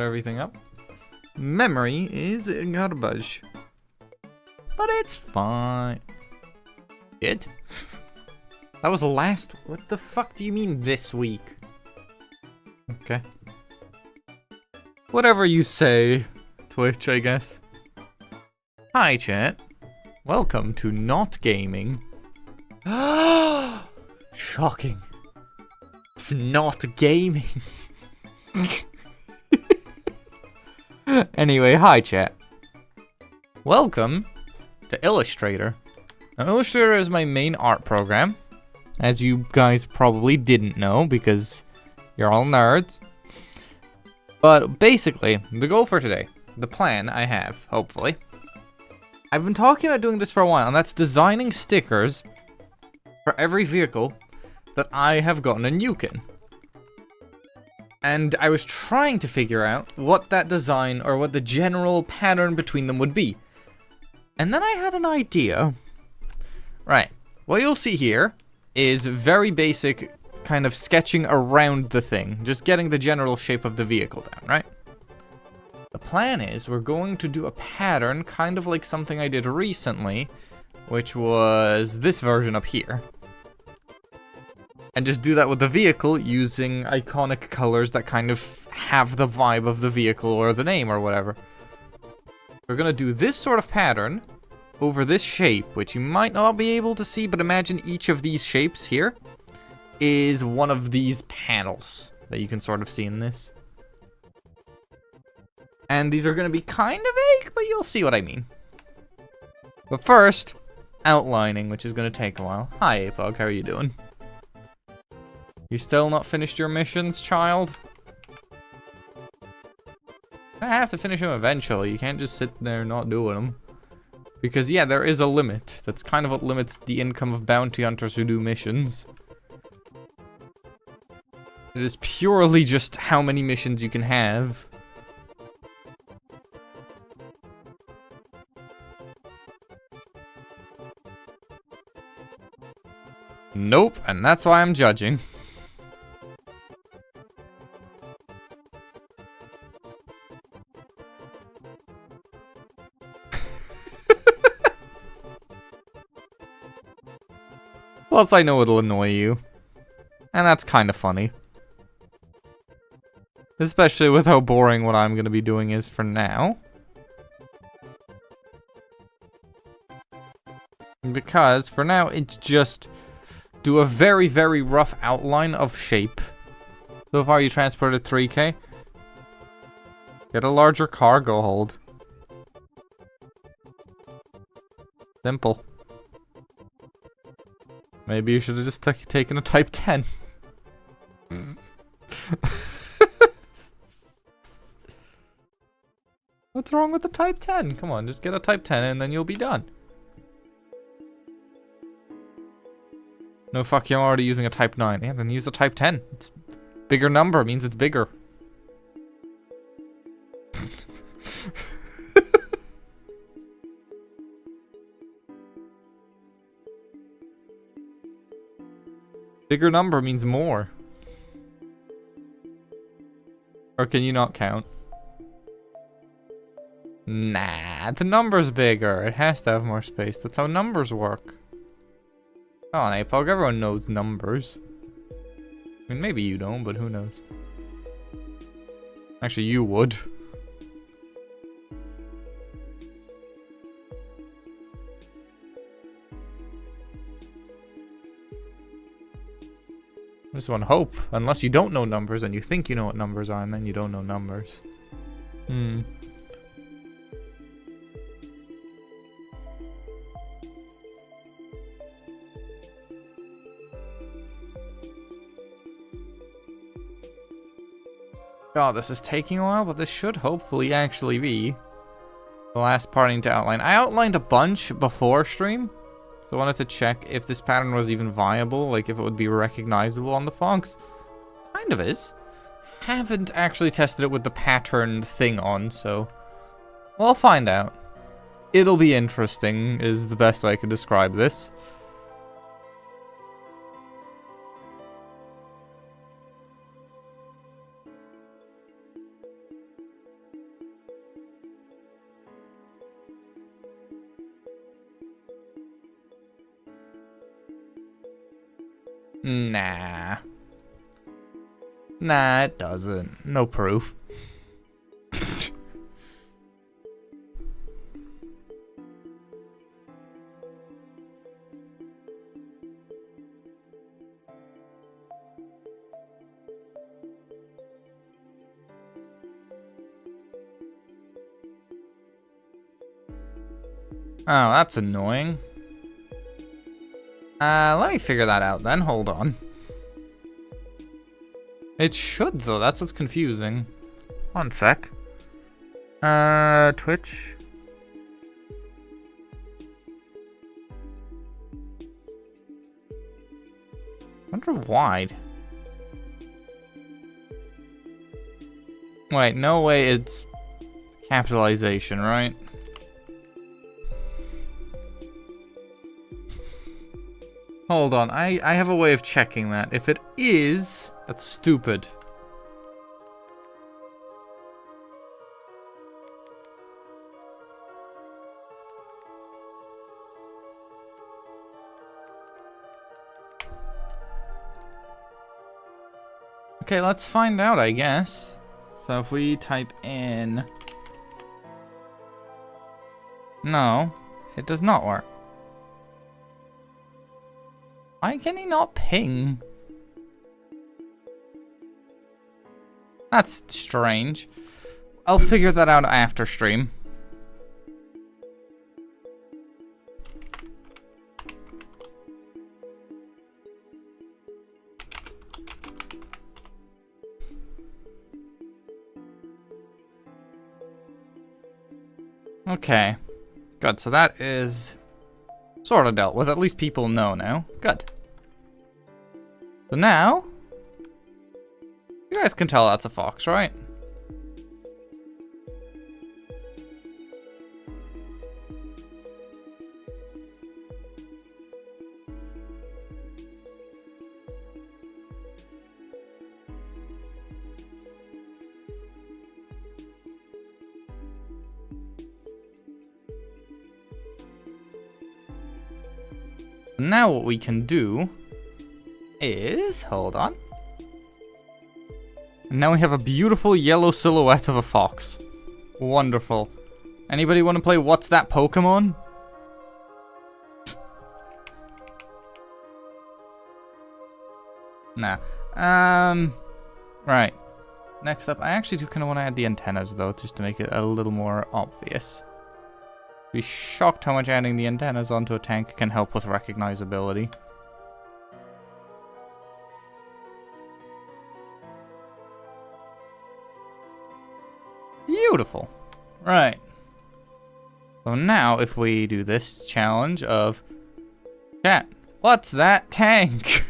everything up. Memory is garbage. But it's fine. It? That was last... What the fuck do you mean this week? Okay. Whatever you say, Twitch, I guess. Hi, chat. Welcome to Not Gaming. Shocking. It's not gaming. Anyway, hi, chat. Welcome to Illustrator. Now, Illustrator is my main art program, as you guys probably didn't know because you're all nerds. But basically, the goal for today, the plan I have, hopefully, I've been talking about doing this for a while, and that's designing stickers for every vehicle that I have gotten a nuke in. And I was trying to figure out what that design or what the general pattern between them would be. And then I had an idea. Right, what you'll see here is very basic kind of sketching around the thing, just getting the general shape of the vehicle down, right? The plan is we're going to do a pattern kind of like something I did recently, which was this version up here. And just do that with the vehicle using iconic colors that kind of have the vibe of the vehicle or the name or whatever. We're gonna do this sort of pattern over this shape, which you might not be able to see, but imagine each of these shapes here is one of these panels that you can sort of see in this. And these are gonna be kind of vague, but you'll see what I mean. But first, outlining, which is gonna take a while. Hi, Apog, how are you doing? You still not finished your missions, child? I have to finish them eventually. You can't just sit there not doing them. Because, yeah, there is a limit. That's kind of what limits the income of bounty hunters who do missions. It is purely just how many missions you can have. Nope, and that's why I'm judging. Plus, I know it'll annoy you. And that's kind of funny. Especially with how boring what I'm going to be doing is for now. Because, for now, it's just do a very, very rough outline of shape. So far, you transported 3K. Get a larger cargo hold. Simple. Maybe you should have just taken a Type 10. What's wrong with the Type 10? Come on, just get a Type 10 and then you'll be done. No, fuck you, I'm already using a Type 9. Yeah, then use a Type 10. It's bigger number, means it's bigger. Bigger number means more. Or can you not count? Nah, the number's bigger. It has to have more space. That's how numbers work. Come on, Apog, everyone knows numbers. I mean, maybe you don't, but who knows? Actually, you would. Just one hope. Unless you don't know numbers and you think you know what numbers are and then you don't know numbers. God, this is taking a while, but this should hopefully actually be the last parting to outline. I outlined a bunch before stream. So I wanted to check if this pattern was even viable, like if it would be recognizable on the fonts. Kind of is. Haven't actually tested it with the pattern thing on, so we'll find out. It'll be interesting, is the best way I could describe this. Nah. Nah, it doesn't. No proof. Oh, that's annoying. Let me figure that out then. Hold on. It should, though. That's what's confusing. One sec. Twitch. Wonder why. Wait, no way it's capitalization, right? Hold on, I have a way of checking that. If it is, that's stupid. Okay, let's find out, I guess. So if we type in... No, it does not work. Why can he not ping? That's strange. I'll figure that out after stream. Okay. Good, so that is sort of dealt with. At least people know now. Good. So now, you guys can tell that's a fox, right? Now what we can do is, hold on. And now we have a beautiful yellow silhouette of a fox. Wonderful. Anybody want to play What's That Pokemon? Nah. Right. Next up, I actually do kind of want to add the antennas though, just to make it a little more obvious. Be shocked how much adding the antennas onto a tank can help with recognizability. Beautiful. Right. So now if we do this challenge of... Chat, what's that tank?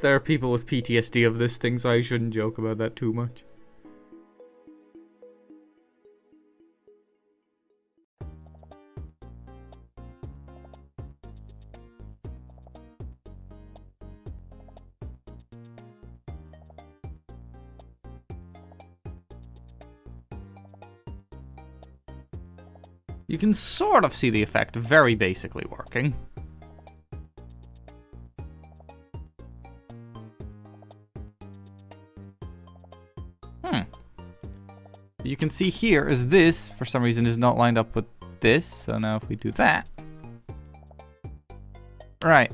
There are people with PTSD of this thing, so I shouldn't joke about that too much. You can sort of see the effect very basically working. You can see here is this, for some reason, is not lined up with this. So now if we do that. Right.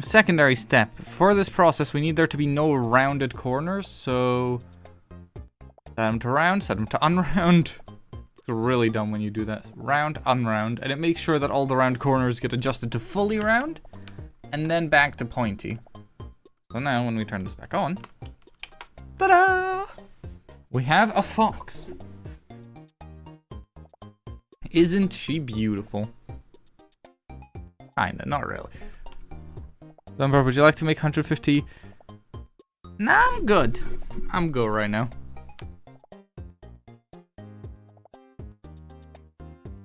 Secondary step. For this process, we need there to be no rounded corners. So set them to round, set them to unround. It's really dumb when you do that. Round, unround. And it makes sure that all the round corners get adjusted to fully round. And then back to pointy. So now when we turn this back on. Ta-da! We have a fox. Isn't she beautiful? Kinda, not really. Lumber, would you like to make 150? Nah, I'm good. I'm good right now.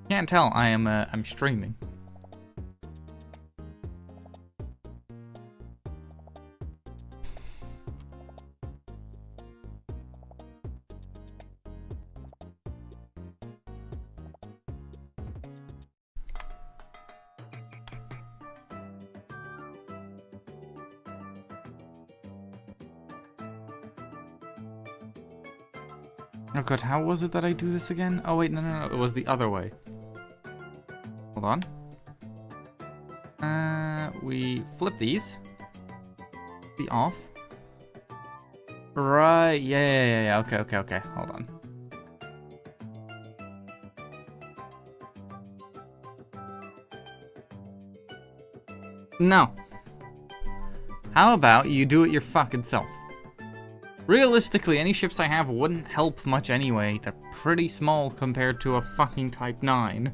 Can't tell, I'm streaming. Oh god, how was it that I do this again? Oh wait, no, it was the other way. Hold on. We flip these. Be off. Right, yeah, okay, hold on. No. How about you do it your fucking self? Realistically, any ships I have wouldn't help much anyway. They're pretty small compared to a fucking Type 9.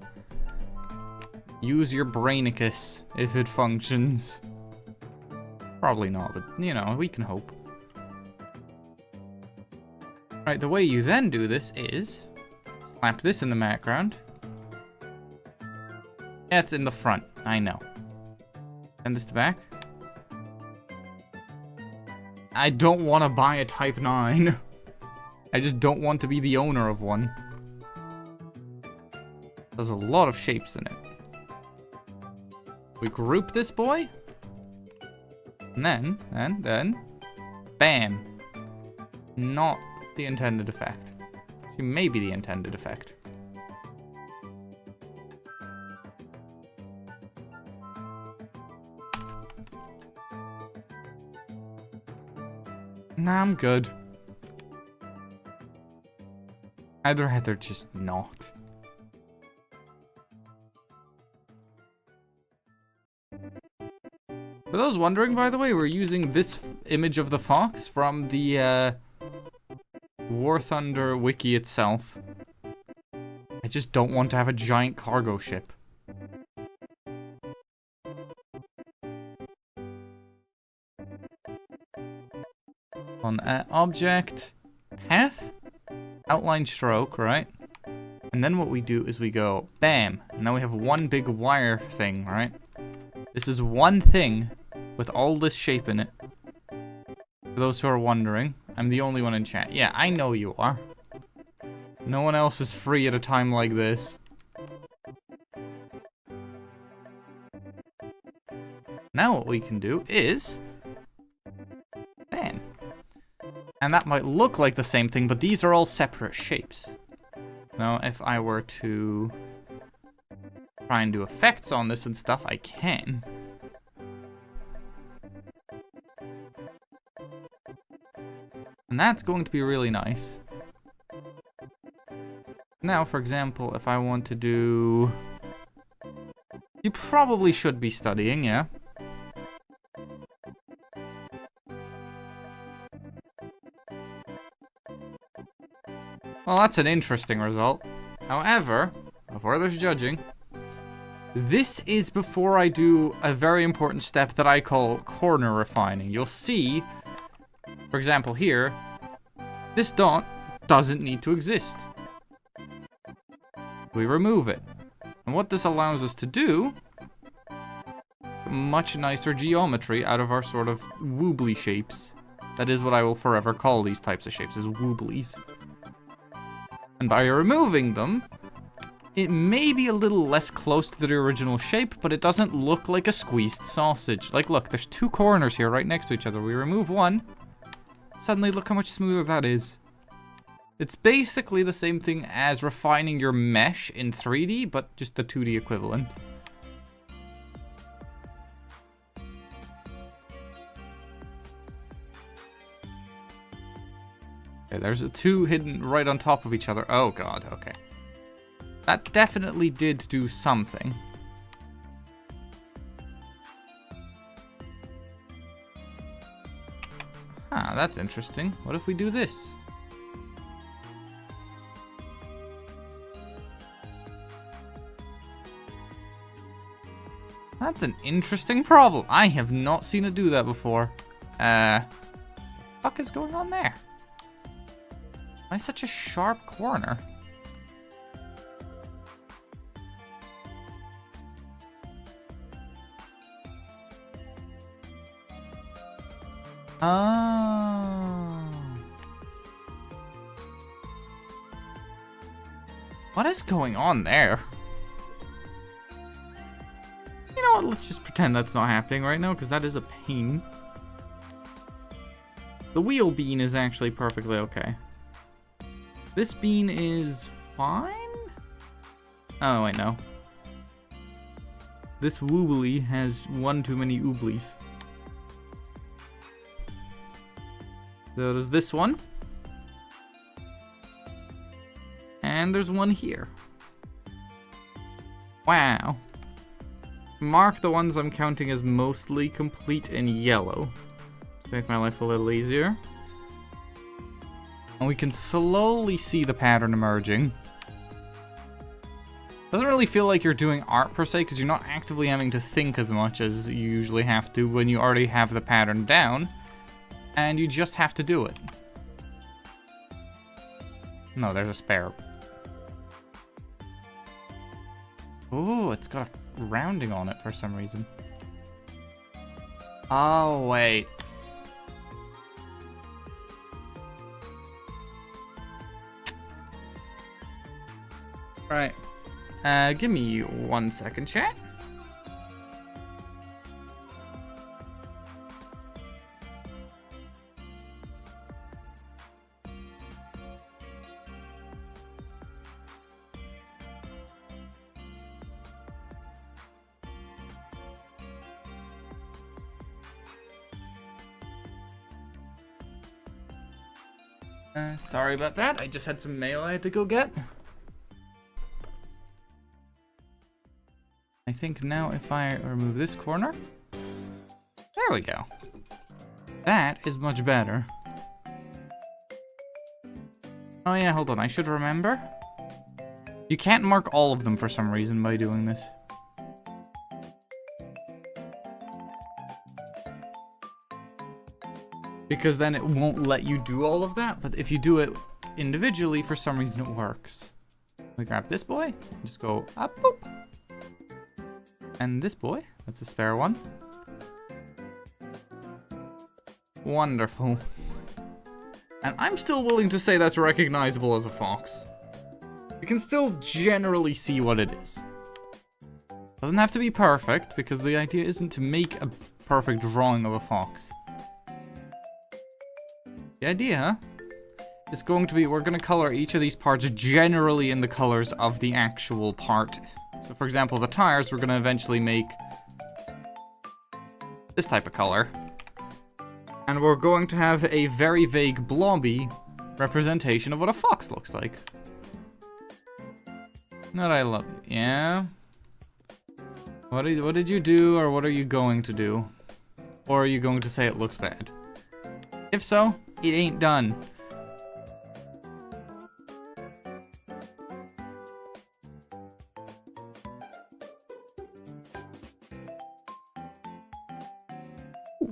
Use your Brainicus if it functions. Probably not, but, you know, we can hope. Right, the way you then do this is... slap this in the background. Yeah, it's in the front. I know. Send this to back. I don't want to buy a Type 9. I just don't want to be the owner of one. There's a lot of shapes in it. We group this boy. And then, bam. Not the intended effect. Actually, maybe the intended effect. Nah, I'm good. I'd rather just not. For those wondering, by the way, we're using this image of the fox from the War Thunder wiki itself. I just don't want to have a giant cargo ship. On object, path, outline stroke, right? And then what we do is we go bam, and now we have one big wire thing, right? This is one thing with all this shape in it. For those who are wondering, I'm the only one in chat. Yeah, I know you are. No one else is free at a time like this. Now what we can do is... bam. And that might look like the same thing, but these are all separate shapes. Now, if I were to try and do effects on this and stuff, I can. And that's going to be really nice. Now, for example, if I want to do... you probably should be studying, yeah? Well, that's an interesting result. However, before there's judging, this is before I do a very important step that I call corner refining. You'll see, for example here, this dot doesn't need to exist. We remove it. And what this allows us to do, much nicer geometry out of our sort of woobly shapes. That is what I will forever call these types of shapes, is wooblies. And by removing them, it may be a little less close to the original shape, but it doesn't look like a squeezed sausage. Like, look, there's two corners here right next to each other. We remove one, suddenly look how much smoother that is. It's basically the same thing as refining your mesh in 3D, but just the 2D equivalent. Okay, there's two hidden right on top of each other. Oh god, okay. That definitely did do something. Ah, that's interesting. What if we do this? That's an interesting problem. I have not seen it do that before. What the fuck is going on there? Why such a sharp corner? Oh. What is going on there? You know what, let's just pretend that's not happening right now, because that is a pain. The wheel bean is actually perfectly okay. This bean is fine? Oh, wait, no. This woobly has one too many ooblies. So there's this one. And there's one here. Wow. Mark the ones I'm counting as mostly complete in yellow. To make my life a little easier. And we can slowly see the pattern emerging. Doesn't really feel like you're doing art per se, because you're not actively having to think as much as you usually have to when you already have the pattern down. And you just have to do it. No, there's a spare. Oh, it's got a rounding on it for some reason. Oh, wait. Right. Give me 1 second, chat. Sorry about that. I just had some mail I had to go get. I think now if I remove this corner. There we go. That is much better. Oh yeah, hold on. I should remember. You can't mark all of them for some reason by doing this. Because then it won't let you do all of that, but if you do it individually, for some reason it works. We grab this boy, and just go up, boop. And this boy, that's a spare one. Wonderful. And I'm still willing to say that's recognizable as a fox. You can still generally see what it is. Doesn't have to be perfect, because the idea isn't to make a perfect drawing of a fox. The idea is going to be, we're going to color each of these parts generally in the colors of the actual part. So for example, the tires, we're going to eventually make this type of color. And we're going to have a very vague blobby representation of what a fox looks like. Not I love you. Yeah? What did you do, or what are you going to do? Or are you going to say it looks bad? If so, it ain't done. Ooh.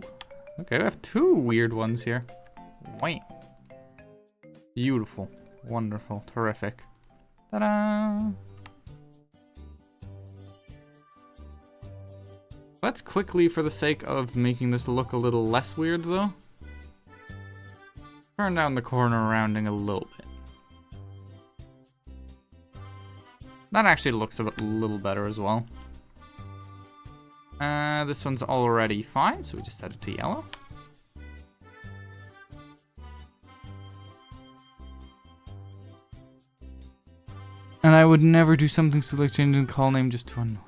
Okay, I have two weird ones here. Wait. Beautiful. Wonderful. Terrific. Ta-da! Let's quickly, for the sake of making this look a little less weird though, turn down the corner rounding a little bit. That actually looks a little better as well. This one's already fine, so we just set it to yellow. And I would never do something so like changing the call name just to annoy.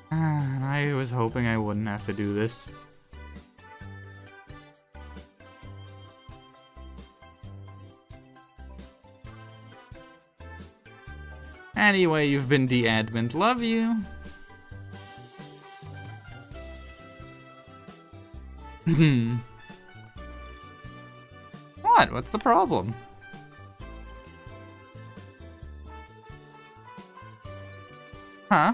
And I was hoping I wouldn't have to do this. Anyway, you've been de-admin. Love you. What? What's the problem? Huh?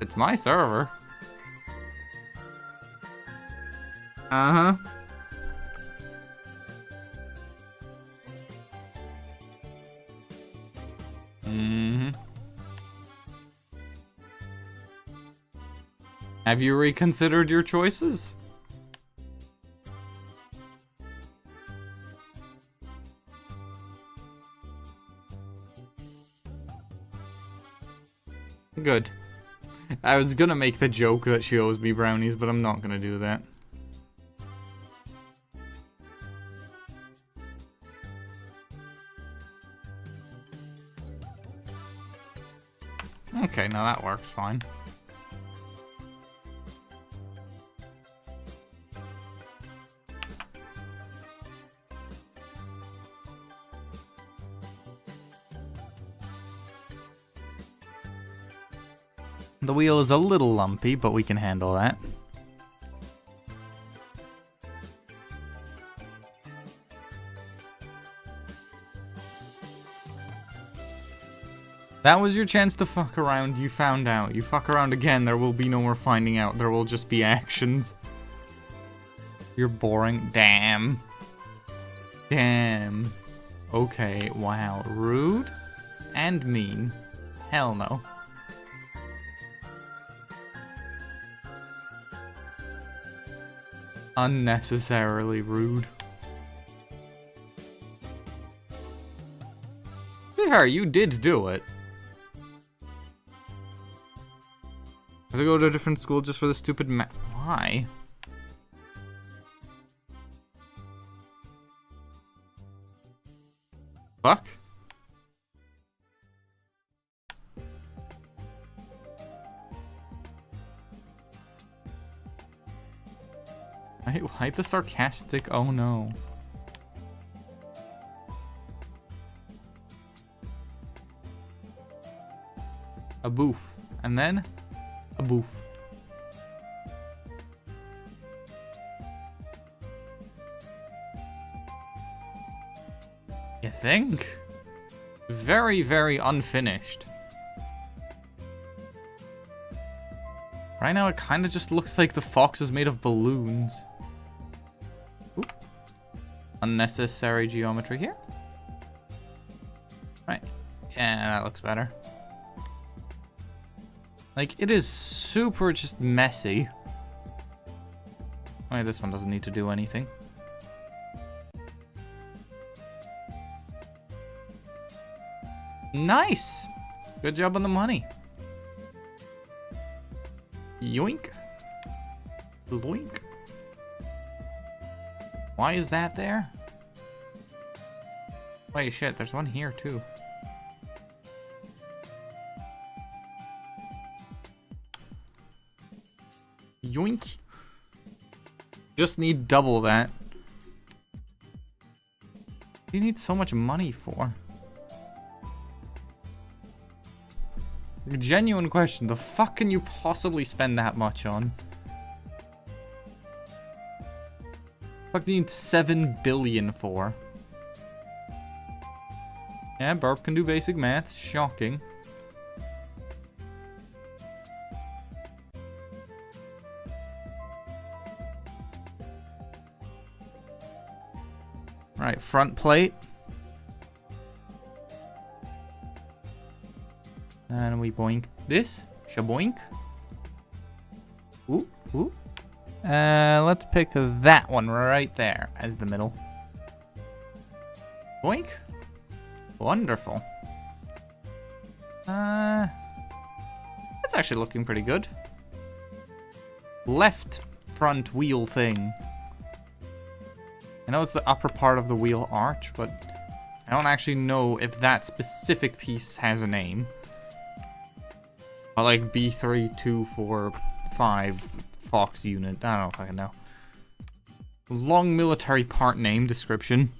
It's my server. Uh-huh. Have you reconsidered your choices? Good. I was gonna make the joke that she owes me brownies, but I'm not gonna do that. Okay, now that works fine. The wheel is a little lumpy, but we can handle that. That was your chance to fuck around, you found out. You fuck around again, there will be no more finding out. There will just be actions. You're boring. Damn. Damn. Okay, wow. Rude and mean. Hell no. Unnecessarily rude. To be fair, you did do it. I have to go to a different school just for the stupid Why? Fuck? Why the sarcastic? Oh no. A boof. And then a boof. You think? Very, very unfinished. Right now it kind of just looks like the fox is made of balloons. Oop. Unnecessary geometry here. Right. Yeah, that looks better. Like, it is super just messy. Oh, this one doesn't need to do anything. Nice! Good job on the money. Yoink. Loink. Why is that there? Wait, shit, there's one here too. Yoink. Just need double that. What do you need so much money for? Genuine question. The fuck can you possibly spend that much on? Fuck, you need 7 billion for? Yeah, Burp can do basic maths. Shocking. Right, front plate. And we boink this. Shaboink. Ooh, ooh. Let's pick that one right there as the middle. Boink. Wonderful. That's actually looking pretty good. Left front wheel thing. I know it's the upper part of the wheel arch, but I don't actually know if that specific piece has a name. I like B3245 Fox unit. I don't know if I can know. Long military part name description.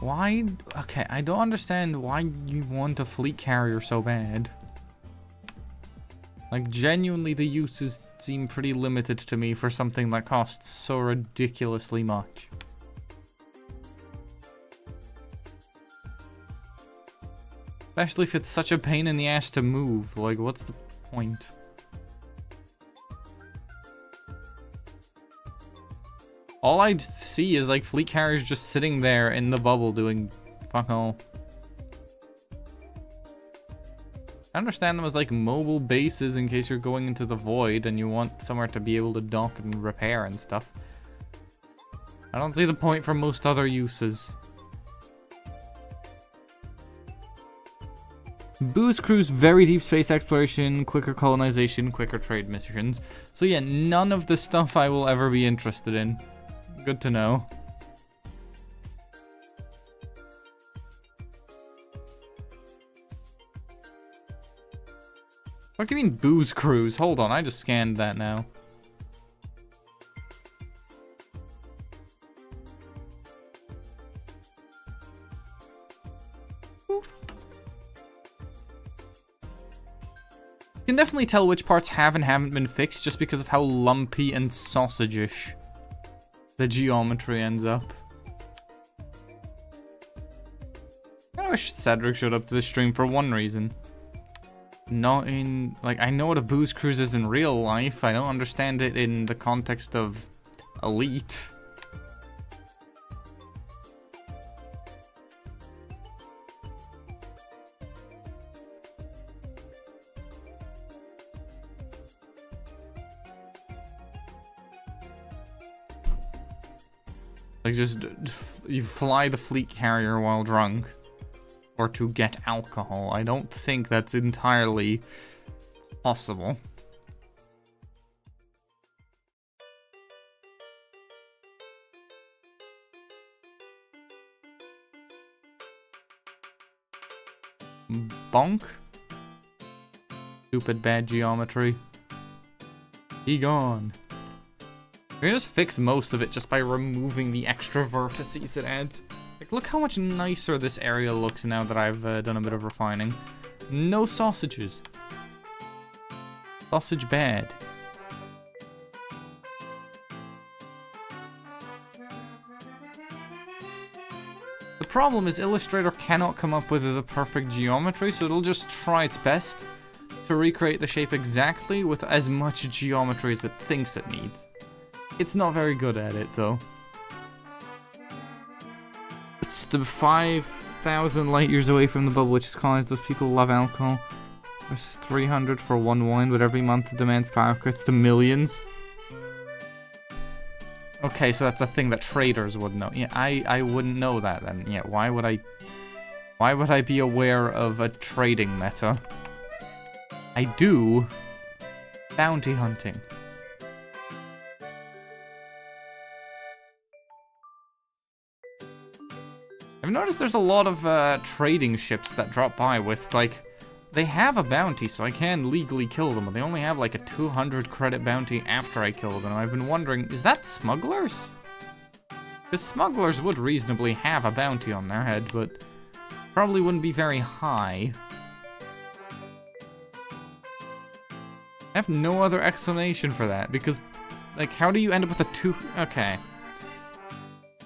Why? Okay, I don't understand why you want a fleet carrier so bad. Like, genuinely, the uses seem pretty limited to me for something that costs so ridiculously much. Especially if it's such a pain in the ass to move. Like, what's the point? All I see is, like, fleet carriers just sitting there in the bubble doing fuck all. I understand them as, like, mobile bases in case you're going into the void and you want somewhere to be able to dock and repair and stuff. I don't see the point for most other uses. Booze Cruise, very deep space exploration, quicker colonization, quicker trade missions. So yeah, none of the stuff I will ever be interested in. Good to know. What do you mean Booze Cruise? Hold on, I just scanned that now. You can definitely tell which parts have and haven't been fixed just because of how lumpy and sausage-ish the geometry ends up. I wish Cedric showed up to the stream for one reason. Not in... Like, I know what a Booze Cruise is in real life. I don't understand it in the context of Elite. Like, just... You fly the fleet carrier while drunk. Or to get alcohol. I don't think that's entirely possible. Bonk. Stupid bad geometry. Be gone. We're gonna just fix most of it just by removing the extra vertices it adds. Like, look how much nicer this area looks now that I've done a bit of refining. No sausages. Sausage bad. The problem is Illustrator cannot come up with the perfect geometry, so it'll just try its best to recreate the shape exactly with as much geometry as it thinks it needs. It's not very good at it, though. It's the 5,000 light years away from the bubble, which is caused those people who love alcohol. Versus 300 for one wine, but every month the demand skyrockets to millions. Okay, so that's a thing that traders would know. Yeah, I wouldn't know that then. Yeah, why would I be aware of a trading meta? I do bounty hunting. I've noticed there's a lot of trading ships that drop by with, like, they have a bounty, so I can legally kill them, but they only have like a 200 credit bounty after I kill them. I've been wondering, is that smugglers? Because smugglers would reasonably have a bounty on their head, but probably wouldn't be very high. I have no other explanation for that, because, like, how do you end up with a okay.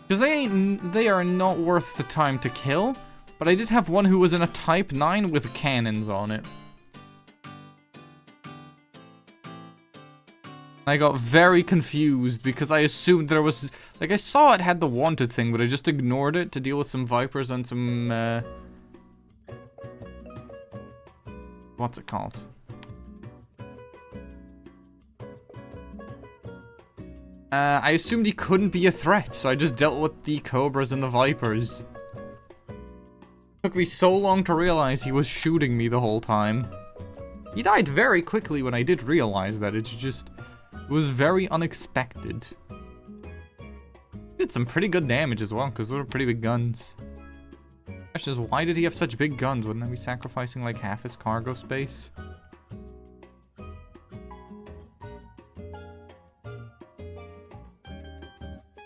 Because they are not worth the time to kill, but I did have one who was in a Type 9 with cannons on it. I got very confused because I assumed there was... Like, I saw it had the wanted thing, but I just ignored it to deal with some Vipers and some, what's it called? I assumed he couldn't be a threat, so I just dealt with the Cobras and the Vipers. Took me so long to realize he was shooting me the whole time. He died very quickly when I did realize that. It was very unexpected. Did some pretty good damage as well, because those are pretty big guns. Question is, why did he have such big guns? Wouldn't I be sacrificing like half his cargo space?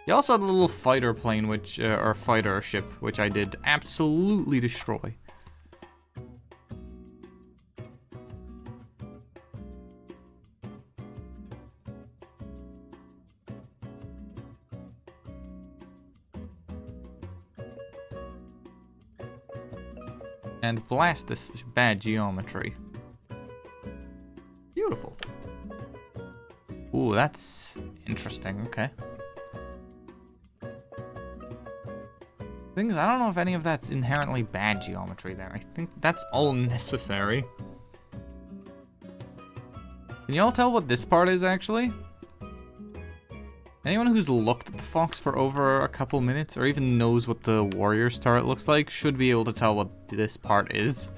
He also had a little fighter plane, or fighter ship, which I did absolutely destroy. And blast this bad geometry. Beautiful. Ooh, that's interesting, okay. Things, I don't know if any of that's inherently bad geometry there. I think that's all necessary. Can you all tell what this part is, actually? Anyone who's looked at the Fox for over a couple minutes, or even knows what the Warrior's turret looks like, should be able to tell what this part is.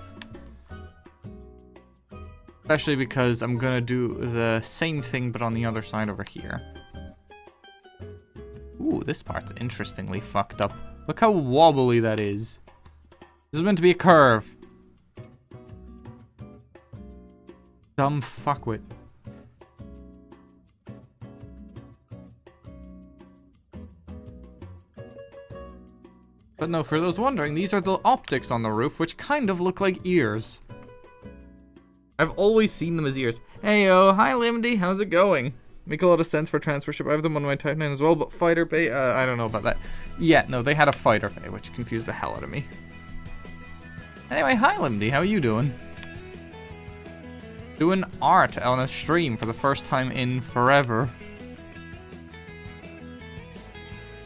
Especially because I'm gonna do the same thing, but on the other side over here. Ooh, this part's interestingly fucked up. Look how wobbly that is. This is meant to be a curve. Dumb fuckwit. But no, for those wondering, these are the optics on the roof, which kind of look like ears. I've always seen them as ears. Hey yo, hi Limdy, how's it going? Make a lot of sense for transfer ship. I have them on my Type 9 as well, but fighter bay, I don't know about that. Yeah, no, they had a fighter bay, which confused the hell out of me. Anyway, hi Limdy, how are you doing? Doing art on a stream for the first time in forever.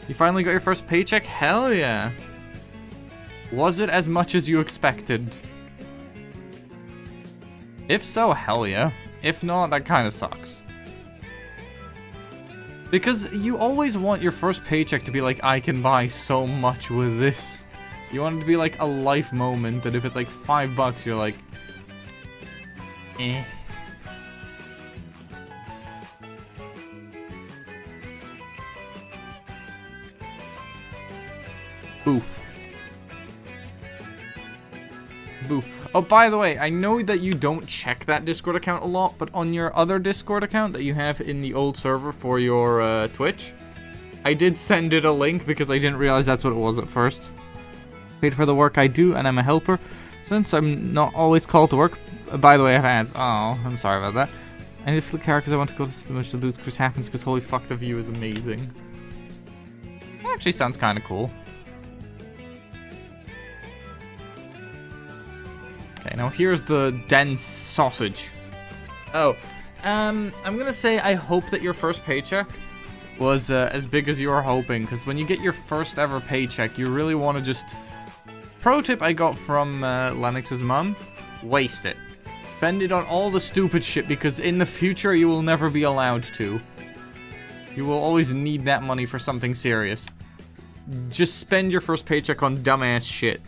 You finally got your first paycheck? Hell yeah. Was it as much as you expected? If so, hell yeah. If not, that kind of sucks. Because you always want your first paycheck to be like, I can buy so much with this. You want it to be like a life moment, and if it's like $5, you're like, eh. Boof. Boof. Oh, by the way, I know that you don't check that Discord account a lot, but on your other Discord account that you have in the old server for your Twitch, I did send it a link because I didn't realize that's what it was at first. Paid for the work I do, and I'm a helper. Since I'm not always called to work. By the way, I have ads. Oh, I'm sorry about that. I need to flip car because I want to go to the much to lose Chris happens because holy fuck, the view is amazing. That actually sounds kind of cool. Okay, now here's the dense sausage. Oh, I'm gonna say I hope that your first paycheck was as big as you were hoping, because when you get your first ever paycheck, you really want to just... Pro tip I got from Lennox's mom, waste it. Spend it on all the stupid shit, because in the future you will never be allowed to. You will always need that money for something serious. Just spend your first paycheck on dumbass shit.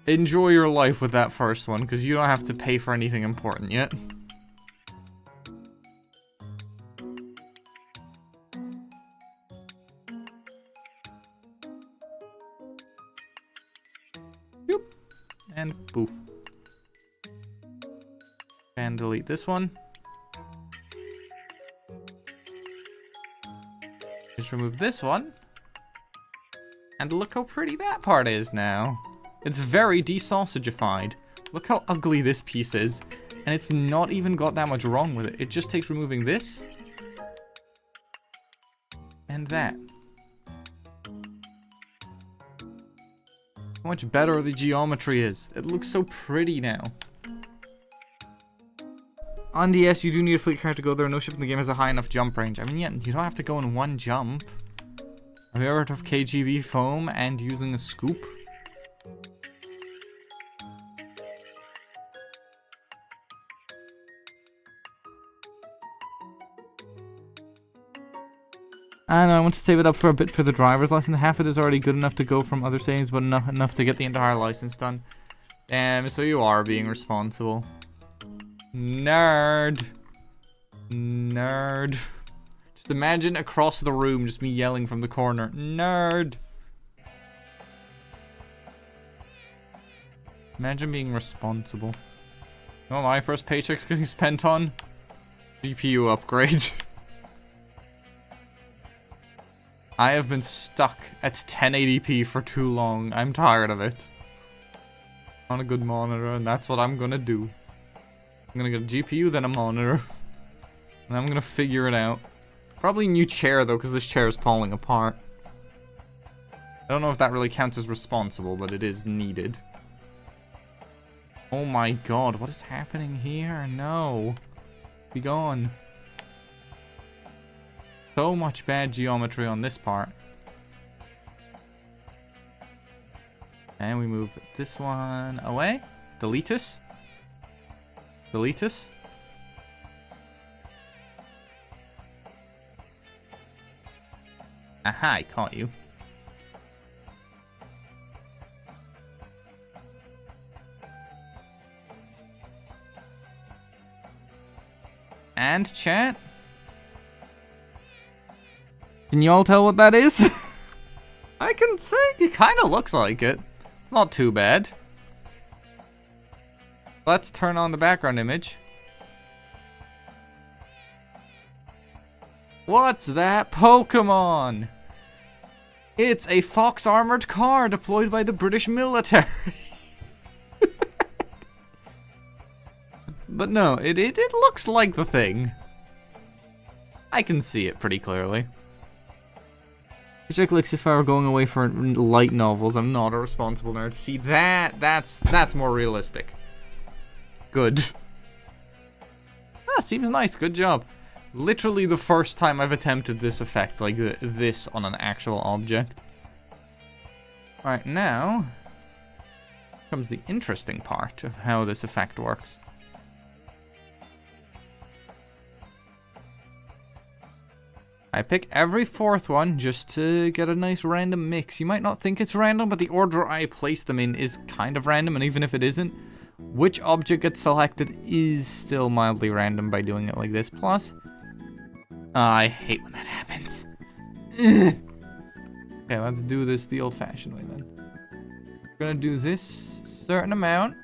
Enjoy your life with that first one, because you don't have to pay for anything important yet. Boop. And poof. And delete this one. Just remove this one. And look how pretty that part is now. It's very desausagified. Look how ugly this piece is. And it's not even got that much wrong with it. It just takes removing this. And that. How much better the geometry is. It looks so pretty now. On DS, you do need a fleet car to go there. No ship in the game has a high enough jump range. I mean, yeah, you don't have to go in one jump. Have you ever heard of KGB foam and using a scoop? And I want to save it up for a bit for the driver's license. Half of it is already good enough to go from other savings, but enough to get the entire license done. Damn, so you are being responsible. Nerd. Nerd. Just imagine across the room just me yelling from the corner. Nerd. Imagine being responsible. You know what my first paycheck's getting spent on? GPU upgrade. I have been stuck at 1080p for too long. I'm tired of it. I want a good monitor, and that's what I'm gonna do. I'm gonna get a GPU, then a monitor. And I'm gonna figure it out. Probably a new chair, though, because this chair is falling apart. I don't know if that really counts as responsible, but it is needed. Oh my god, what is happening here? No. Be gone. So much bad geometry on this part. And we move this one away. Delete us. Delete us. Aha, I caught you. And chat. Can you all tell what that is? I can say it kind of looks like it. It's not too bad. Let's turn on the background image. What's that Pokemon? It's a fox armored car deployed by the British military. But no, it looks like the thing. I can see it pretty clicks if I were going away for light novels. I'm not a responsible nerd. See that's more realistic. Good. Ah, seems nice. Good job. Literally the first time I've attempted this effect, like this on an actual object. Alright, now comes the interesting part of how this effect works. I pick every fourth one just to get a nice random mix. You might not think it's random, but the order I place them in is kind of random, and even if it isn't, which object gets selected is still mildly random by doing it like this. Plus, I hate when that happens. Okay, let's do this the old-fashioned way then. We're gonna do this certain amount.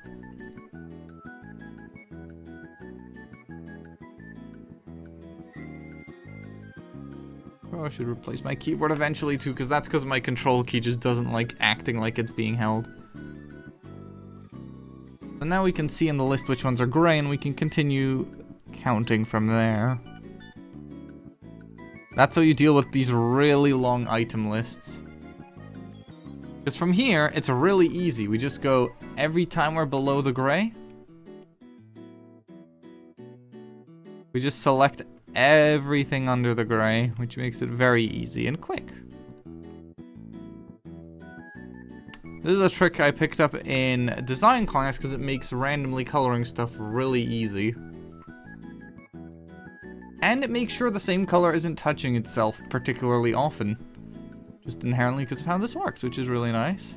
Oh, I should replace my keyboard eventually too, because that's because my control key just doesn't like acting like it's being held. So now we can see in the list which ones are gray, and we can continue counting from there. That's how you deal with these really long item lists. Because from here, it's really easy. We just go every time we're below the gray. We just select everything under the gray, which makes it very easy and quick. This is a trick I picked up in design class because it makes randomly coloring stuff really easy. And it makes sure the same color isn't touching itself particularly often. Just inherently because of how this works, which is really nice.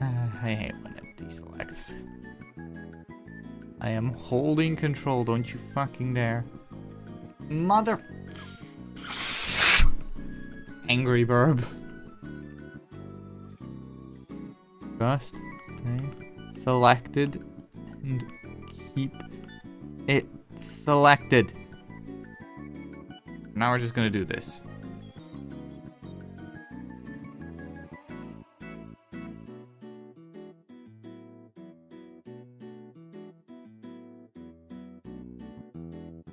I hate when it deselects. I am holding control, don't you fucking dare. Mother... Angry burb. Just selected and keep it selected. Now we're just gonna do this.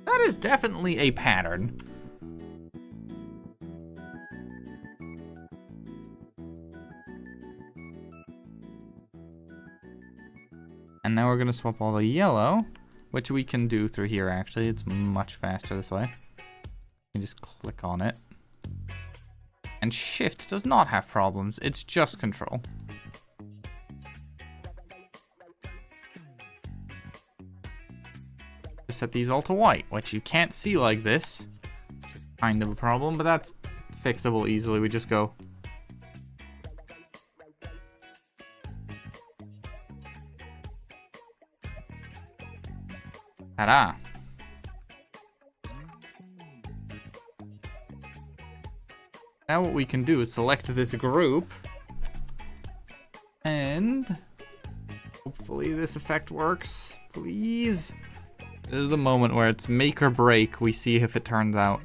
That is definitely a pattern. And now we're gonna swap all the yellow, which we can do through here actually. It's much faster this way. You can just click on it. And shift does not have problems, it's just control. Set these all to white, which you can't see like this, which is kind of a problem, but that's fixable easily. We just go ta-da. Now what we can do is select this group, and hopefully this effect works. Please. This is the moment where it's make or break. We see if it turns out.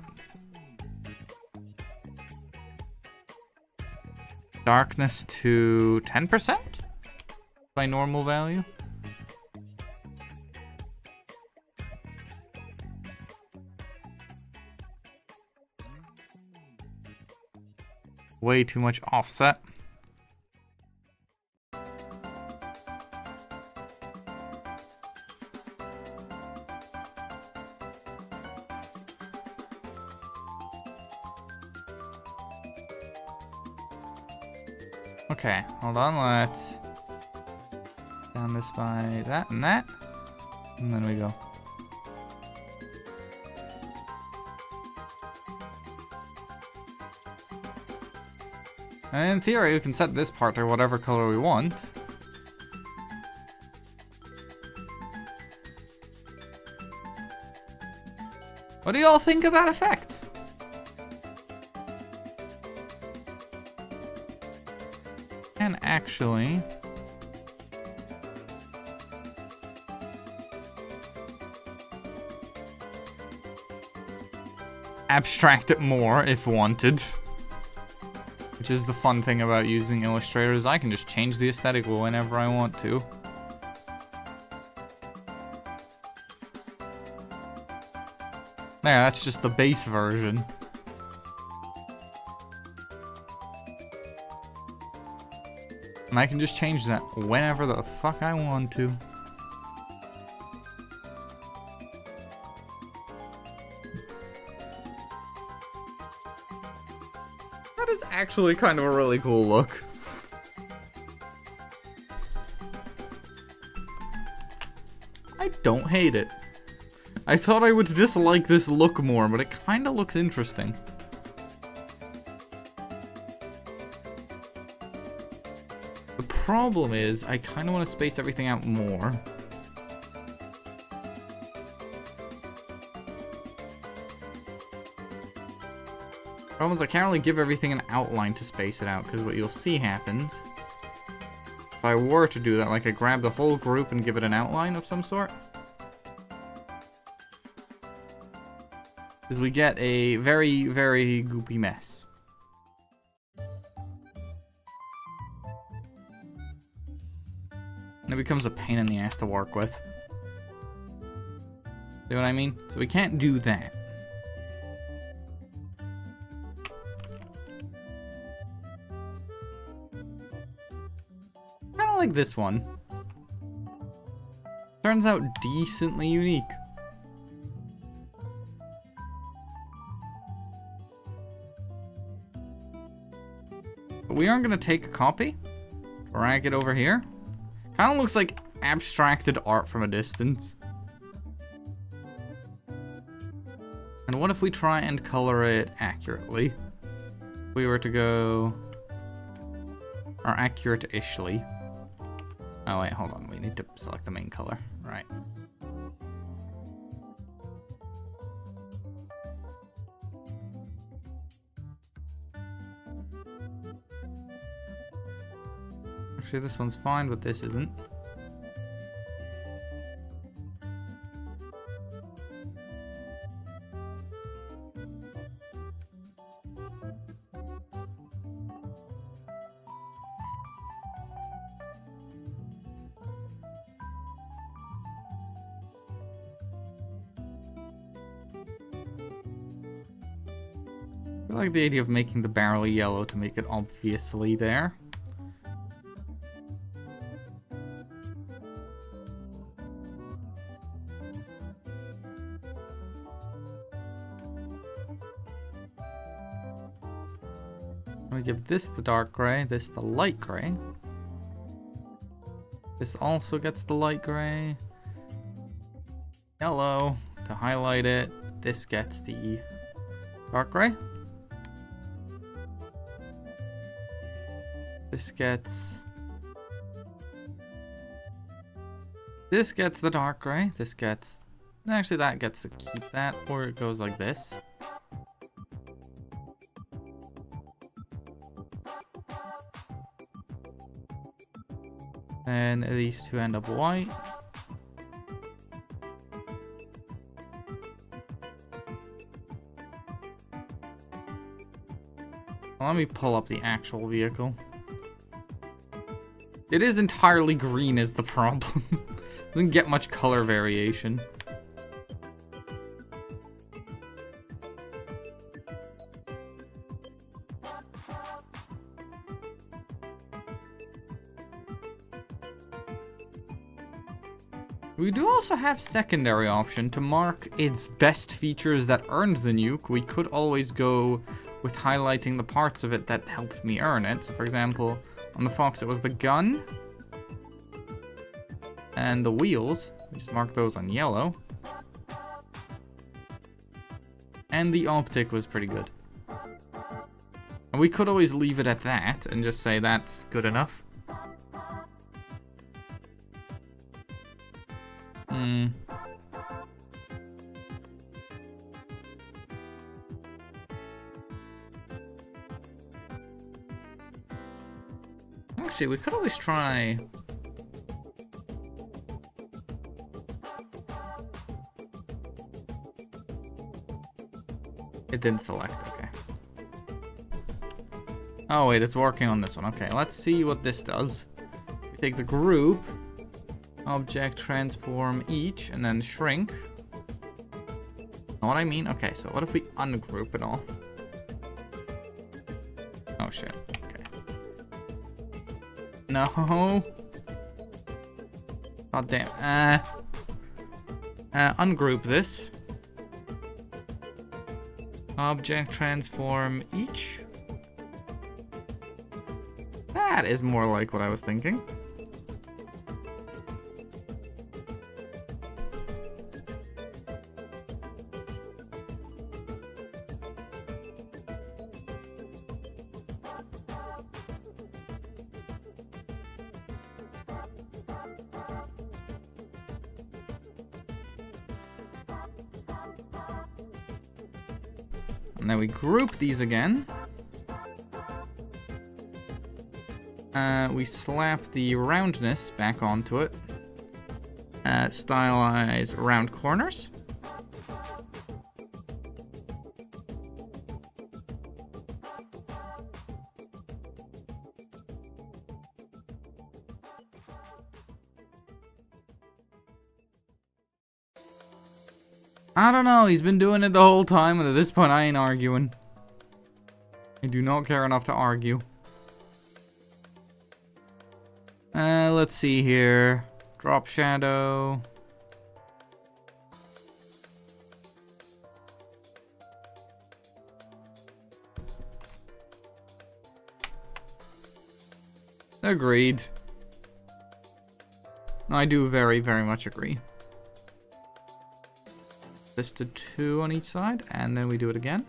Darkness to 10% by normal value. Way too much offset. Okay, hold on, let's down this by that and that, and then we go. And in theory, we can set this part to whatever color we want. What do y'all think of that effect? And actually... abstract it more if wanted. Which is the fun thing about using Illustrator, is I can just change the aesthetic whenever I want to. There, that's just the base version. And I can just change that whenever the fuck I want to. That is actually kind of a really cool look. I don't hate it. I thought I would dislike this look more, but it kind of looks interesting. The problem is, I kind of want to space everything out more. Problem is, I can't really give everything an outline to space it out, because what you'll see happens, if I were to do that, like I grab the whole group and give it an outline of some sort, is we get a very, very goopy mess. And it becomes a pain in the ass to work with. See what I mean? So we can't do that. Kinda like this one. Turns out decently unique. But we aren't gonna take a copy, drag it over here. Kind of looks like abstracted art from a distance. And what if we try and color it accurately? If we were to go... or accurate-ishly. Oh wait, hold on, we need to select the main color. Right. Actually, this one's fine, but this isn't. I like the idea of making the barrel yellow to make it obviously there. I'm gonna give this the dark gray, this the light gray. This also gets the light gray. Yellow to highlight it. This gets the dark gray. This gets the dark gray. This gets... actually, that gets to keep that, or it goes like this. And these two end up white. Let me pull up the actual vehicle. It is entirely green is the problem. Doesn't get much color variation. We do also have secondary option to mark its best features that earned the nuke. We could always go with highlighting the parts of it that helped me earn it. So for example, on the Fox it was the gun and the wheels. We just mark those on yellow. And the optic was pretty good. And we could always leave it at that and just say that's good enough. Actually, we could always try... It didn't select, okay. Oh wait, it's working on this one. Okay, let's see what this does. We take the group, object, transform each, and then shrink. Know what I mean? Okay, so what if we ungroup it all? Oh shit, okay. No! God damn. Ungroup this. Object, transform each. That is more like what I was thinking. And then we group these again. We slap the roundness back onto it. Stylize round corners. I don't know, he's been doing it the whole time, and at this point I ain't arguing. I do not care enough to argue. Let's see here. Drop shadow. Agreed. I do very, very much agree. This to 2 on each side, and then we do it again.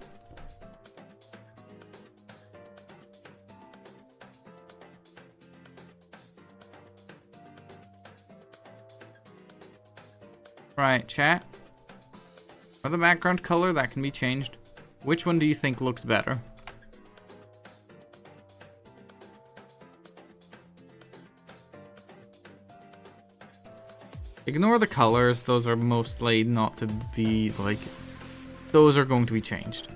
Right, chat. For the background color, that can be changed. Which one do you think looks better? Ignore the colors, those are mostly not to be, like, those are going to be changed.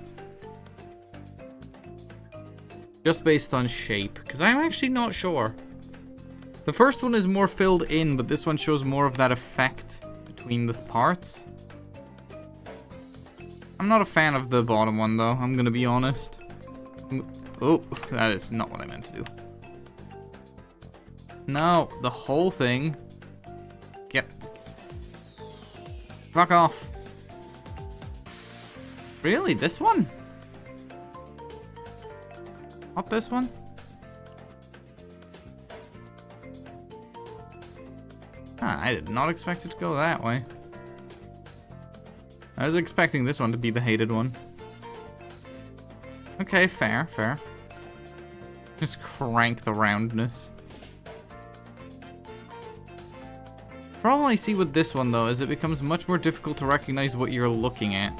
Just based on shape, because I'm actually not sure. The first one is more filled in, but this one shows more of that effect between the parts. I'm not a fan of the bottom one, though, I'm gonna be honest. Oh, that is not what I meant to do. No, the whole thing. Get. Fuck off. Really? This one? Not this one? Ah, I did not expect it to go that way. I was expecting this one to be the hated one. Okay, fair, fair. Just crank the roundness. Problem I see with this one, though, is it becomes much more difficult to recognize what you're looking at.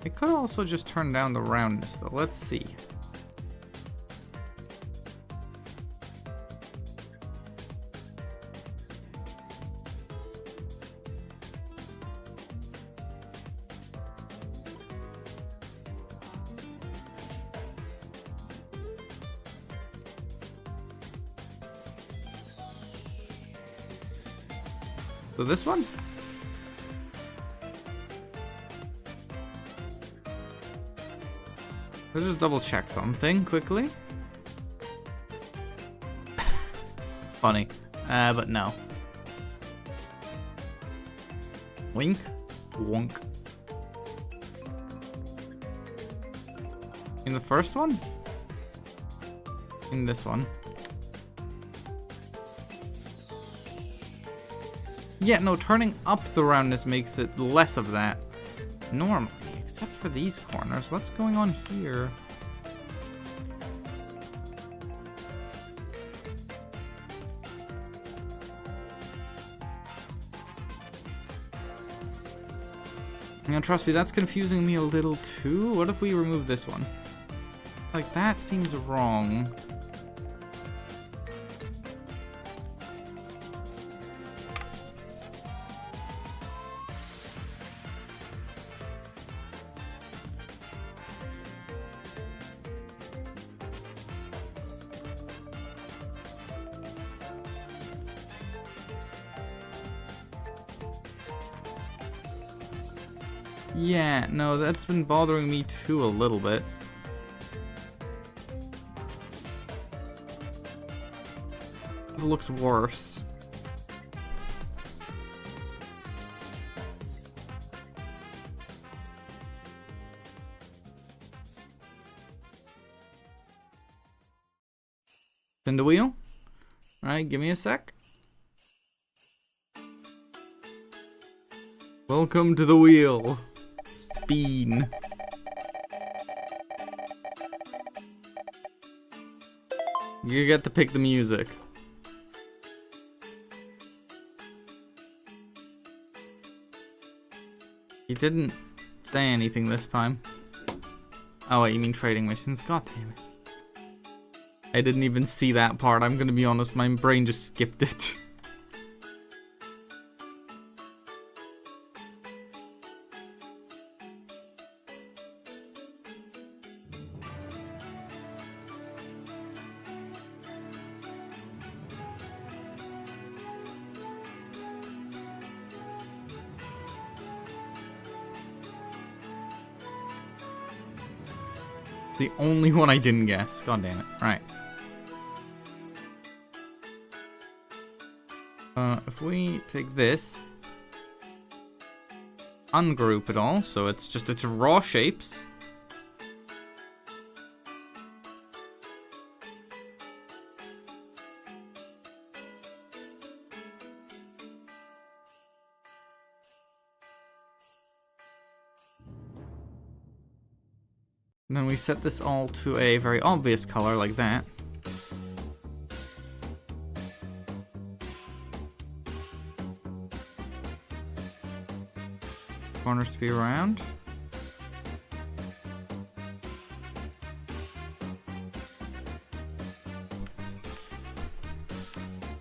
I could also just turn down the roundness, though. Let's see. So this one? Let's just double check something quickly. Funny. But no. Wink. Wonk. In the first one? In this one. Yeah, no, turning up the roundness makes it less of that. Normally, except for these corners. What's going on here? You know, trust me, that's confusing me a little too. What if we remove this one? Like, that seems wrong. Yeah, no, that's been bothering me too a little bit. It looks worse. Spin the wheel. Alright, give me a sec. Welcome to the wheel. Spin. You get to pick the music. He didn't say anything this time. Oh wait, you mean trading missions? God damn it. I didn't even see that part. I'm gonna be honest, my brain just skipped it. The only one I didn't guess. God damn it. Right. If we take this, ungroup it all, so it's raw shapes. And then we set this all to a very obvious color like that. Corners to be around.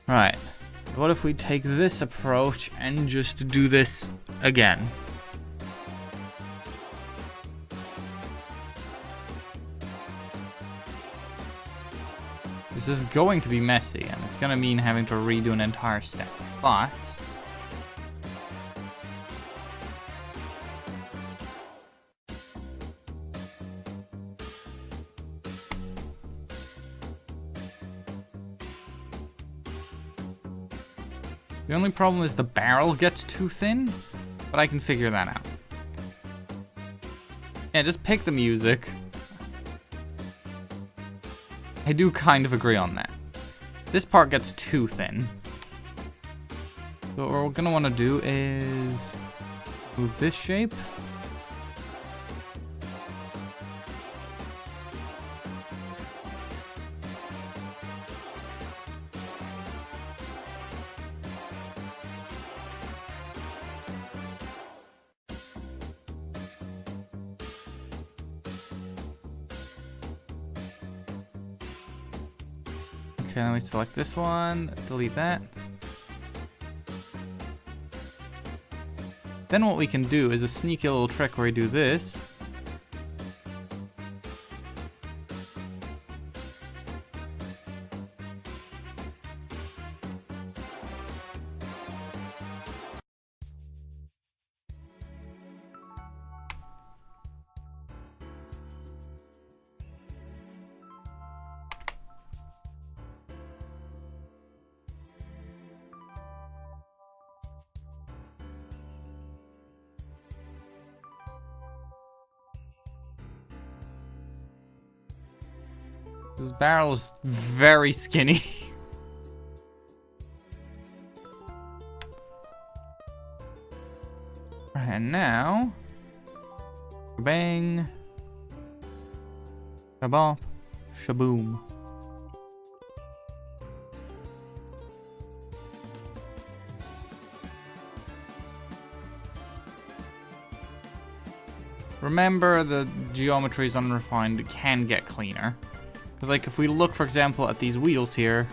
Right. What if we take this approach and just do this again? This is going to be messy, and it's going to mean having to redo an entire step, but the only problem is the barrel gets too thin, but I can figure that out. Yeah, just pick the music. I do kind of agree on that. This part gets too thin. So what we're gonna want to do is move this shape. Okay, then we select this one, delete that. Then what we can do is a sneaky little trick where we do this. This barrel is very skinny. And now, bang, shabop, shaboom. remember the geometry is unrefined. It can get cleaner. Because, like, if we look, for example, at these wheels here,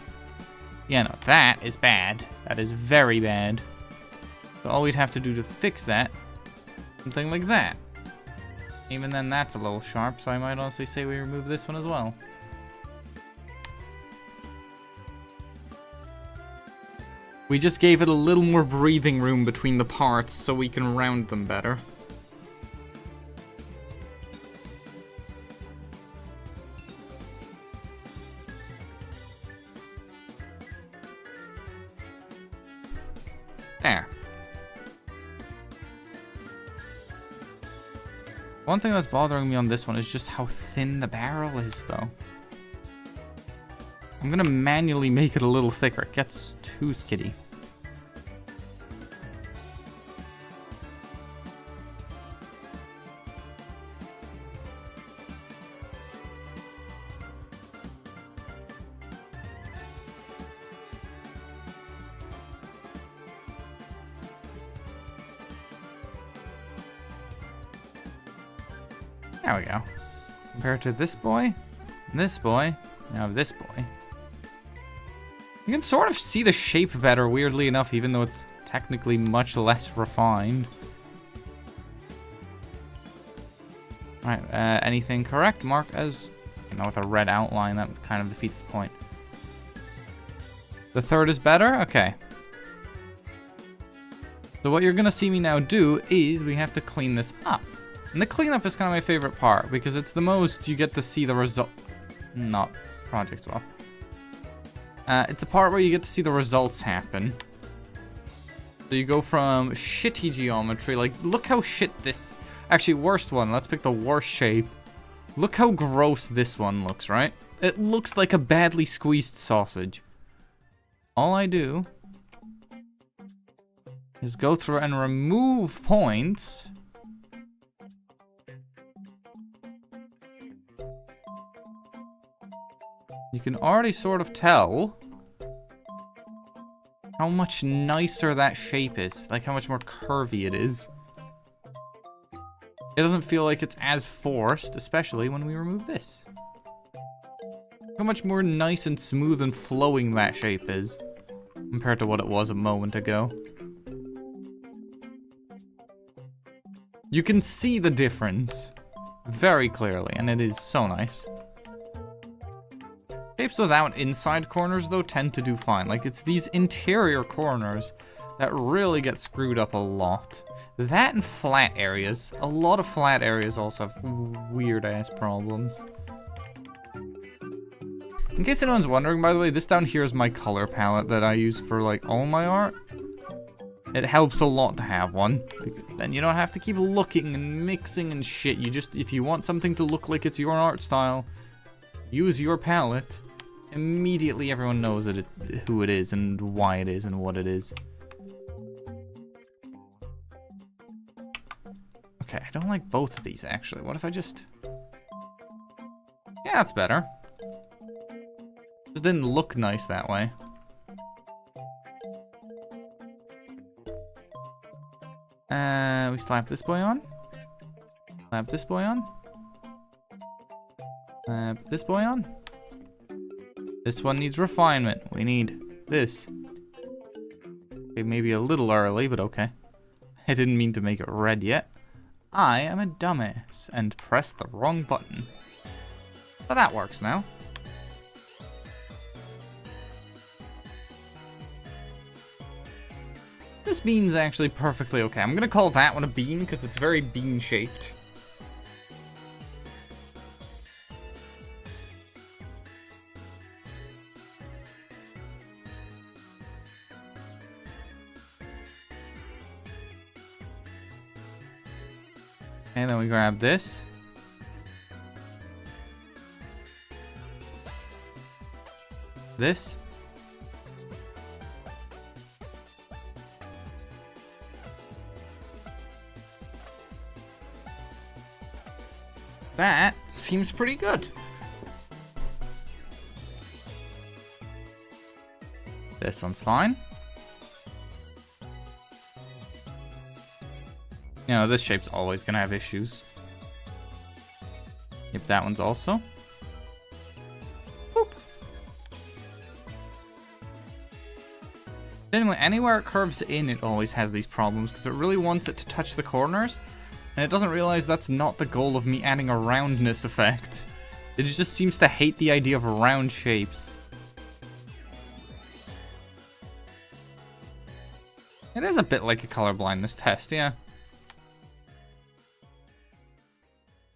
yeah, no, that is bad. That is very bad. So all we'd have to do to fix that, something like that. Even then, that's a little sharp, so I might honestly say we remove this one as well. We just gave it a little more breathing room between the parts so we can round them better. There. One thing that's bothering me on this one is just how thin the barrel is, though. I'm gonna manually make it a little thicker. It gets too skiddy. There we go. Compared to this boy, now this boy. You can sort of see the shape better, weirdly enough, even though it's technically much less refined. Alright, anything correct? Mark as... No, with a red outline, that kind of defeats the point. The third is better? Okay. So what you're gonna see me now do is we have to clean this up. And the cleanup is kind of my favorite part, because it's the most you get to see the result. Not project swap. It's the part where you get to see the results happen. So you go from shitty geometry, like, look how shit this... Actually, worst one. Let's pick the worst shape. Look how gross this one looks, right? It looks like a badly squeezed sausage. All I do is go through and remove points. You can already sort of tell how much nicer that shape is. Like, how much more curvy it is. It doesn't feel like it's as forced, especially when we remove this. How much more nice and smooth and flowing that shape is compared to what it was a moment ago. You can see the difference very clearly, and it is so nice. Shapes without inside corners, though, tend to do fine. Like, it's these interior corners that really get screwed up a lot. That and flat areas. A lot of flat areas also have weird-ass problems. In case anyone's wondering, by the way, this down here is my color palette that I use for, like, all my art. It helps a lot to have one, because then you don't have to keep looking and mixing and shit. You just, if you want something to look like it's your art style, use your palette. Immediately everyone knows that who it is and why it is and what it is. Okay, I don't like both of these, actually. What if I just... Yeah, that's better. Just didn't look nice that way. We slap this boy on. Slap this boy on. Slap this boy on. This one needs refinement. We need this. Okay, maybe a little early, but okay. I didn't mean to make it red yet. I am a dumbass and pressed the wrong button. But that works now. This bean's actually perfectly okay. I'm gonna call that one a bean because it's very bean-shaped. And then we grab this. This. That seems pretty good. This one's fine. You know, this shape's always gonna have issues. That one's also. Boop. Anyway, anywhere it curves in, it always has these problems because it really wants it to touch the corners, and it doesn't realize that's not the goal of me adding a roundness effect. It just seems to hate the idea of round shapes. It is a bit like a color blindness test, yeah.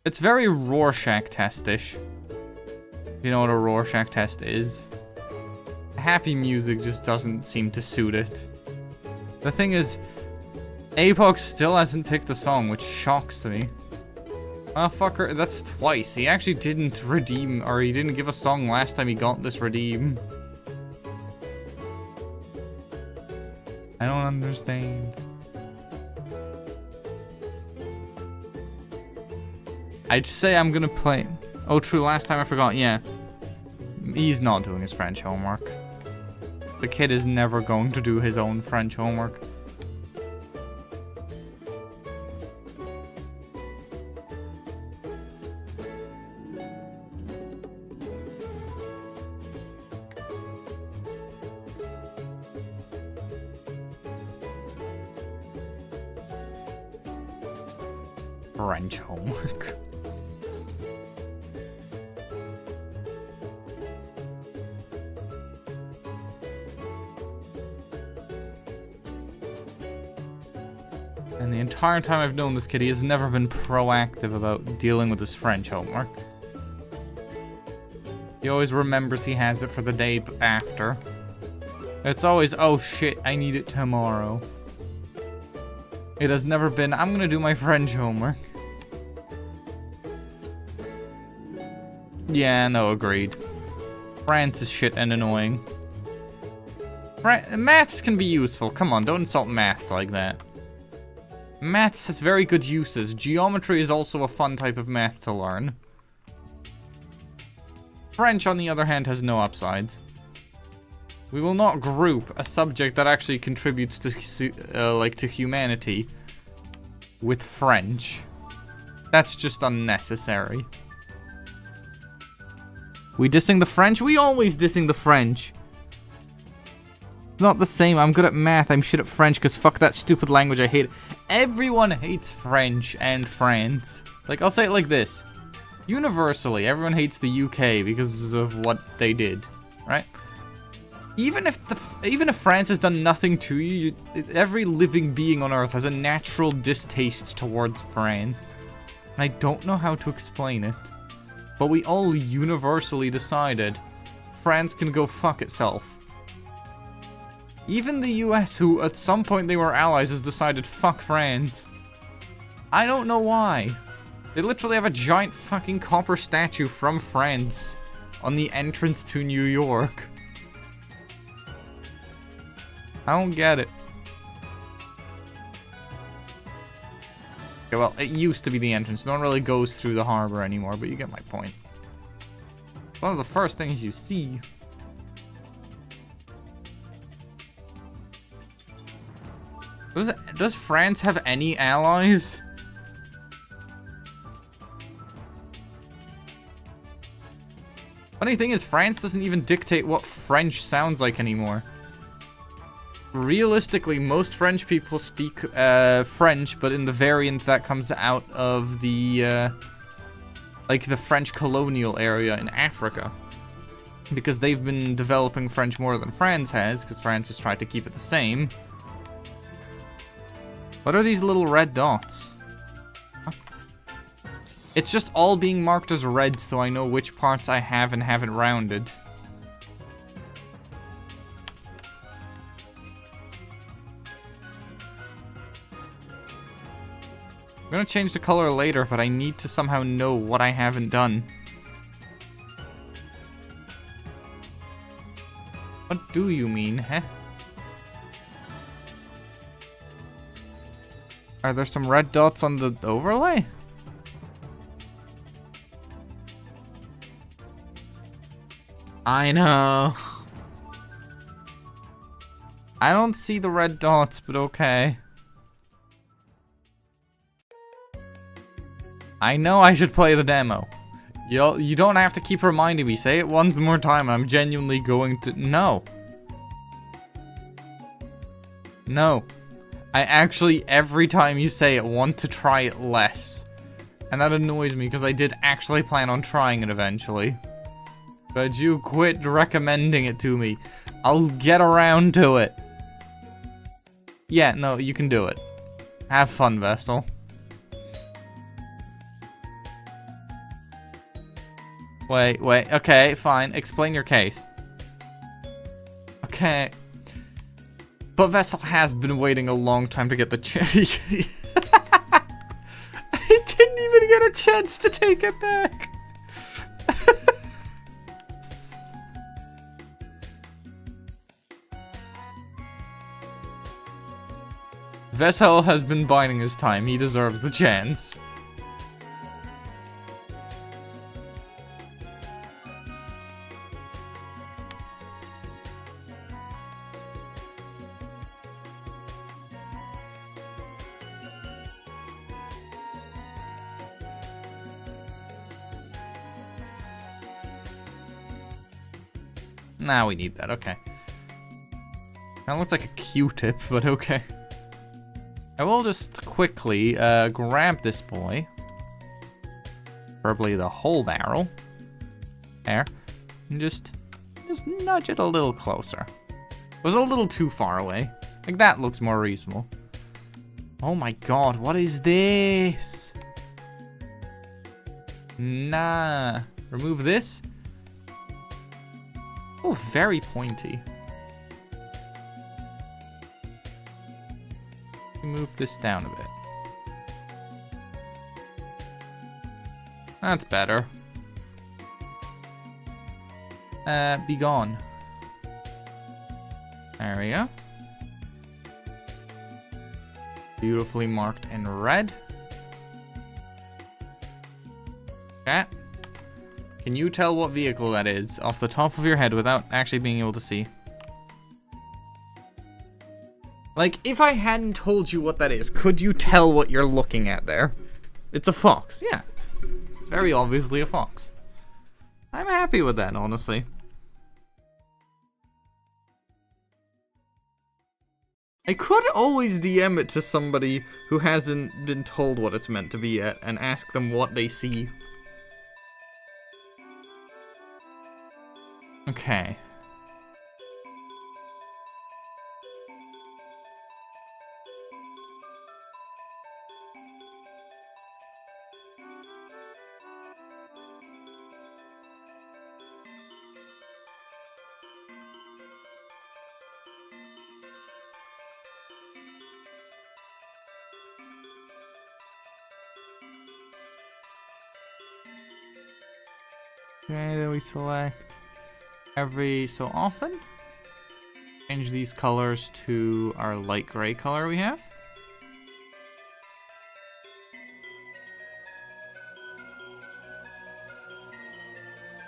It's very Rorschach test-ish. You know what a Rorschach test is? Happy music just doesn't seem to suit it. The thing is, Apox still hasn't picked a song, which shocks me. Oh, fucker, that's twice. He actually didn't redeem, or he didn't give a song last time he got this redeem. I don't understand. I'd say I'm gonna play... Oh, true, last time I forgot, yeah. He's not doing his French homework. The kid is never going to do his own French homework. French homework. And the entire time I've known this kid, he has never been proactive about dealing with his French homework. He always remembers he has it for the day after. It's always, oh shit, I need it tomorrow. It has never been, I'm gonna do my French homework. Yeah, no, agreed. France is shit and annoying. Maths can be useful. Come on, don't insult maths like that. Maths has very good uses. Geometry is also a fun type of math to learn. French, on the other hand, has no upsides. We will not group a subject that actually contributes to, to humanity with French. That's just unnecessary. We dissing the French? We always dissing the French. Not the same. I'm good at math. I'm shit at French because fuck that stupid language. I hate it. Everyone hates French and France. Like, I'll say it like this. Universally, everyone hates the UK because of what they did, right? Even if France has done nothing to you, every living being on Earth has a natural distaste towards France. And I don't know how to explain it. But we all universally decided France can go fuck itself. Even the US, who at some point they were allies, has decided fuck France. I don't know why. They literally have a giant fucking copper statue from France on the entrance to New York. I don't get it. Okay, well, it used to be the entrance. No one really goes through the harbor anymore, but you get my point. One of the first things you see. Does France have any allies? Funny thing is, France doesn't even dictate what French sounds like anymore. Realistically, most French people speak French, but in the variant that comes out of the like the French colonial area in Africa, because they've been developing French more than France has, because France has tried to keep it the same. What are these little red dots? Huh? It's just all being marked as red, so I know which parts I have and haven't rounded. I'm gonna change the color later, but I need to somehow know what I haven't done. What do you mean, huh? Are there some red dots on the overlay? I know. I don't see the red dots, but okay. I know I should play the demo. You don't have to keep reminding me. Say it one more time. I'm genuinely going to... No. No. I actually, every time you say it, want to try it less. And that annoys me, because I did actually plan on trying it eventually. But you quit recommending it to me. I'll get around to it. Yeah, no, you can do it. Have fun, Vessel. Wait, okay, fine. Explain your case. Okay. But Vessel has been waiting a long time to get the chance. I didn't even get a chance to take it back. Vessel has been biding his time. He deserves the chance. Now we need that, okay. That looks like a Q-tip, but okay. I will just quickly grab this boy. Probably the whole barrel. There. And just nudge it a little closer. It was a little too far away. Like, that looks more reasonable. Oh my god, what is this? Nah. Remove this. Oh, very pointy. Move this down a bit. That's better. Be gone. There we go. Beautifully marked in red. Okay. Can you tell what vehicle that is off the top of your head without actually being able to see? Like, if I hadn't told you what that is, could you tell what you're looking at there? It's a fox, yeah. Very obviously a fox. I'm happy with that, honestly. I could always DM it to somebody who hasn't been told what it's meant to be yet and ask them what they see. Okay. Okay, then we select every so often. Change these colors to our light gray color we have.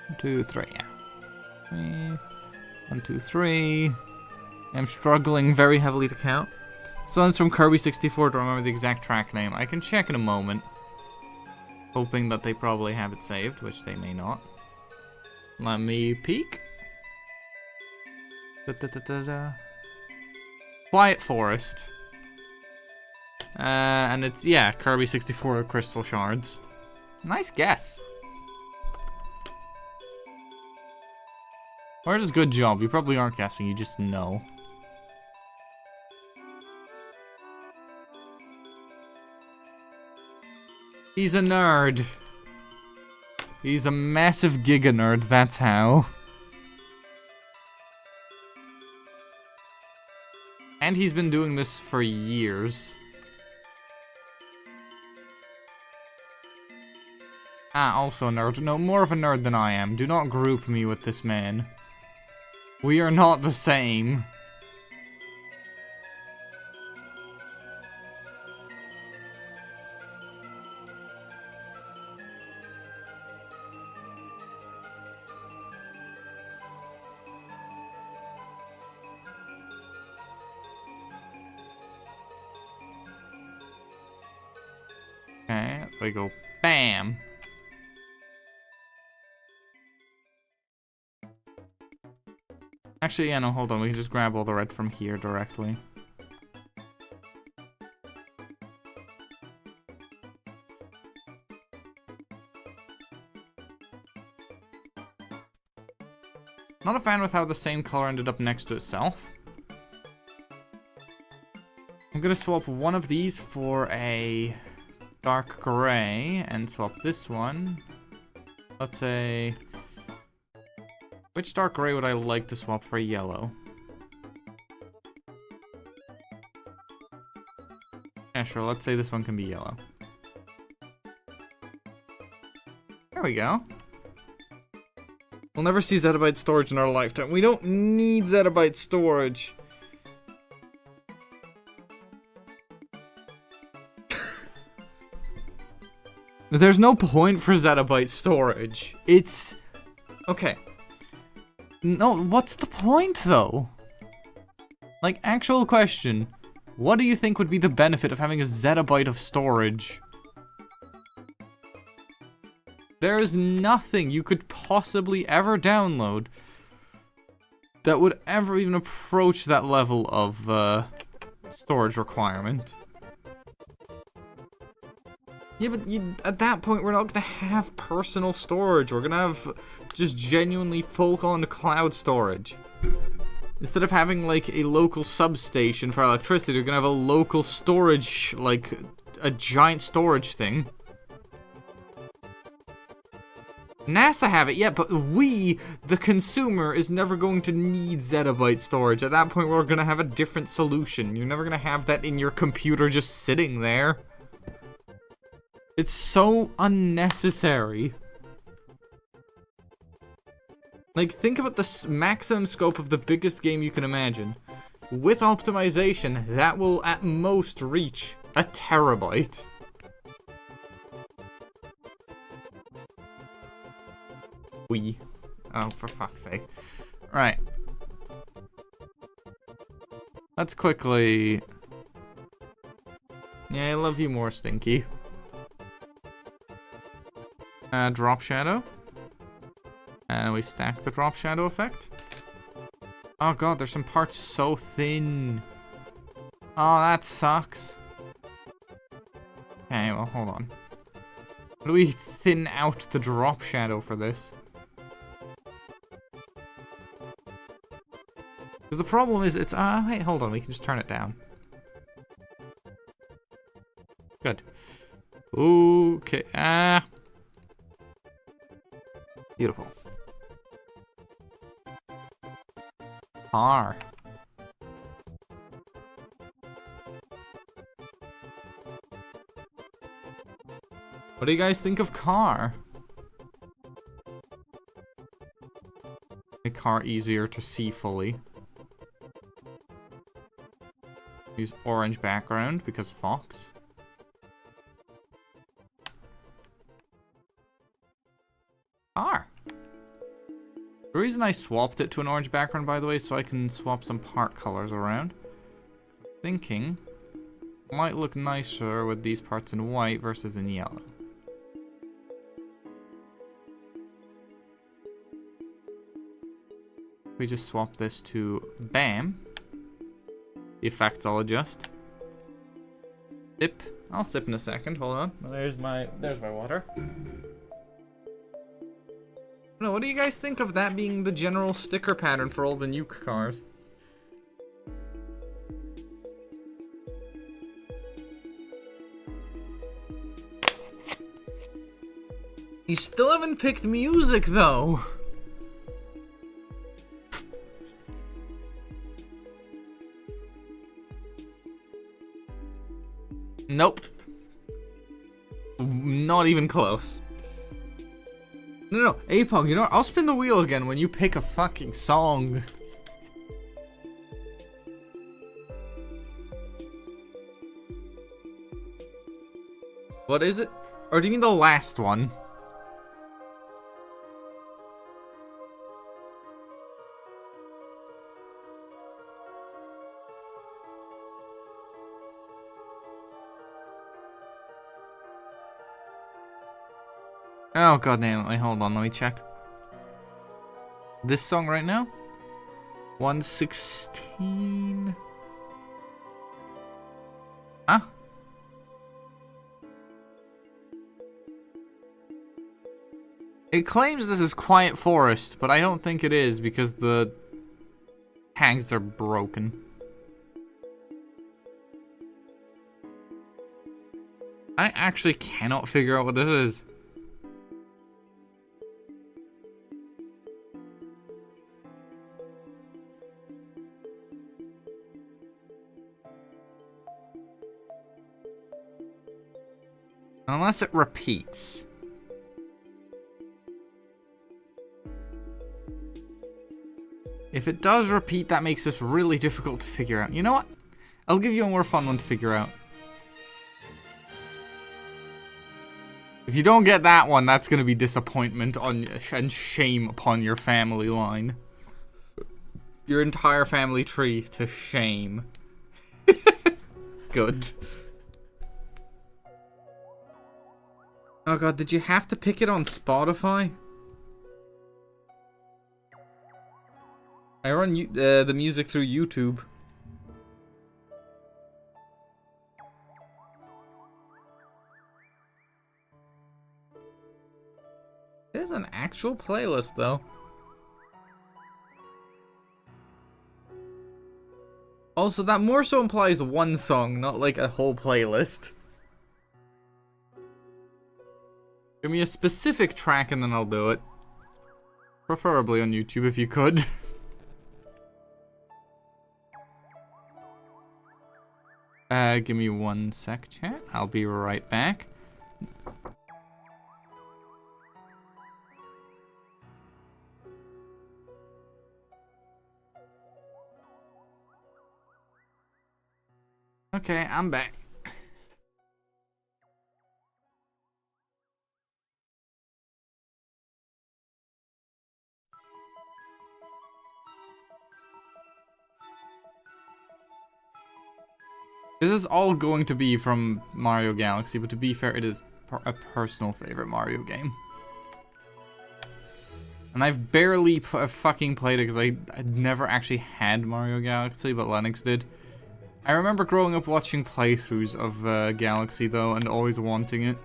One, two, three, yeah. 1, 2, 3. I'm struggling very heavily to count. So it's from Kirby 64 to remember the exact track name. I can check in a moment. Hoping that they probably have it saved, which they may not. Let me peek. Quiet Forest. And it's, yeah, Kirby 64 Crystal Shards. Nice guess. Or just good job. You probably aren't guessing, you just know. He's a nerd. He's a massive giga nerd, that's how. And he's been doing this for years. Ah, also a nerd. No, more of a nerd than I am. Do not group me with this man. We are not the same. Okay, we go BAM! Actually, yeah, no, hold on. We can just grab all the red from here directly. Not a fan with how the same color ended up next to itself. I'm gonna swap one of these for a dark gray and swap this one. Let's say... Which dark gray would I like to swap for yellow? Yeah, sure, let's say this one can be yellow. There we go. We'll never see zettabyte storage in our lifetime. We don't need zettabyte storage. There's no point for zettabyte storage. It's... Okay. No, what's the point, though? Like, actual question. What do you think would be the benefit of having a zettabyte of storage? There is nothing you could possibly ever download that would ever even approach that level of storage requirement. Yeah, but at that point, we're not going to have personal storage. We're going to have just genuinely full-on cloud storage. Instead of having, like, a local substation for electricity, you're going to have a local storage, like, a giant storage thing. NASA have it, yeah, but we, the consumer, is never going to need zettabyte storage. At that point, we're going to have a different solution. You're never going to have that in your computer just sitting there. It's so unnecessary. Like, think about the maximum scope of the biggest game you can imagine. With optimization, that will at most reach a terabyte. Oh, for fuck's sake. Right. Let's quickly... Yeah, I love you more, Stinky. Drop shadow. And we stack the drop shadow effect. Oh god, there's some parts so thin. Oh, that sucks. Okay, well, hold on. How do we thin out the drop shadow for this? Because the problem is it's... Hey, hold on, we can just turn it down. Good. Okay, beautiful. Car. What do you guys think of car? Make car easier to see fully. Use orange background because Fox. Car. The reason I swapped it to an orange background, by the way, so I can swap some part colors around. Thinking it might look nicer with these parts in white versus in yellow. We just swap this to BAM. The effects I'll adjust. Sip. I'll sip in a second. Hold on. There's my water. No, what do you guys think of that being the general sticker pattern for all the Nuke cars? You still haven't picked music, though. Nope. Not even close. No, Apog, you know what? I'll spin the wheel again when you pick a fucking song. What is it? Or do you mean the last one? Oh god damn it, wait, hold on, let me check. This song right now? 116. Huh? It claims this is Quiet Forest, but I don't think it is because the tags are broken. I actually cannot figure out what this is. Unless it repeats. If it does repeat, that makes this really difficult to figure out. You know what? I'll give you a more fun one to figure out. If you don't get that one, that's going to be disappointment on and shame upon your family line. Your entire family tree to shame. Good. Oh god, did you have to pick it on Spotify? I run the music through YouTube. There's an actual playlist, though. Also, that more so implies one song, not like a whole playlist. Give me a specific track and then I'll do it. Preferably on YouTube if you could. Give me 1 sec, chat. I'll be right back. Okay, I'm back. This is all going to be from Mario Galaxy, but to be fair, it is a personal favorite Mario game. And I've barely fucking played it because I'd never actually had Mario Galaxy, but Lennox did. I remember growing up watching playthroughs of Galaxy, though, and always wanting it.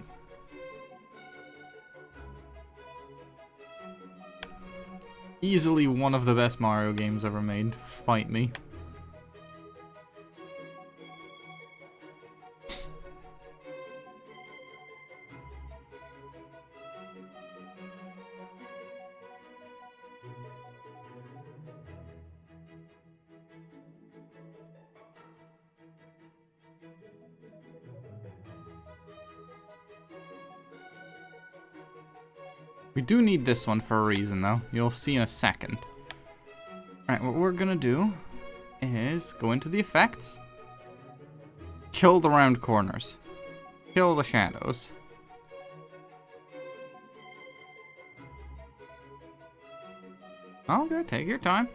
Easily one of the best Mario games ever made. Fight me. We do need this one for a reason, though. You'll see in a second. Alright, what we're gonna do is go into the effects. Kill the round corners. Kill the shadows. Okay, take your time.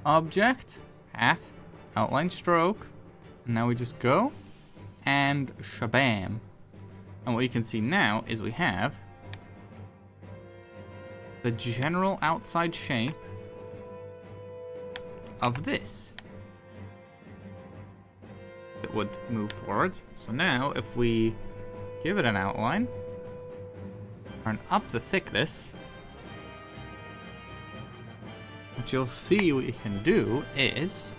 Object, path, outline stroke, and now we just go, and shabam. And what you can see now is we have the general outside shape of this. It would move forwards. So now if we give it an outline, turn up the thickness, what you'll see what you can do is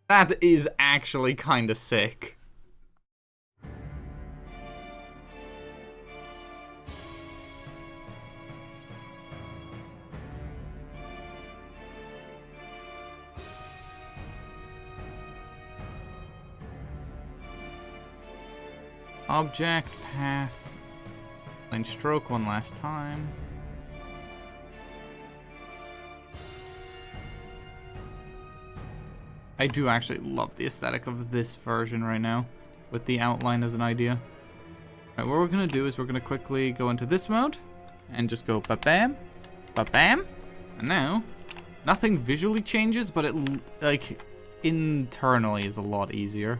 that is actually kind of sick. Object, path, line stroke one last time. I do actually love the aesthetic of this version right now, with the outline as an idea. Right, what we're gonna do is we're gonna quickly go into this mode, and just go ba-bam, ba-bam, and now, nothing visually changes, but it, like, internally is a lot easier.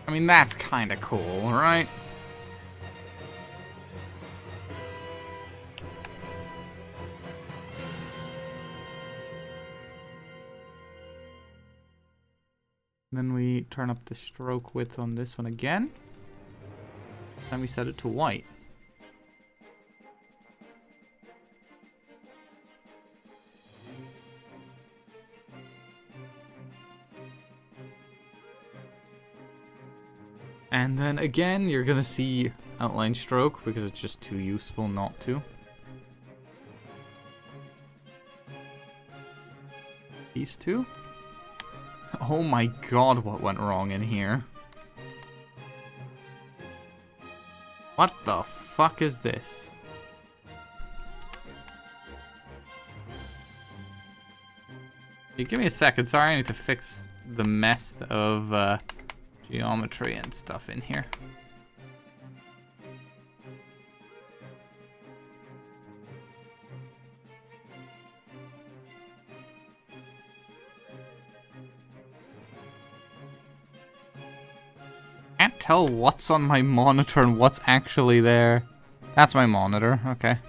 I mean, that's kind of cool, right? Then we turn up the stroke width on this one again. Then we set it to white. And then again, you're gonna see outline stroke because it's just too useful not to. These two. Oh my god, what went wrong in here? What the fuck is this? Hey, give me a second, sorry, I need to fix the mess of geometry and stuff in here. Can't tell what's on my monitor and what's actually there. That's my monitor, okay.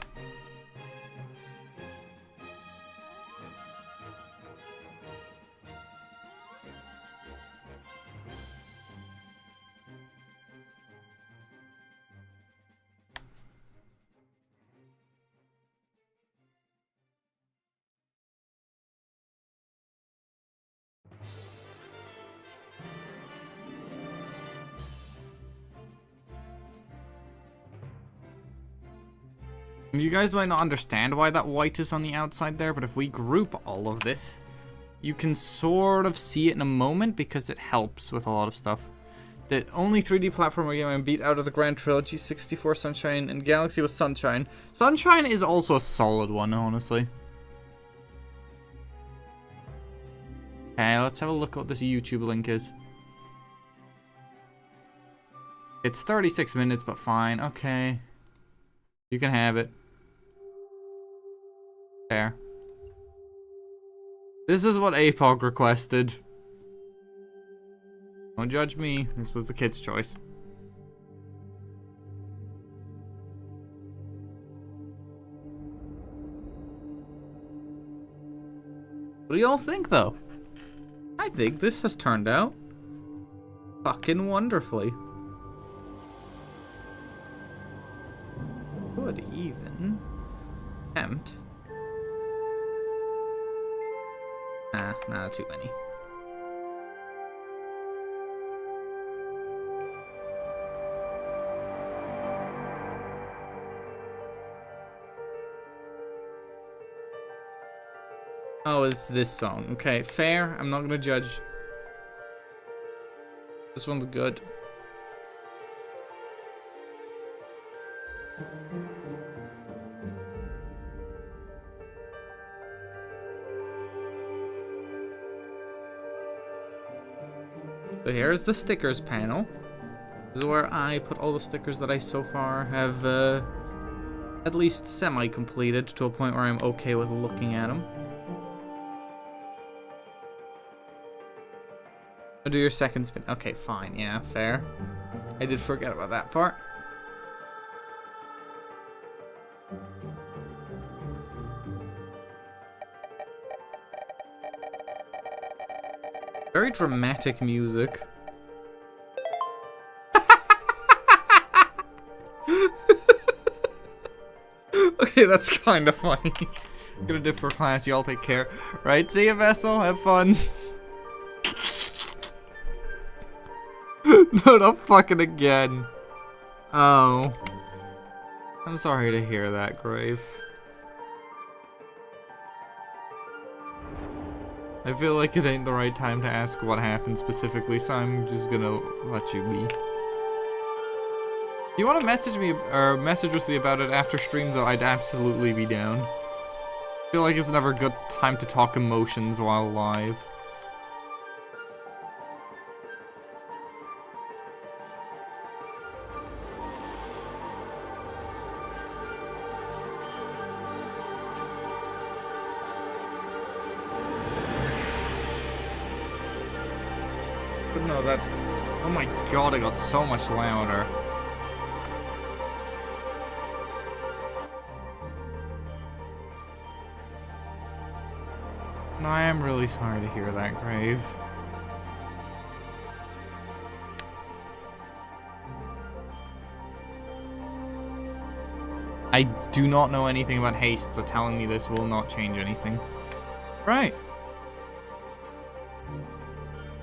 You guys might not understand why that white is on the outside there, but if we group all of this, you can sort of see it in a moment because it helps with a lot of stuff. The only 3D platformer game I beat out of the Grand Trilogy, 64, Sunshine, and Galaxy was Sunshine. Sunshine is also a solid one, honestly. Okay, let's have a look at what this YouTube link is. It's 36 minutes, but fine. Okay. You can have it. There. This is what APOG requested. Don't judge me. This was the kid's choice. What do y'all think, though? I think this has turned out fucking wonderfully. Could even attempt. Nah, too many. Oh, it's this song. Okay, fair. I'm not gonna judge. This one's good. So here's the stickers panel. This is where I put all the stickers that I so far have at least semi-completed to a point where I'm okay with looking at them. I'll do your second spin. Okay, fine. Yeah, fair. I did forget about that part. Very dramatic music. Okay, that's kind of funny. I'm gonna dip for class, y'all take care. Right, see you, Vessel, have fun. No, not fucking again. Oh. I'm sorry to hear that, Grave. I feel like it ain't the right time to ask what happened specifically, so I'm just gonna let you be. If you want to message me, or message with me about it after stream, though, I'd absolutely be down. I feel like it's never a good time to talk emotions while live. But no, that... Oh my god, it got so much louder. No, I am really sorry to hear that, Grave. I do not know anything about haste, so telling me this will not change anything. Right.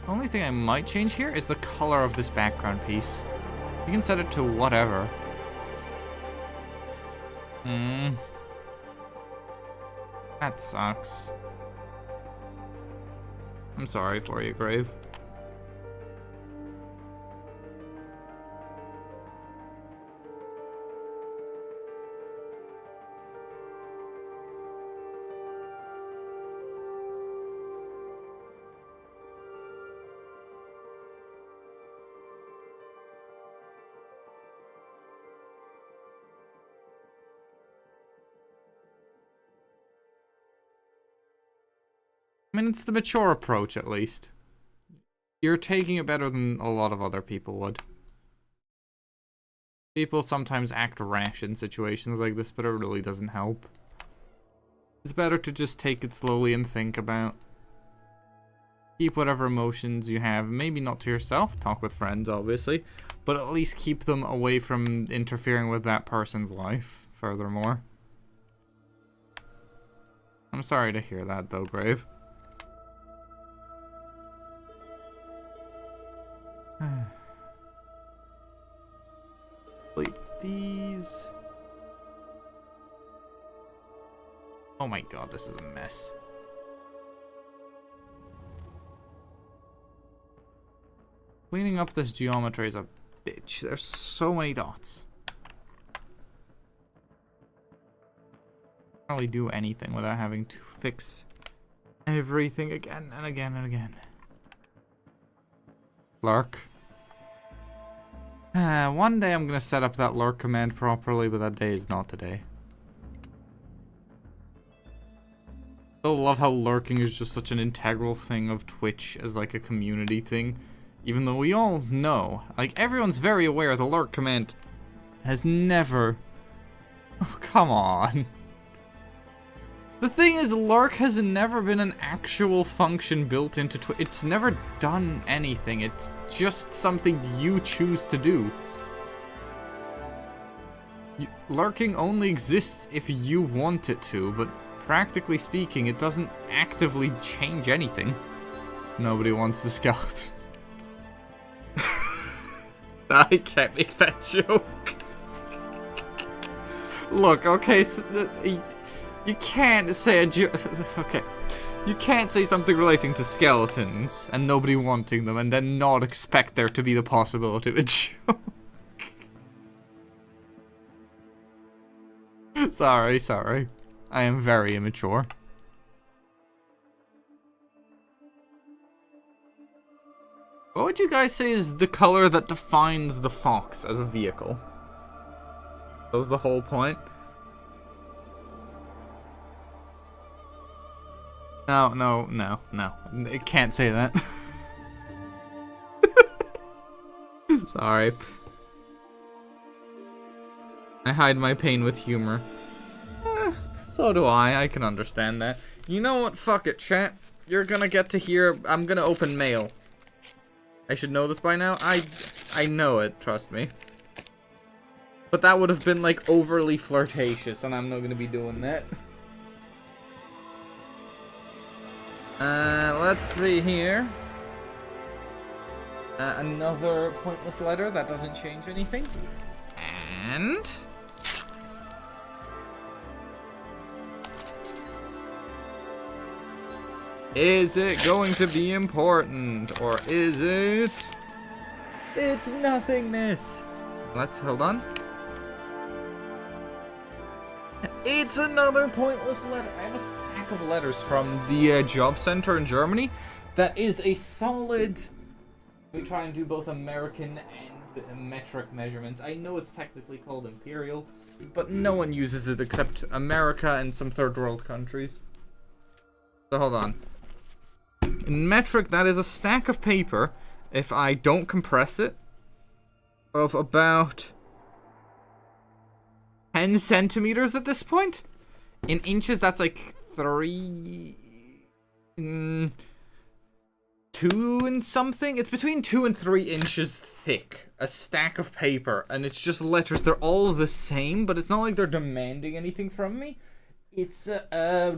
The only thing I might change here is the color of this background piece. You can set it to whatever. That sucks. I'm sorry for you, Grave. I mean, it's the mature approach, at least. You're taking it better than a lot of other people would. People sometimes act rash in situations like this, but it really doesn't help. It's better to just take it slowly and think about. Keep whatever emotions you have, maybe not to yourself, talk with friends, obviously, but at least keep them away from interfering with that person's life, furthermore. I'm sorry to hear that, though, Grave. Delete these. Oh my god, this is a mess. Cleaning up this geometry is a bitch. There's so many dots. Can't really do anything without having to fix everything again and again and again. Lurk. One day I'm gonna set up that lurk command properly, but that day is not today. I love how lurking is just such an integral thing of Twitch as like a community thing. Even though we all know, like everyone's very aware the lurk command has never... Oh, come on. The thing is, lurk has never been an actual function built into Twitch. It's never done anything. It's just something you choose to do. Lurking only exists if you want it to, but practically speaking, it doesn't actively change anything. Nobody wants the skeleton. I can't make that joke. Look, okay, so, you can't say a joke. Okay. You can't say something relating to skeletons and nobody wanting them and then not expect there to be the possibility of a joke. Sorry. I am very immature. What would you guys say is the color that defines the fox as a vehicle? That was the whole point? No. It can't say that. Sorry. I hide my pain with humor. So do I can understand that. You know what? Fuck it, chat. You're gonna get to hear... I'm gonna open mail. I should know this by now. I know it, trust me. But that would have been, like, overly flirtatious, and I'm not going to be doing that. Let's see here. Another pointless letter. That doesn't change anything. And... is it going to be important? Or is it... it's nothingness. Let's hold on. It's another pointless letter. I have a stack of letters from the job center in Germany. That is a solid... we try and do both American and metric measurements. I know it's technically called imperial, but no one uses it except America and some third world countries. So hold on. In metric, that is a stack of paper, if I don't compress it, of about 10 centimeters at this point. In inches, that's like 2 and something. It's between 2 and 3 inches thick. A stack of paper, and it's just letters. They're all the same, but it's not like they're demanding anything from me. It's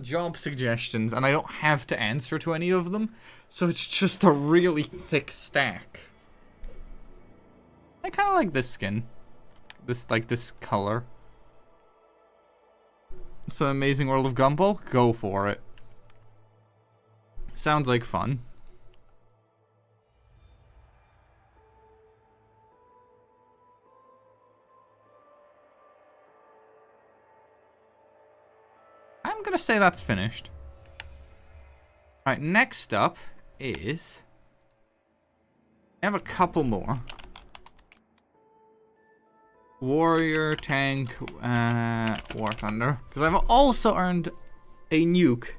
job suggestions, and I don't have to answer to any of them, so it's just a really thick stack. I kind of like this skin. This color. So Amazing World of Gumball? Go for it. Sounds like fun. I'm gonna say that's finished. Alright, next up is... I have a couple more. Warrior, Tank, War Thunder. Because I've also earned a nuke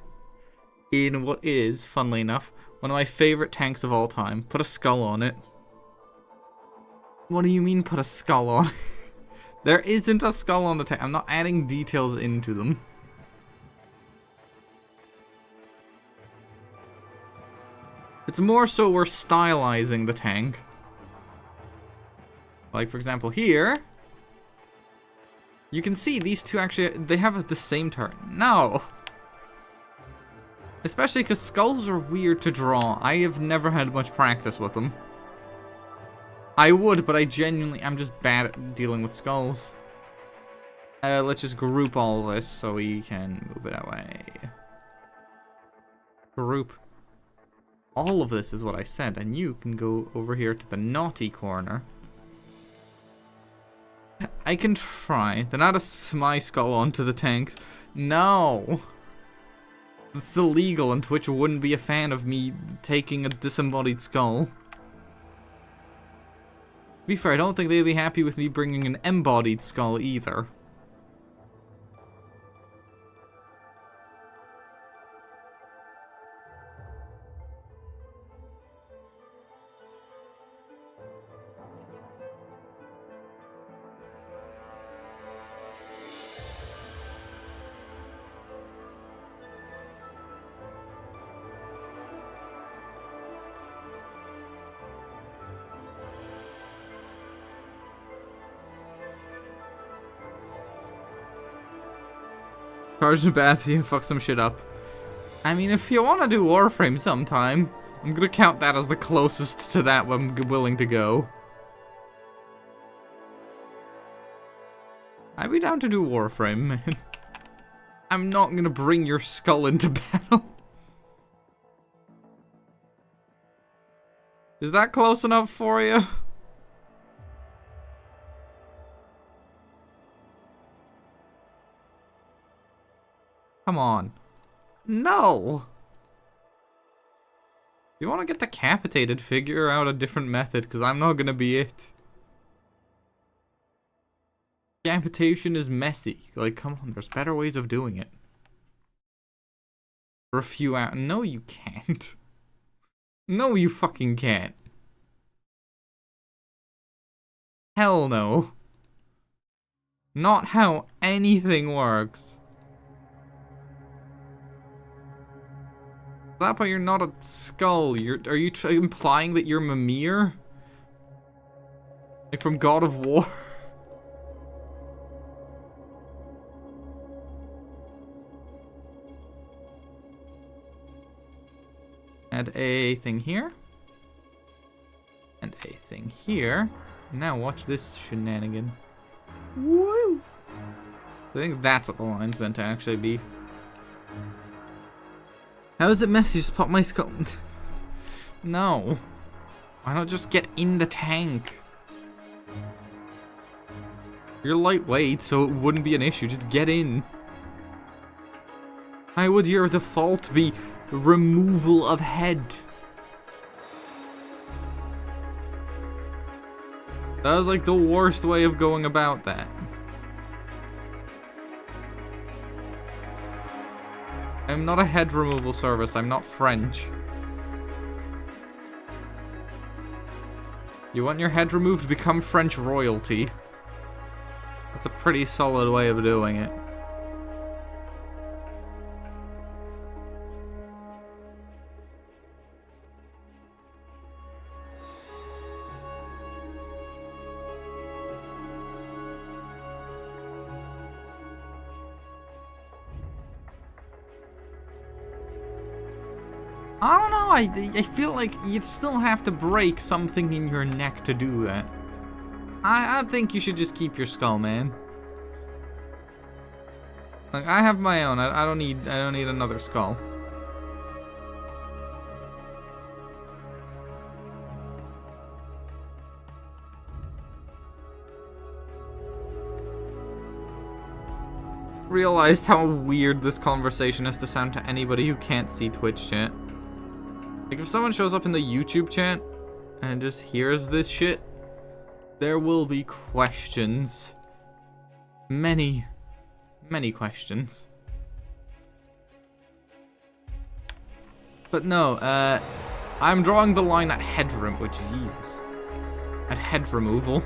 in what is, funnily enough, one of my favorite tanks of all time. Put a skull on it. What do you mean put a skull on? There isn't a skull on the tank. I'm not adding details into them. It's more so we're stylizing the tank. Like, for example, here... you can see these two actually, they have the same turn. No! Especially because skulls are weird to draw. I have never had much practice with them. I would, but I'm just bad at dealing with skulls. Let's just group all this so we can move it away. Group. All of this is what I said, and you can go over here to the naughty corner. I can try. Then add my skull onto the tanks. No! It's illegal, and Twitch wouldn't be a fan of me taking a disembodied skull. To be fair, I don't think they'd be happy with me bringing an embodied skull either. Charge the battery and fuck some shit up. I mean, if you want to do Warframe sometime, I'm gonna count that as the closest to that I'm willing to go. I'd be down to do Warframe, man. I'm not gonna bring your skull into battle. Is that close enough for you? Come on. No! If you want to get decapitated, figure out a different method, because I'm not going to be it. Decapitation is messy. Like, come on, there's better ways of doing it. For a few hours. No, you can't. No, you fucking can't. Hell no. Not how anything works. At that point, you're not a skull. Are you implying that you're Mimir? Like from God of War? Add a thing here. And a thing here. Now watch this shenanigan. Woo! I think that's what the line's meant to actually be. How is it messy? Just pop my skull. No. Why not just get in the tank? You're lightweight, so it wouldn't be an issue. Just get in. Why would your default be removal of head? That was like the worst way of going about that. I'm not a head removal service. I'm not French. You want your head removed? Become French royalty. That's a pretty solid way of doing it. I don't know, I feel like you'd still have to break something in your neck to do that. I think you should just keep your skull, man. Like, I have my own. I don't need another skull. Realized how weird this conversation has to sound to anybody who can't see Twitch chat. Like, if someone shows up in the YouTube chat and just hears this shit, there will be questions. Many, many questions. But no, I'm drawing the line at head Jesus. At head removal.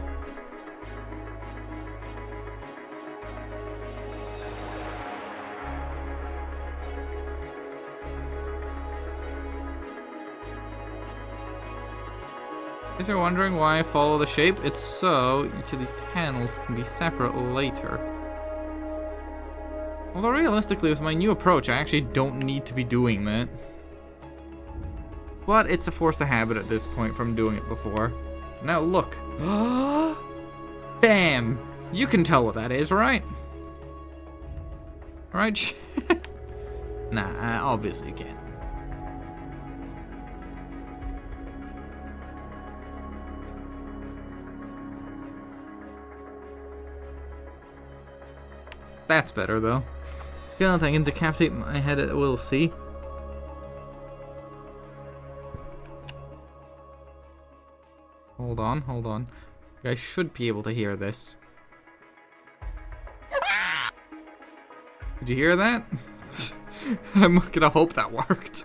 If you're wondering why I follow the shape, it's so each of these panels can be separate later. Although realistically, with my new approach, I actually don't need to be doing that. But it's a force of habit at this point from doing it before. Now look. Bam! You can tell what that is, right? Right? Nah, I obviously can't. That's better, though. Skeleton, I can decapitate my head at will, see? Hold on, hold on. You guys should be able to hear this. Did you hear that? I'm gonna hope that worked.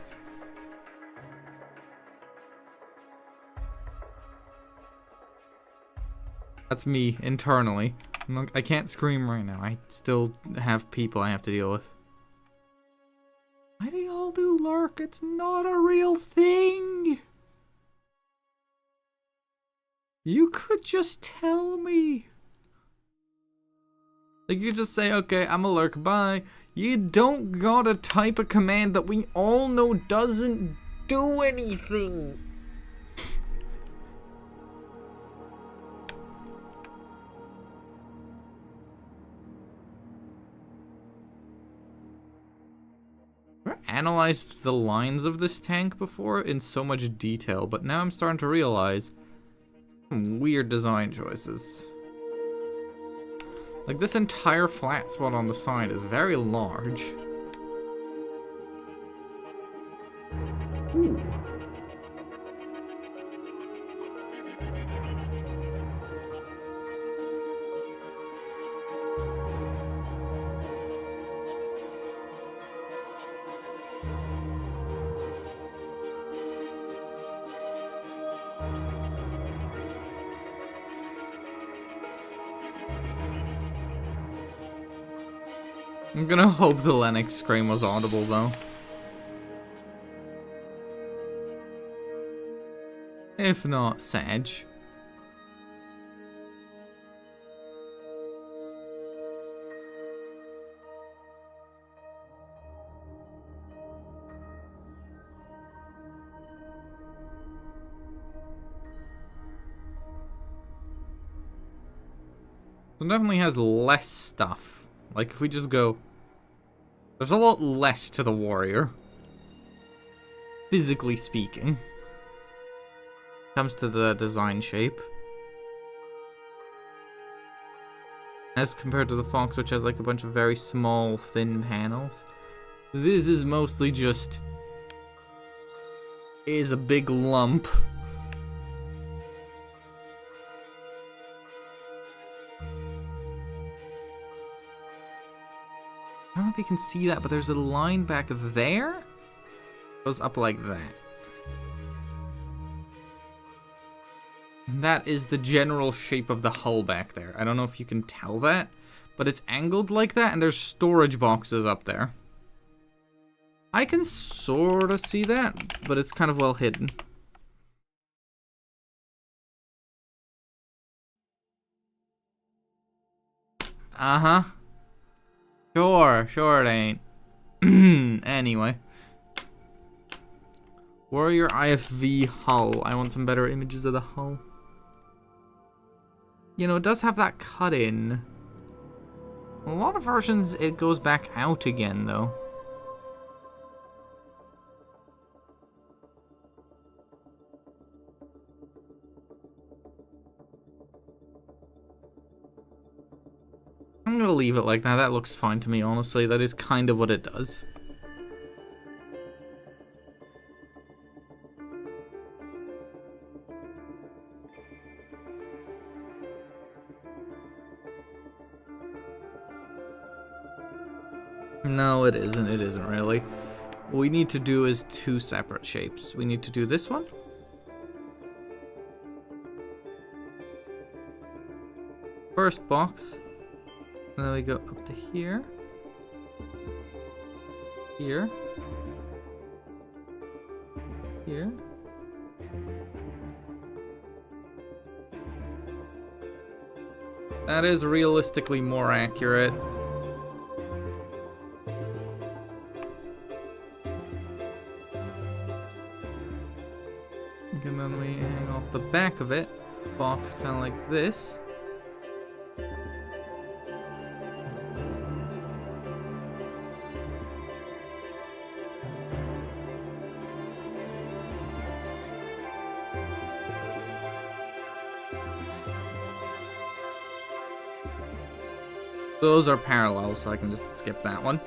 That's me, internally. Look, I can't scream right now. I still have people I have to deal with. Why do y'all do lurk? It's not a real thing. You could just tell me. Like, you just say, okay, I'm a lurk, bye. You don't gotta type a command that we all know doesn't do anything. I've analyzed the lines of this tank before in so much detail, but now I'm starting to realize some weird design choices. Like, this entire flat spot on the side is very large. Ooh. I'm gonna hope the Lennox scream was audible, though. If not, Sag. So it definitely has less stuff. Like, if we just go... There's a lot less to the warrior. Physically speaking. Comes to the design shape. As compared to the fox, which has like a bunch of very small, thin panels. This is mostly just... is a big lump. I don't know if you can see that, but there's a line back there. Goes up like that. That is the general shape of the hull back there. I don't know if you can tell that, but it's angled like that, and there's storage boxes up there. I can sort of see that, but it's kind of well hidden. Uh-huh. Sure it ain't. Anyway. Warrior IFV hull. I want some better images of the hull. You know, it does have that cut in. A lot of versions, it goes back out again, though. I'm gonna leave it like that. That looks fine to me, honestly. That is kind of what it does. No, it isn't. It isn't really. What we need to do is two separate shapes. We need to do this one. First box. And then we go up to here. Here. Here. That is realistically more accurate. And then we hang off the back of it. Box kind of like this. Those are parallel, so I can just skip that one.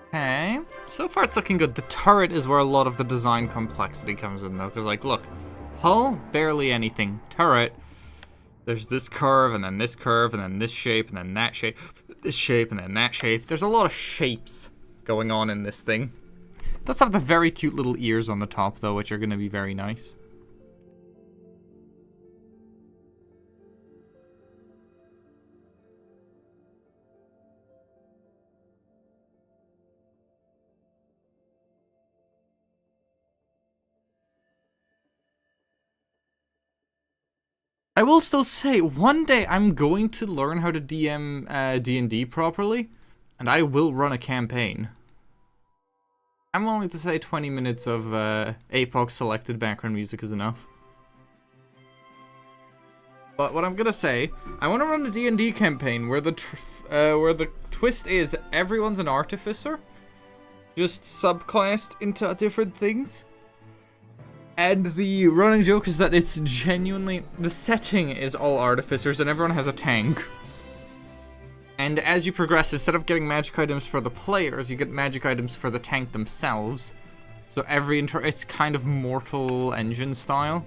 Okay. So far it's looking good. The turret is where a lot of the design complexity comes in, though. Because, like, look. Hull, barely anything. Turret, there's this curve, and then this curve, and then this shape, and then that shape. This shape, and then that shape. There's a lot of shapes going on in this thing. It does have the very cute little ears on the top, though, which are going to be very nice. I will still say, one day I'm going to learn how to DM D&D properly, and I will run a campaign. I'm willing to say 20 minutes of APOC selected background music is enough. But what I'm gonna say, I want to run a D&D campaign where the twist is everyone's an artificer, just subclassed into different things. And the running joke is that it's genuinely... the setting is all artificers and everyone has a tank. And as you progress, instead of getting magic items for the players, you get magic items for the tank themselves. So every it's kind of Mortal Engine style.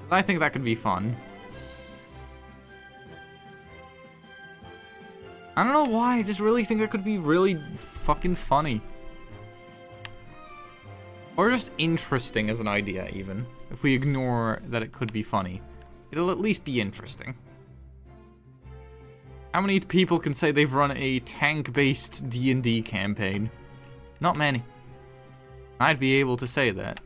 I think that could be fun. I don't know why, I just really think that could be really fucking funny. Or just interesting as an idea, even. If we ignore that it could be funny. It'll at least be interesting. How many people can say they've run a tank-based D&D campaign? Not many. I'd be able to say that.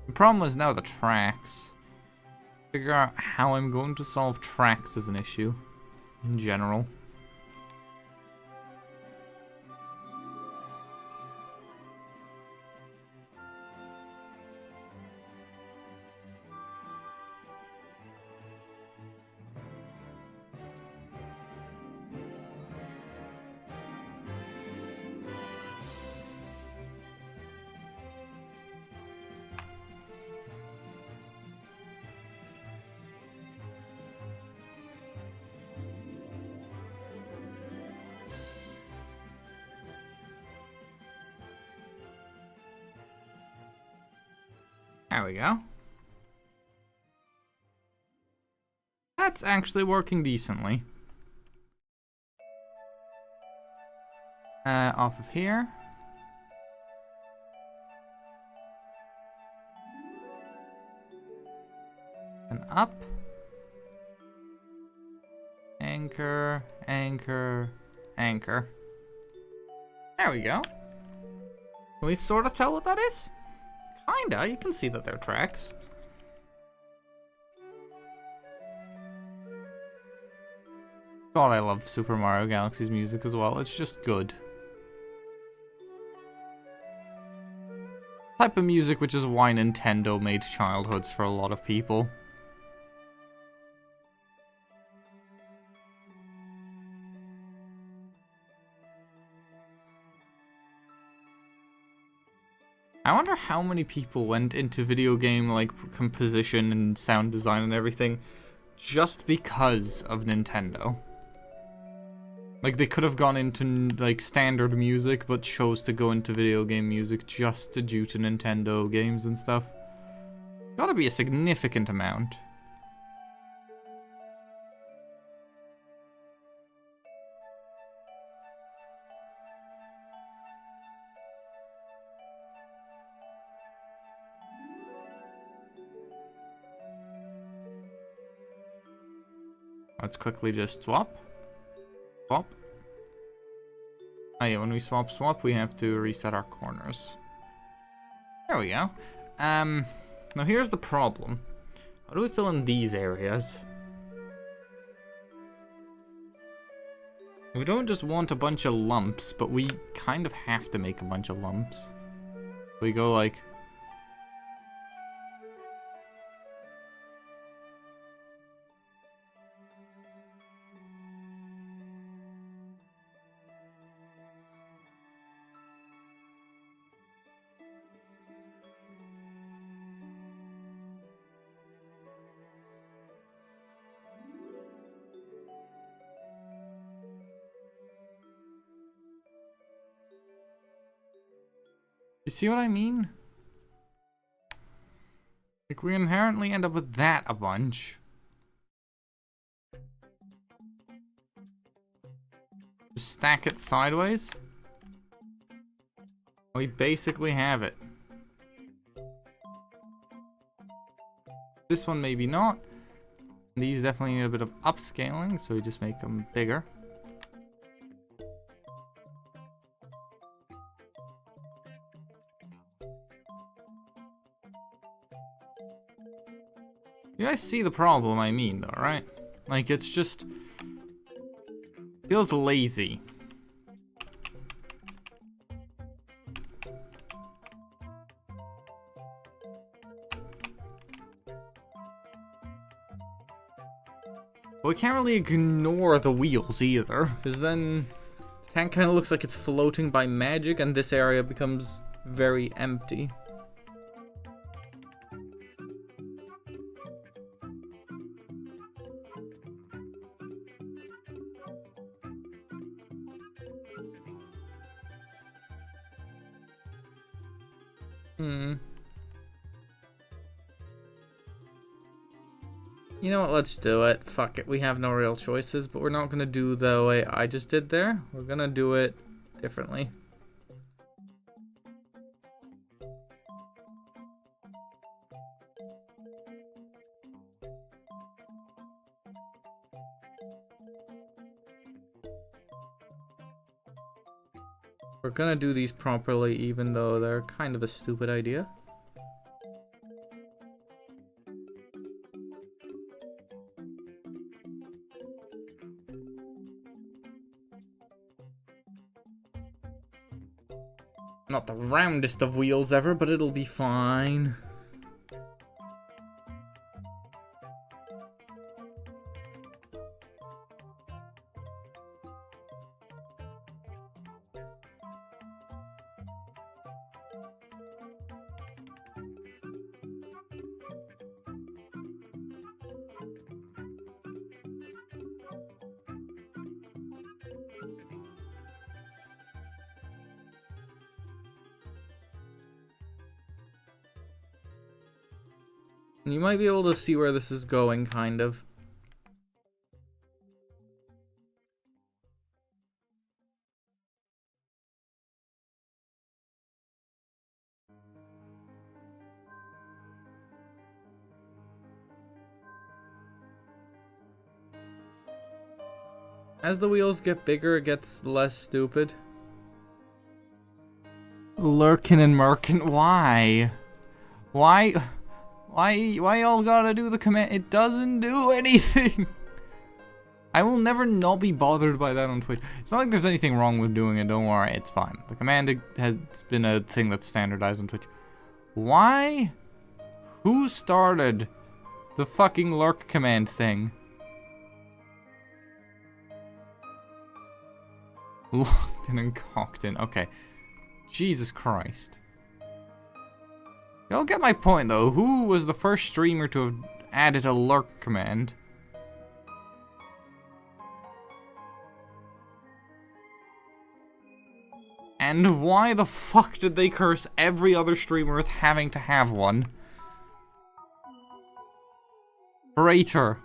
The problem is now the tracks. figure out how I'm going to solve tracks as an issue in general. There we go. That's actually working decently. Off of here. And up. Anchor, anchor, anchor. There we go. Can we sort of tell what that is? Kinda, you can see that they're tracks. God, I love Super Mario Galaxy's music as well. It's just good. Type of music which is why Nintendo made childhoods for a lot of people. I wonder how many people went into video game like composition and sound design and everything just because of Nintendo. Like they could have gone into like standard music but chose to go into video game music just due to Nintendo games and stuff. Gotta be a significant amount. Let's quickly just swap. Swap. Oh yeah, when we swap, we have to reset our corners. There we go. Now here's the problem. How do we fill in these areas? We don't just want a bunch of lumps, but we kind of have to make a bunch of lumps. We go like... You see what I mean? Like, we inherently end up with that a bunch. Just stack it sideways. We basically have it. This one maybe not. These definitely need a bit of upscaling, so we just make them bigger. You guys see the problem I mean, though, right? Like, it's just... feels lazy. But we can't really ignore the wheels either, because then the tank kind of looks like it's floating by magic, and this area becomes very empty. You know what, let's do it. Fuck it, we have no real choices, but we're not gonna do the way I just did there. We're gonna do it differently. We're gonna do these properly, even though they're kind of a stupid idea. Not the roundest of wheels ever, but it'll be fine. You might be able to see where this is going, kind of. As the wheels get bigger, it gets less stupid. Lurkin and Merkin, why? Why y'all gotta do the command? It doesn't do anything. I will never not be bothered by that on Twitch. It's not like there's anything wrong with doing it, don't worry, it's fine. The command has been a thing that's standardized on Twitch. Why? Who started the fucking lurk command thing? Lockton and Cockton, okay. Jesus Christ. Y'all get my point, though. Who was the first streamer to have added a lurk command? And why the fuck did they curse every other streamer with having to have one? Traitor.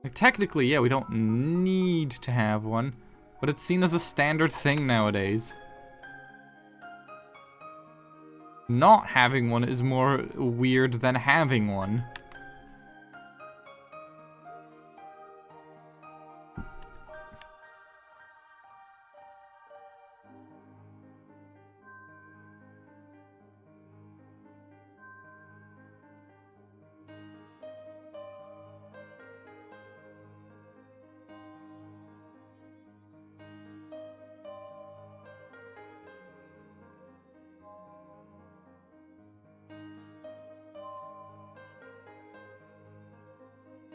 Like, technically, yeah, we don't need to have one, but it's seen as a standard thing nowadays. Not having one is more weird than having one.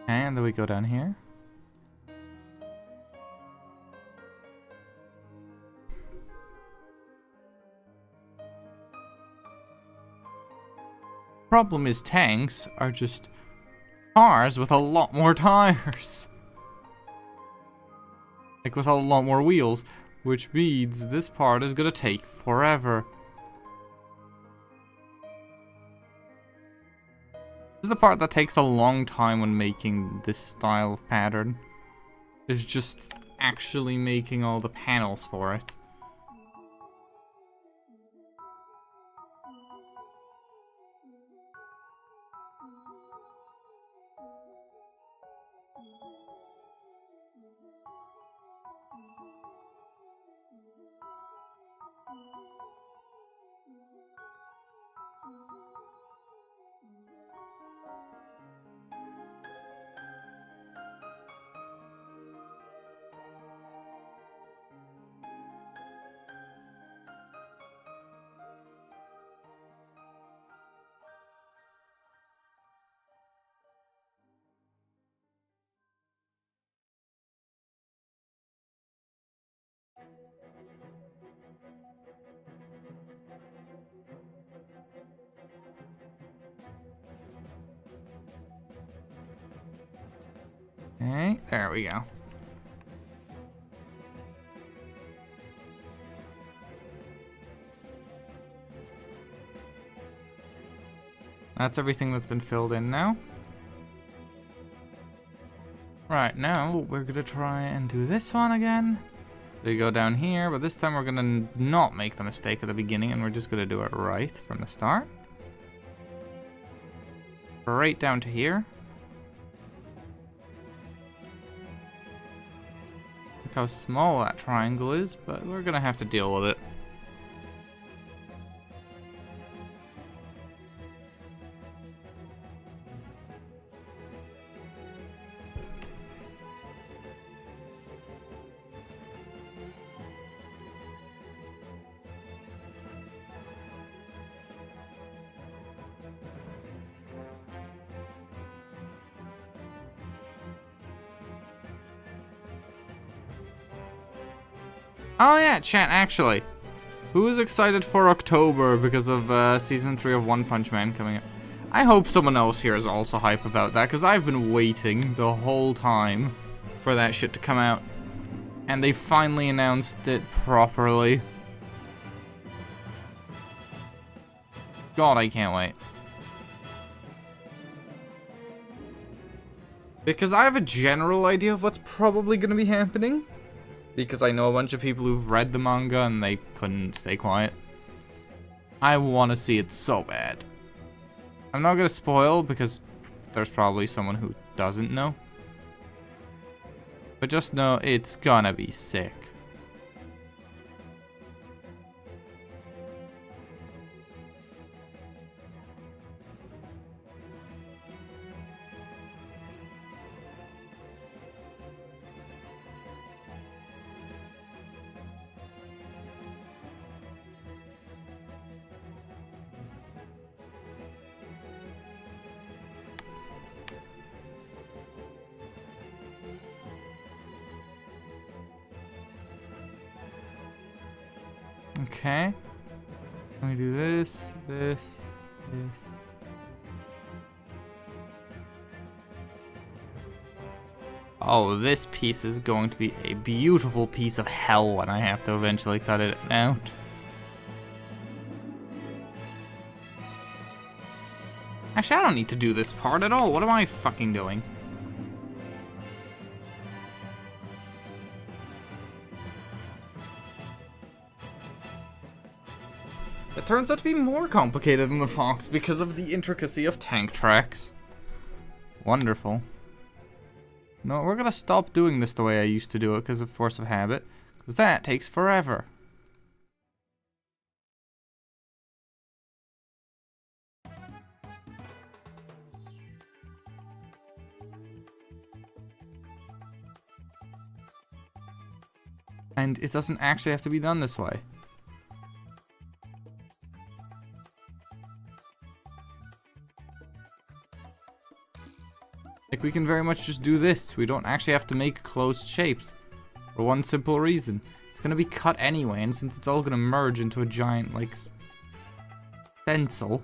And then we go down here. Problem is, tanks are just cars with a lot more tires. Like, with a lot more wheels, which means this part is gonna take forever. This is the part that takes a long time when making this style of pattern. Is just actually making all the panels for it. Okay, there we go. That's everything that's been filled in now. Right, now we're gonna try and do this one again. So you go down here, but this time we're gonna not make the mistake at the beginning, and we're just gonna do it right from the start. Right down to here. Look how small that triangle is, but we're gonna have to deal with it. Oh yeah, chat, actually. Who is excited for October because of Season 3 of One Punch Man coming up? I hope someone else here is also hype about that, because I've been waiting the whole time for that shit to come out. And they finally announced it properly. God, I can't wait. Because I have a general idea of what's probably going to be happening. Because I know a bunch of people who've read the manga and they couldn't stay quiet. I want to see it so bad. I'm not going to spoil because there's probably someone who doesn't know. But just know it's gonna be sick. Okay. Let me do this, this, this. Oh, this piece is going to be a beautiful piece of hell when I have to eventually cut it out. Actually, I don't need to do this part at all. What am I fucking doing? It turns out to be more complicated than the Fox because of the intricacy of tank tracks. Wonderful. No, we're gonna stop doing this the way I used to do it because of force of habit. Because that takes forever. And it doesn't actually have to be done this way. Like, we can very much just do this. We don't actually have to make closed shapes. For one simple reason. It's gonna be cut anyway, and since it's all gonna merge into a giant, like, stencil,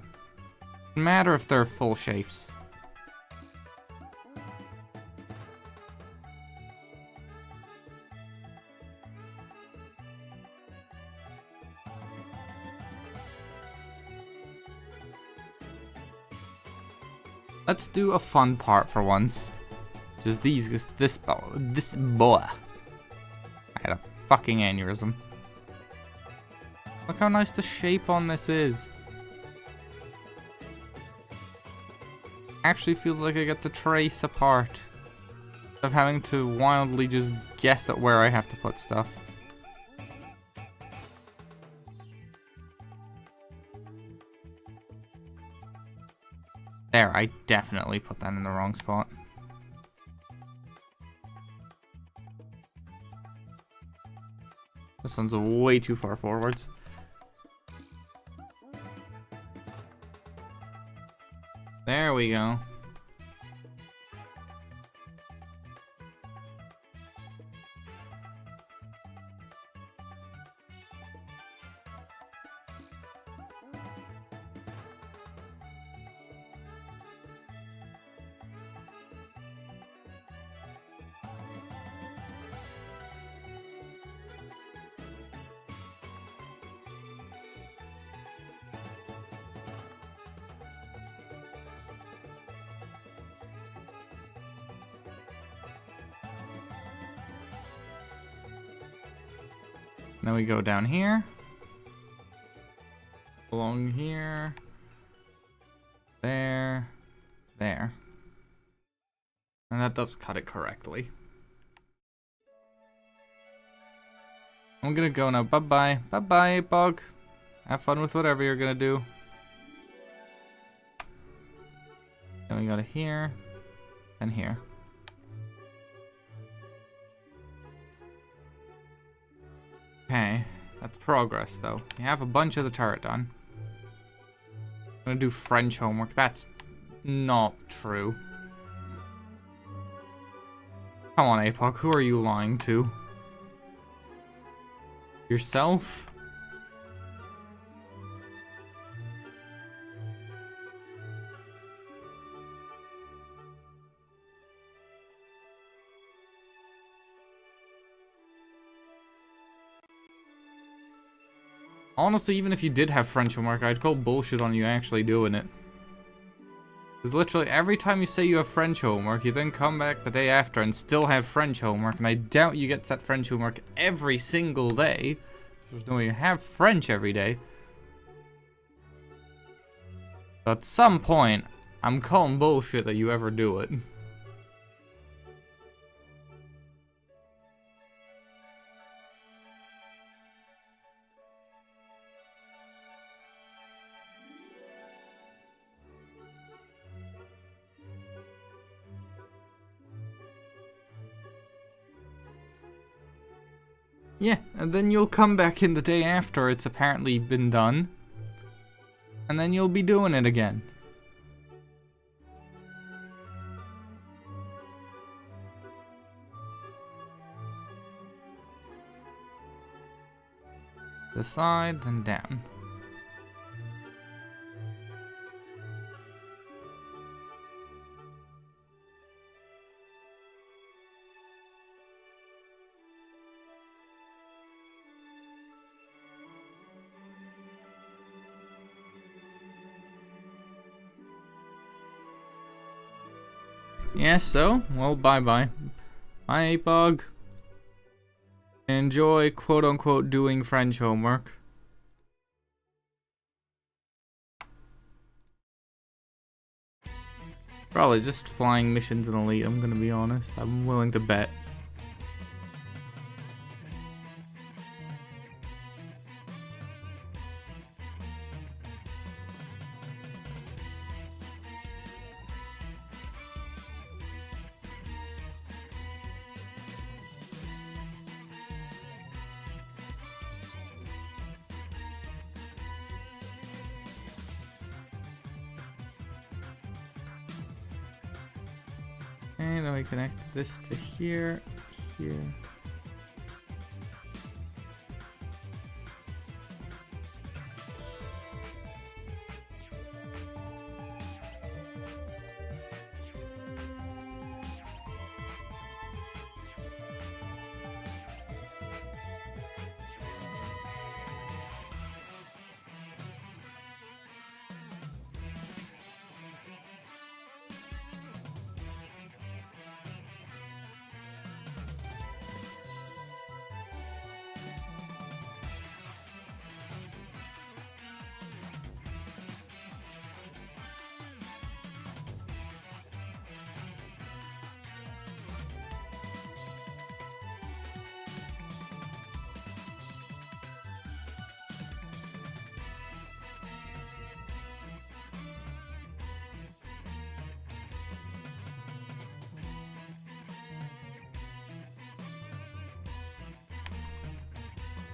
it doesn't matter if they're full shapes. Let's do a fun part for once. Just this boy. I had a fucking aneurysm. Look how nice the shape on this is. Actually feels like I get to trace a part of having to wildly just guess at where I have to put stuff. There, I definitely put that in the wrong spot. This one's way too far forwards. There we go. Then we go down here. Along here. There. There. And that does cut it correctly. I'm gonna go now. Bye-bye. Bye-bye, Bug. Have fun with whatever you're gonna do. Then we got it here. And here. Okay, that's progress though. We have a bunch of the turret done. I'm gonna do French homework. That's not true. Come on, APOC, who are you lying to? Yourself? Honestly, even if you did have French homework, I'd call bullshit on you actually doing it. Because literally every time you say you have French homework, you then come back the day after and still have French homework, and I doubt you get that French homework every single day. There's no way you have French every day. But at some point, I'm calling bullshit that you ever do it. Yeah, and then you'll come back in the day after it's apparently been done. And then you'll be doing it again. The side, then down. Yeah, so, well, bye-bye. Bye, Bug. Enjoy, quote-unquote, doing French homework. Probably just flying missions in Elite, I'm gonna be honest. I'm willing to bet. And then we connect this to here, here.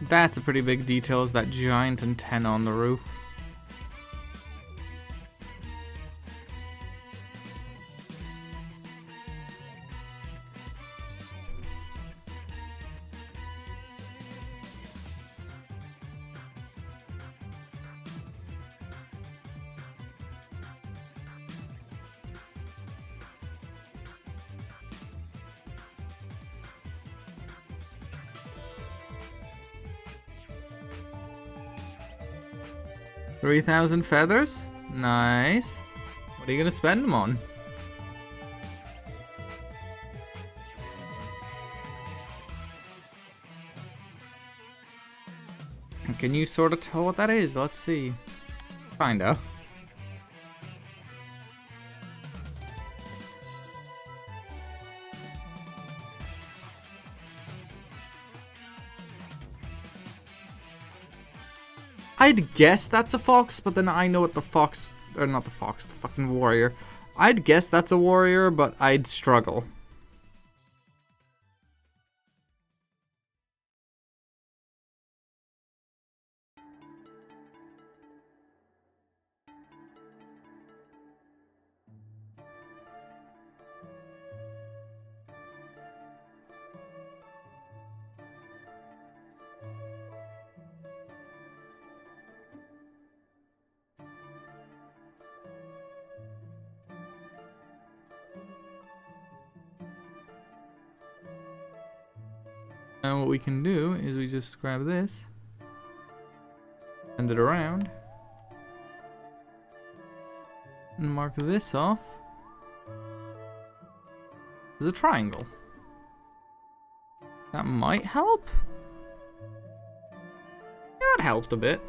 That's a pretty big detail, is that giant antenna on the roof. $3,000 feathers? Nice. What are you gonna spend them on? Can you sort of tell what that is? Let's see. Find out. I'd guess that's a fox, but then I know what the fox, or not the fox, the fucking warrior. I'd guess that's a warrior, but I'd struggle. And what we can do is we just grab this, send it around, and mark this off as a triangle. That might help. Yeah, that helped a bit.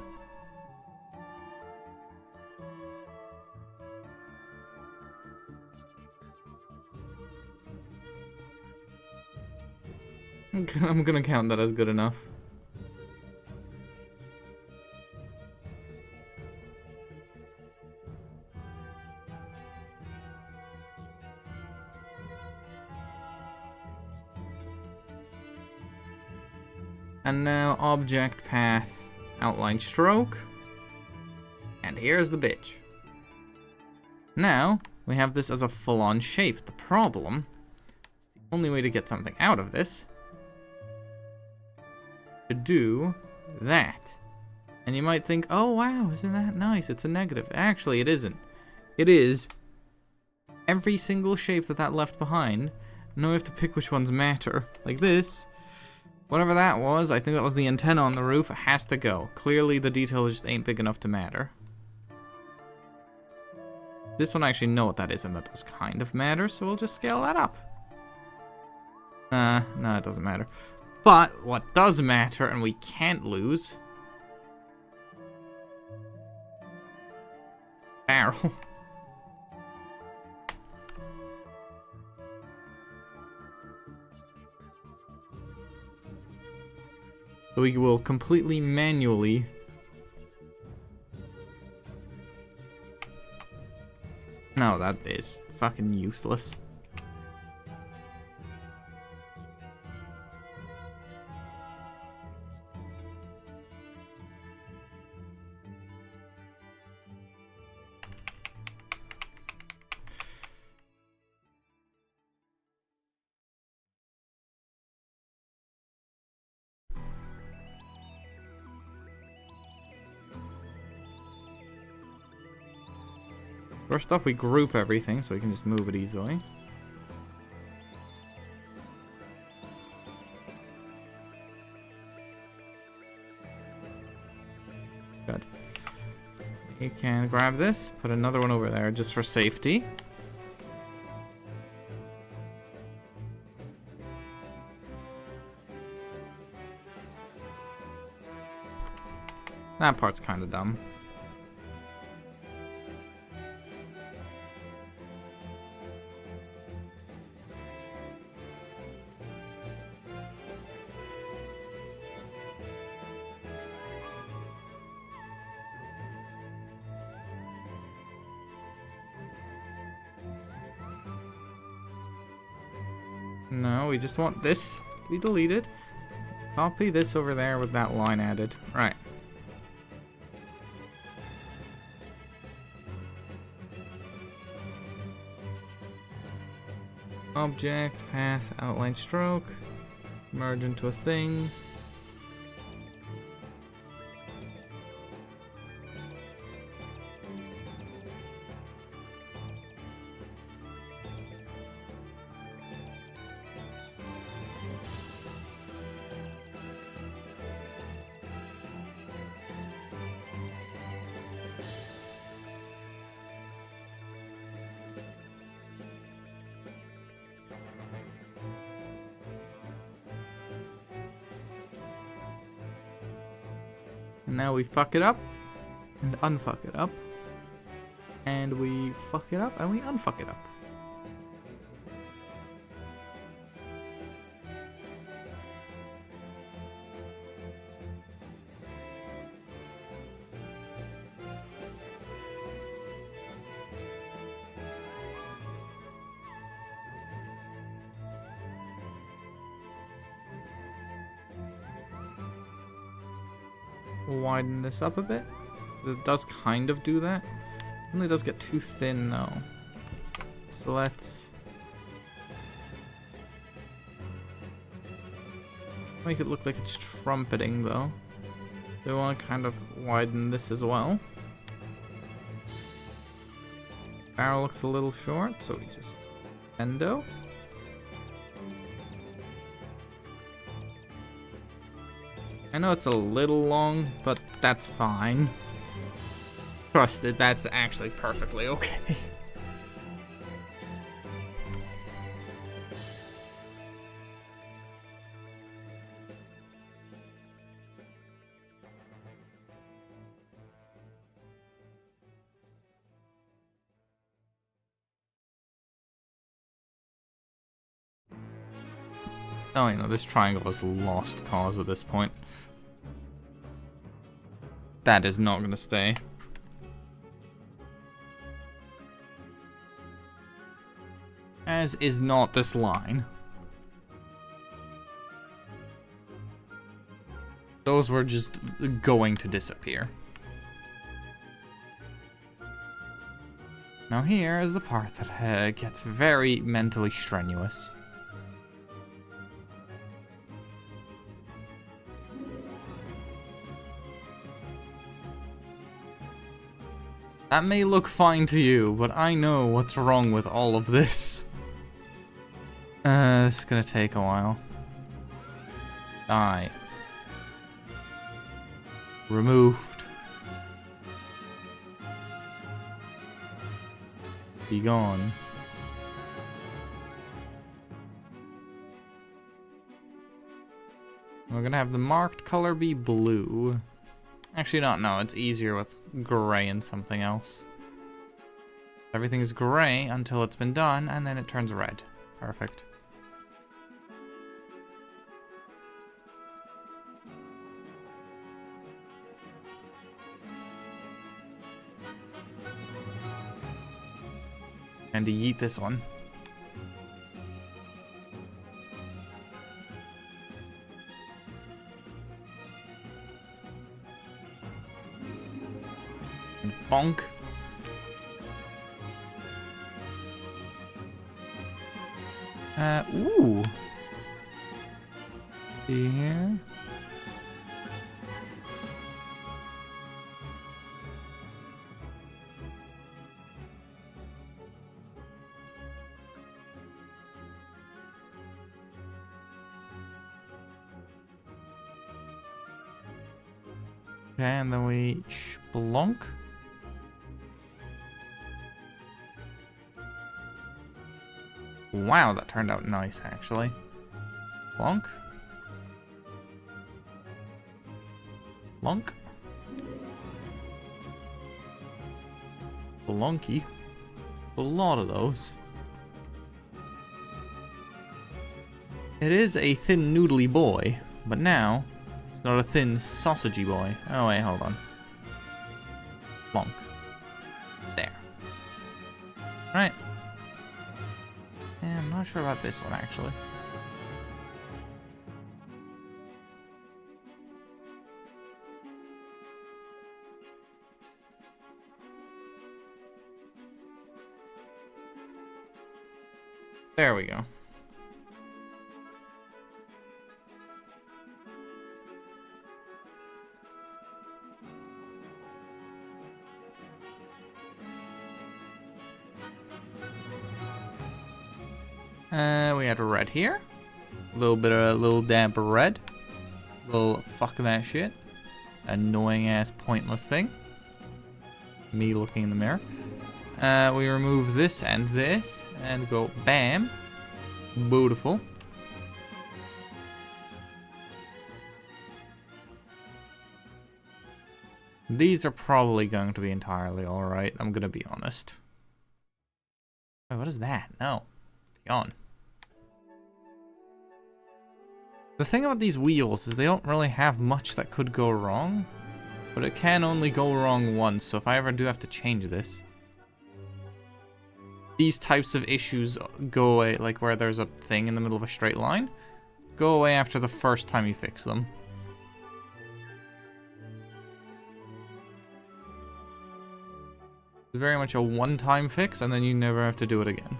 I'm gonna count that as good enough. And now object path outline stroke. And here's the bitch. Now we have this as a full-on shape. The problem, the only way to get something out of this, to do that. And you might think, oh wow, isn't that nice? It's a negative. Actually, it isn't. It is every single shape that left behind. Now we have to pick which ones matter. Like this. Whatever that was, I think that was the antenna on the roof, it has to go. Clearly the details just ain't big enough to matter. This one I actually know what that is, and that does kind of matter, so we'll just scale that up. No, it doesn't matter. But what does matter, and we can't lose... barrel. So we will completely manually no, that is fucking useless. First off, we group everything so we can just move it easily. Good. You can grab this, put another one over there just for safety. That part's kind of dumb. No, we just want this to be deleted. Copy this over there with that line added. Right. Object, path, outline stroke. Merge into a thing. And now we fuck it up and unfuck it up. And we fuck it up and we unfuck it up. Widen this up a bit. It does kind of do that. It only does get too thin though. So let's make it look like it's trumpeting though. We want to kind of widen this as well. Barrel looks a little short, so we just endo. I know it's a little long, but that's fine. Trust it, that's actually perfectly okay. Oh, you know, this triangle is lost cause at this point. That is not gonna stay. As is not this line. Those were just going to disappear. Now here is the part that gets very mentally strenuous. That may look fine to you, but I know what's wrong with all of this. This is gonna take a while. Die. Removed. Be gone. We're gonna have the marked color be blue. Actually, no, it's easier with gray and something else. Everything is gray until it's been done, and then it turns red. Perfect. And to yeet this one. And bonk. Ooh. See here. Okay, and then we splunk. Wow, that turned out nice, actually. Plonk. Plonk. Plonky. A lot of those. It is a thin, noodly boy, but now it's not a thin, sausagey boy. Oh, wait, hold on. Plonk. There. Right. Yeah, I'm not sure about this one, actually. There we go. We had a red here. A little dab of red. Little fuck that shit. Annoying ass pointless thing. Me looking in the mirror. We remove this and go bam. Beautiful. These are probably going to be entirely alright, I'm gonna be honest. Wait, what is that? No. Gone. The thing about these wheels is they don't really have much that could go wrong. But it can only go wrong once, so if I ever do have to change this. These types of issues go away, like where there's a thing in the middle of a straight line. Go away after the first time you fix them. It's very much a one-time fix, and then you never have to do it again.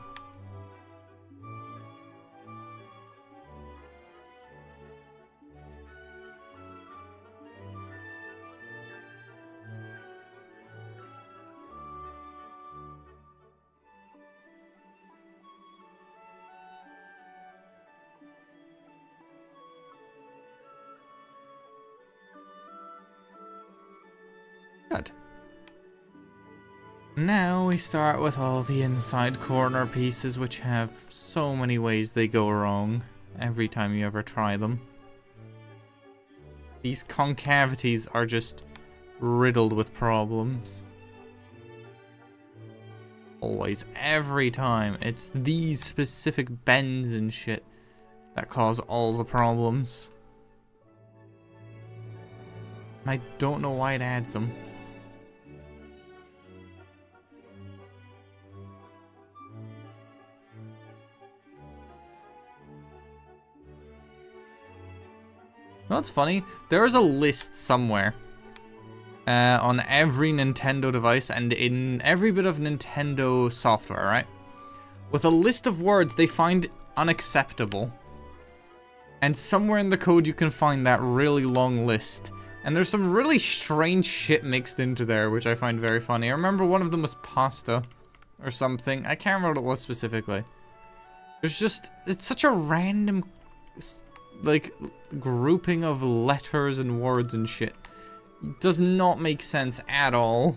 Good. Now we start with all the inside corner pieces, which have so many ways they go wrong every time you ever try them. These concavities are just riddled with problems. Always, every time. It's these specific bends and shit that cause all the problems. And I don't know why it adds them. You know what's funny? There is a list somewhere on every Nintendo device and in every bit of Nintendo software, right? With a list of words they find unacceptable. And somewhere in the code you can find that really long list. And there's some really strange shit mixed into there, which I find very funny. I remember one of them was pasta or something. I can't remember what it was specifically. There's just, it's such a random, like, grouping of letters and words and shit. It does not make sense at all.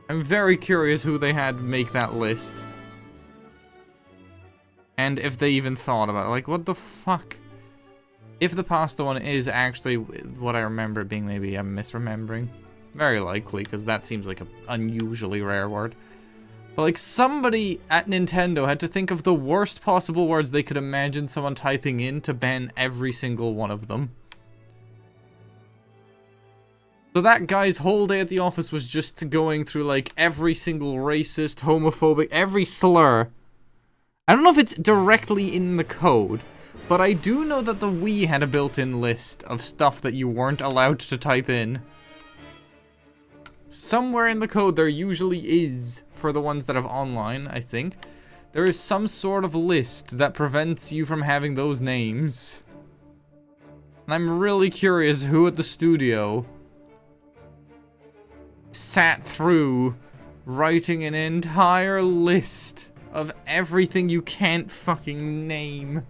I'm very curious who they had make that list. And if they even thought about it. Like, what the fuck? If the pasta one is actually what I remember being, maybe I'm misremembering. Very likely, because that seems like an unusually rare word. But like, somebody at Nintendo had to think of the worst possible words they could imagine someone typing in to ban every single one of them. So that guy's whole day at the office was just going through like every single racist, homophobic, every slur. I don't know if it's directly in the code, but I do know that the Wii had a built-in list of stuff that you weren't allowed to type in. Somewhere in the code there usually is, for the ones that have online, I think. There is some sort of list that prevents you from having those names. And I'm really curious who at the studio sat through writing an entire list of everything you can't fucking name.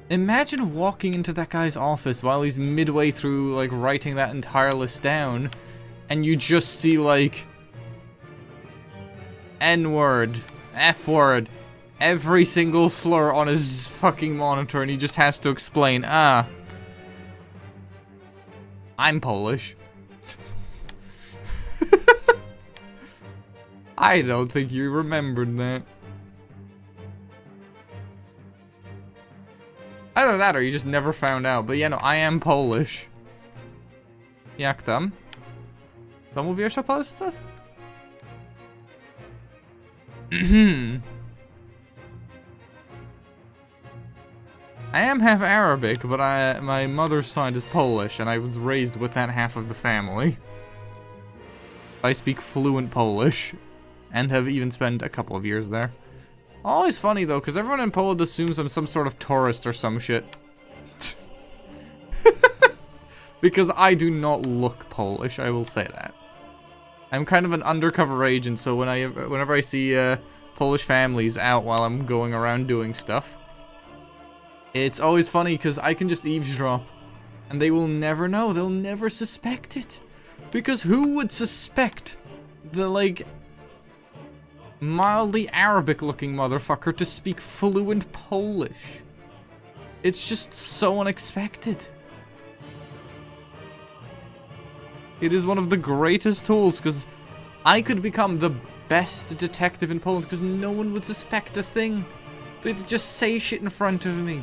Imagine walking into that guy's office while he's midway through, like, writing that entire list down, and you just see, like, N-word, F-word, every single slur on his fucking monitor, and he just has to explain, I'm Polish. I don't think you remembered that. Either that or you just never found out. But yeah, no, I am Polish. Jak tam? Co mówisz o Polsce? I am half Arabic, but my mother's side is Polish, and I was raised with that half of the family. I speak fluent Polish, and have even spent a couple of years there. Always funny though, because everyone in Poland assumes I'm some sort of tourist or some shit. Because I do not look Polish, I will say that. I'm kind of an undercover agent, so whenever I see Polish families out while I'm going around doing stuff, it's always funny because I can just eavesdrop, and they will never know, they'll never suspect it. Because who would suspect the, like, mildly Arabic-looking motherfucker to speak fluent Polish? It's just so unexpected. It is one of the greatest tools, because I could become the best detective in Poland, because no one would suspect a thing. They'd just say shit in front of me.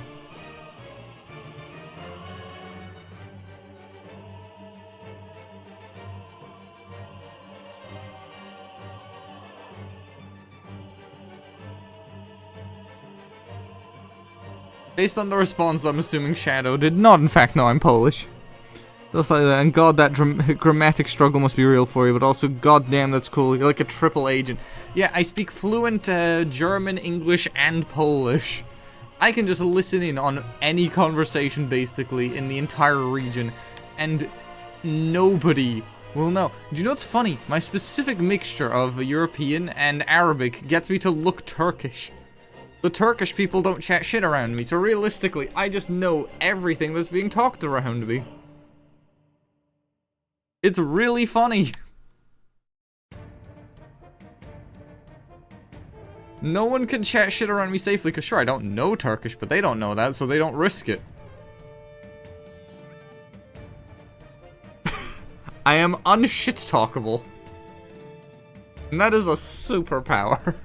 Based on the response, I'm assuming Shadow did not in fact know I'm Polish. Just like that, and god, that grammatic struggle must be real for you, but also goddamn that's cool, you're like a triple agent. Yeah, I speak fluent German, English, and Polish. I can just listen in on any conversation basically in the entire region, and nobody will know. Do you know what's funny? My specific mixture of European and Arabic gets me to look Turkish. The Turkish people don't chat shit around me, so realistically, I just know everything that's being talked around me. It's really funny. No one can chat shit around me safely, because sure, I don't know Turkish, but they don't know that, so they don't risk it. I am unshit-talkable. And that is a superpower.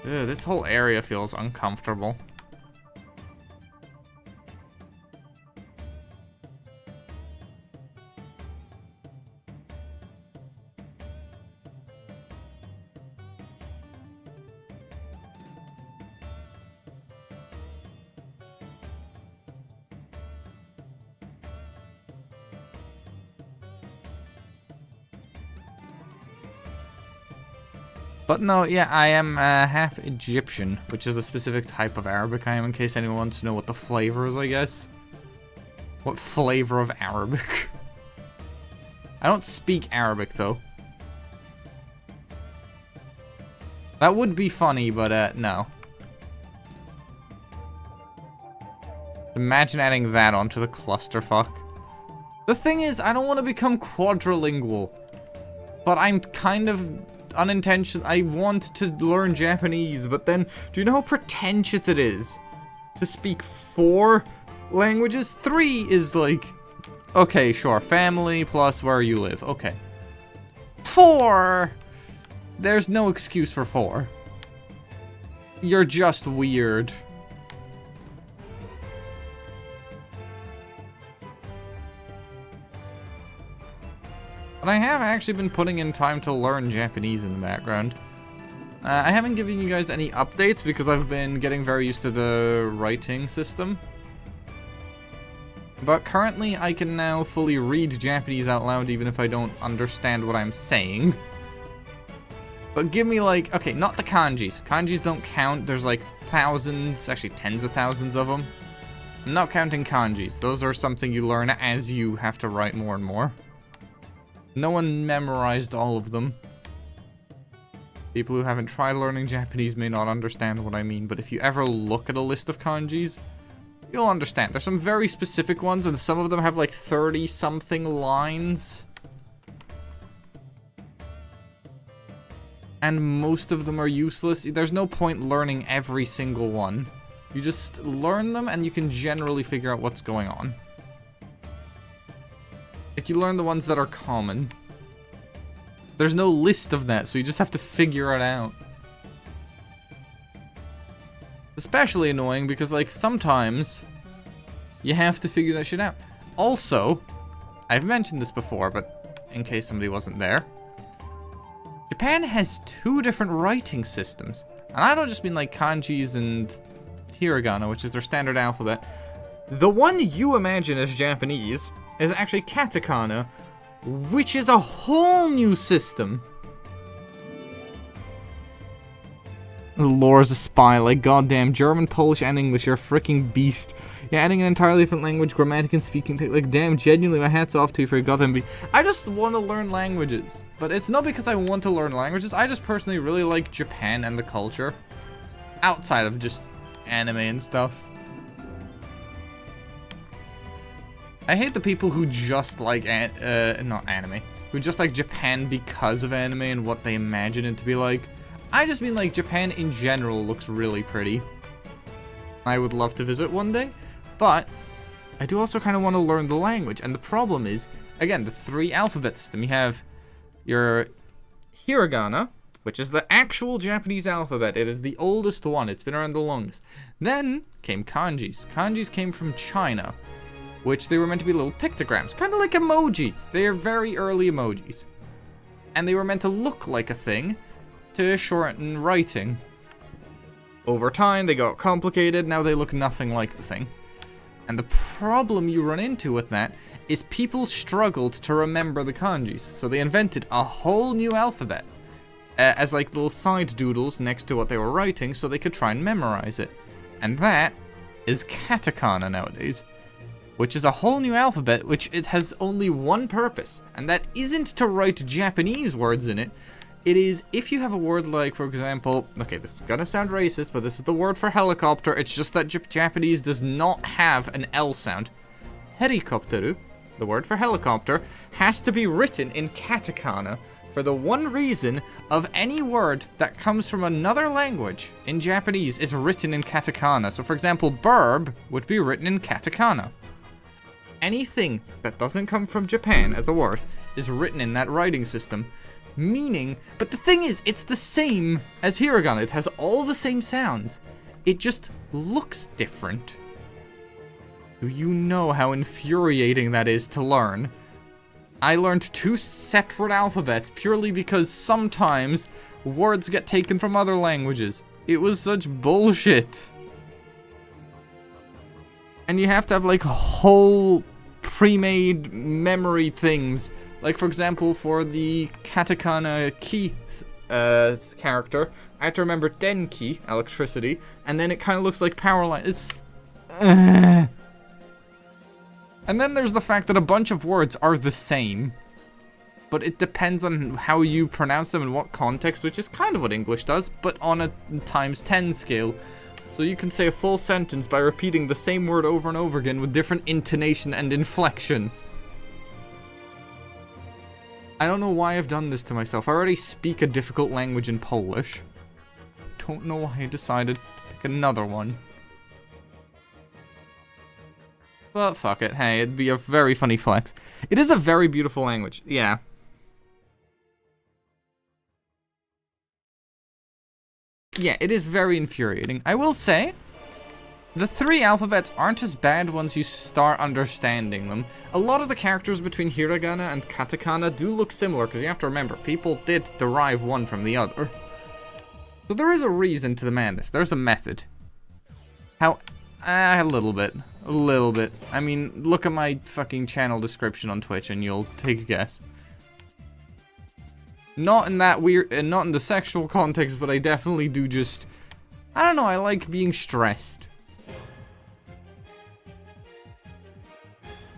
Ew, this whole area feels uncomfortable. But no, yeah, I am half Egyptian, which is a specific type of Arabic I am, in case anyone wants to know what the flavor is, I guess. What flavor of Arabic? I don't speak Arabic, though. That would be funny, but no. Imagine adding that onto the clusterfuck. The thing is, I don't want to become quadrilingual. But I'm kind of unintentional. I want to learn Japanese, but then, do you know how pretentious it is to speak 4 languages? 3 is like, okay, sure, family plus where you live, okay. 4! There's no excuse for 4. You're just weird. But I have actually been putting in time to learn Japanese in the background. I haven't given you guys any updates because I've been getting very used to the writing system. But currently I can now fully read Japanese out loud even if I don't understand what I'm saying. But give me like, okay, not the kanjis. Kanjis don't count. There's like thousands, actually tens of thousands of them. I'm not counting kanjis. Those are something you learn as you have to write more and more. No one memorized all of them. People who haven't tried learning Japanese may not understand what I mean, but if you ever look at a list of kanjis, you'll understand. There's some very specific ones, and some of them have like 30-something lines. And most of them are useless. There's no point learning every single one. You just learn them, and you can generally figure out what's going on. Like, you learn the ones that are common. There's no list of that, so you just have to figure it out. Especially annoying because, like, sometimes you have to figure that shit out. Also, I've mentioned this before, but in case somebody wasn't there, Japan has 2 different writing systems. And I don't just mean like kanjis and hiragana, which is their standard alphabet. The one you imagine as Japanese is actually katakana, which is a whole new system. Laura's a spy, like goddamn German, Polish, and English. You're a freaking beast. Yeah, adding an entirely different language, grammatic and speaking, like damn, genuinely, my hat's off to you for your goddamn be. I just want to learn languages, but it's not because I want to learn languages. I just personally really like Japan and the culture, outside of just anime and stuff. I hate the people who just like, not anime, who just like Japan because of anime and what they imagine it to be like. I just mean like Japan in general looks really pretty. I would love to visit one day, but I do also kind of want to learn the language. And the problem is, again, the 3 alphabet system. You have your hiragana, which is the actual Japanese alphabet. It is the oldest one. It's been around the longest. Then came kanjis. Kanjis came from China, which they were meant to be little pictograms, kind of like emojis. They are very early emojis. And they were meant to look like a thing to shorten writing. Over time, they got complicated. Now they look nothing like the thing. And the problem you run into with that is people struggled to remember the kanjis. So they invented a whole new alphabet as like little side doodles next to what they were writing so they could try and memorize it. And that is katakana nowadays, which is a whole new alphabet, which it has only one purpose, and that isn't to write Japanese words in it. It is, if you have a word like, for example, okay, this is gonna sound racist, but this is the word for helicopter. It's just that Japanese does not have an L sound. Herikopteru, the word for helicopter, has to be written in katakana for the one reason of any word that comes from another language in Japanese is written in katakana. So for example, burb would be written in katakana. Anything that doesn't come from Japan as a word is written in that writing system. Meaning, but the thing is, it's the same as hiragana. It has all the same sounds. It just looks different. Do you know how infuriating that is to learn? I learned 2 separate alphabets purely because sometimes words get taken from other languages. It was such bullshit. And you have to have like whole pre-made memory things. Like for example, for the katakana ki character, I have to remember denki, electricity, and then it kind of looks like power line. It's... And then there's the fact that a bunch of words are the same, but it depends on how you pronounce them in what context, which is kind of what English does, but on a times 10 scale. So you can say a full sentence by repeating the same word over and over again with different intonation and inflection. I don't know why I've done this to myself. I already speak a difficult language in Polish. Don't know why I decided to pick another one. But fuck it. Hey, it'd be a very funny flex. It is a very beautiful language. Yeah. Yeah, it is very infuriating. I will say, the 3 alphabets aren't as bad once you start understanding them. A lot of the characters between hiragana and katakana do look similar, because you have to remember, people did derive one from the other. So there is a reason to the madness. There's a method. How... a little bit. A little bit. I mean, look at my fucking channel description on Twitch and you'll take a guess. Not in that weird... not in the sexual context, but I definitely do just... I don't know, I like being stressed.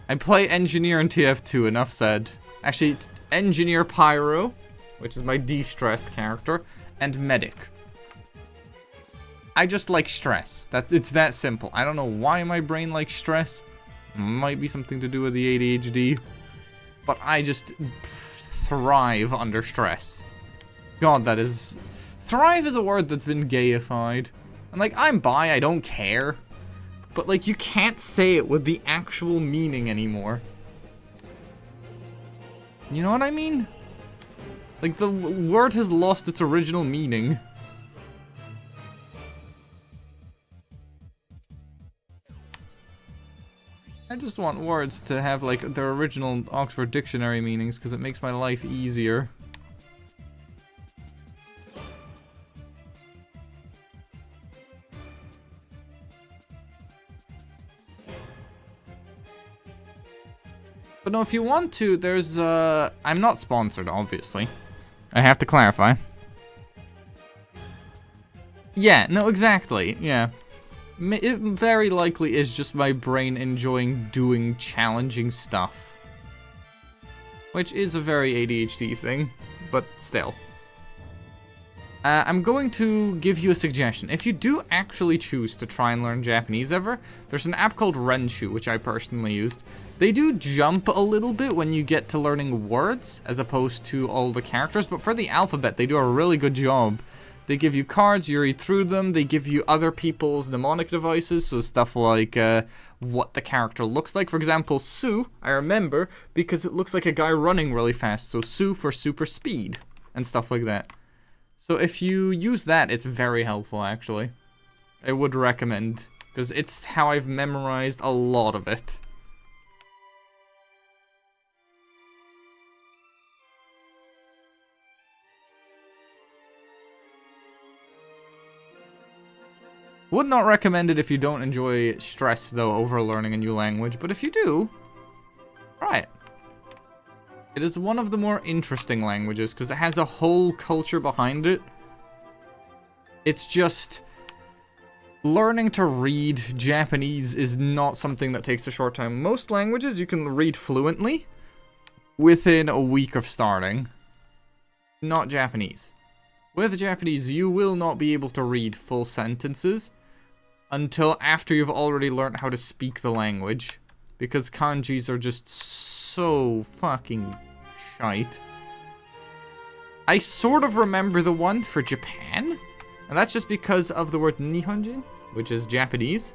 I play Engineer in TF2, enough said. Actually, Engineer Pyro, which is my de-stress character, and Medic. I just like stress. It's that simple. I don't know why my brain likes stress. Might be something to do with the ADHD. But I just thrive under stress. God, that is... Thrive is a word that's been gayified. And like, I'm bi, I don't care. But like, you can't say it with the actual meaning anymore. You know what I mean? Like, the word has lost its original meaning. I just want words to have, like, their original Oxford Dictionary meanings, because it makes my life easier. But no, if you want to, there's, I'm not sponsored, obviously. I have to clarify. Yeah, no, exactly, yeah. It very likely is just my brain enjoying doing challenging stuff. Which is a very ADHD thing, but still. I'm going to give you a suggestion. If you do actually choose to try and learn Japanese ever, there's an app called Renshu, which I personally used. They do jump a little bit when you get to learning words, as opposed to all the characters, but for the alphabet, they do a really good job. They give you cards, you read through them, they give you other people's mnemonic devices, so stuff like what the character looks like. For example, Su, I remember, because it looks like a guy running really fast, so Su for super speed, and stuff like that. So if you use that, it's very helpful, actually. I would recommend, because it's how I've memorized a lot of it. Would not recommend it if you don't enjoy stress, though, over learning a new language, but if you do, try it. It is one of the more interesting languages, because it has a whole culture behind it. It's just... learning to read Japanese is not something that takes a short time. Most languages you can read fluently within a week of starting. not Japanese. With Japanese, you will not be able to read full sentences until after you've already learned how to speak the language. Because kanjis are just so fucking shite. I sort of remember the one for Japan. And that's just because of the word Nihonjin, which is Japanese.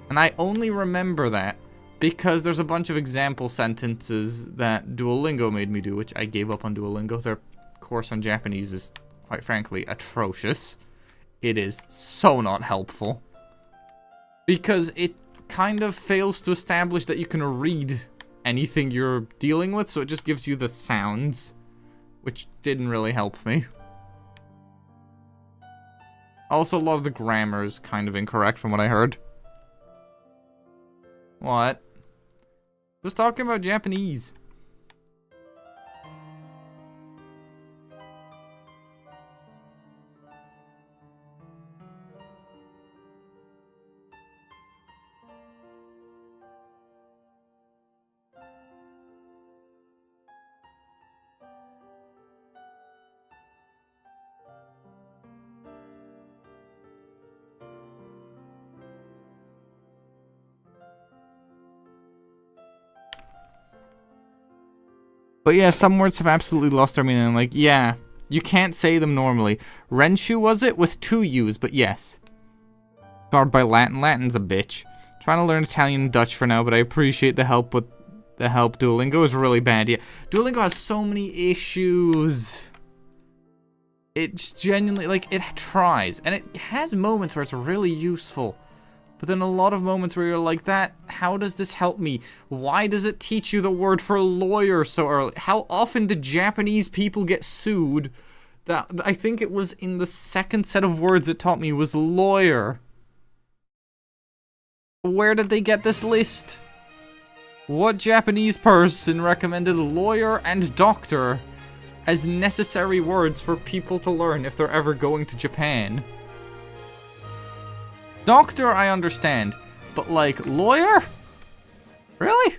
And I only remember that because there's a bunch of example sentences that Duolingo made me do, which I gave up on Duolingo. Their course on Japanese is, quite frankly, atrocious. It is so not helpful. Because it kind of fails to establish that you can read anything you're dealing with, so it just gives you the sounds, which didn't really help me. Also, a lot of the grammar is kind of incorrect from what I heard. What? Just talking about Japanese. But yeah, some words have absolutely lost their meaning. Like, yeah, you can't say them normally. Renshu was it? With 2 U's, but yes. Scarred by Latin. Latin's a bitch. Trying to learn Italian and Dutch for now, but I appreciate the help with the help. Duolingo is really bad. Yeah, Duolingo has so many issues. It's genuinely, like, it tries. And it has moments where it's really useful. But then a lot of moments where you're like, how does this help me? Why does it teach you the word for lawyer so early? How often do Japanese people get sued? That I think it was in the second set of words it taught me was lawyer. Where did they get this list? What Japanese person recommended lawyer and doctor as necessary words for people to learn if they're ever going to Japan? Doctor, I understand, but like, lawyer? Really?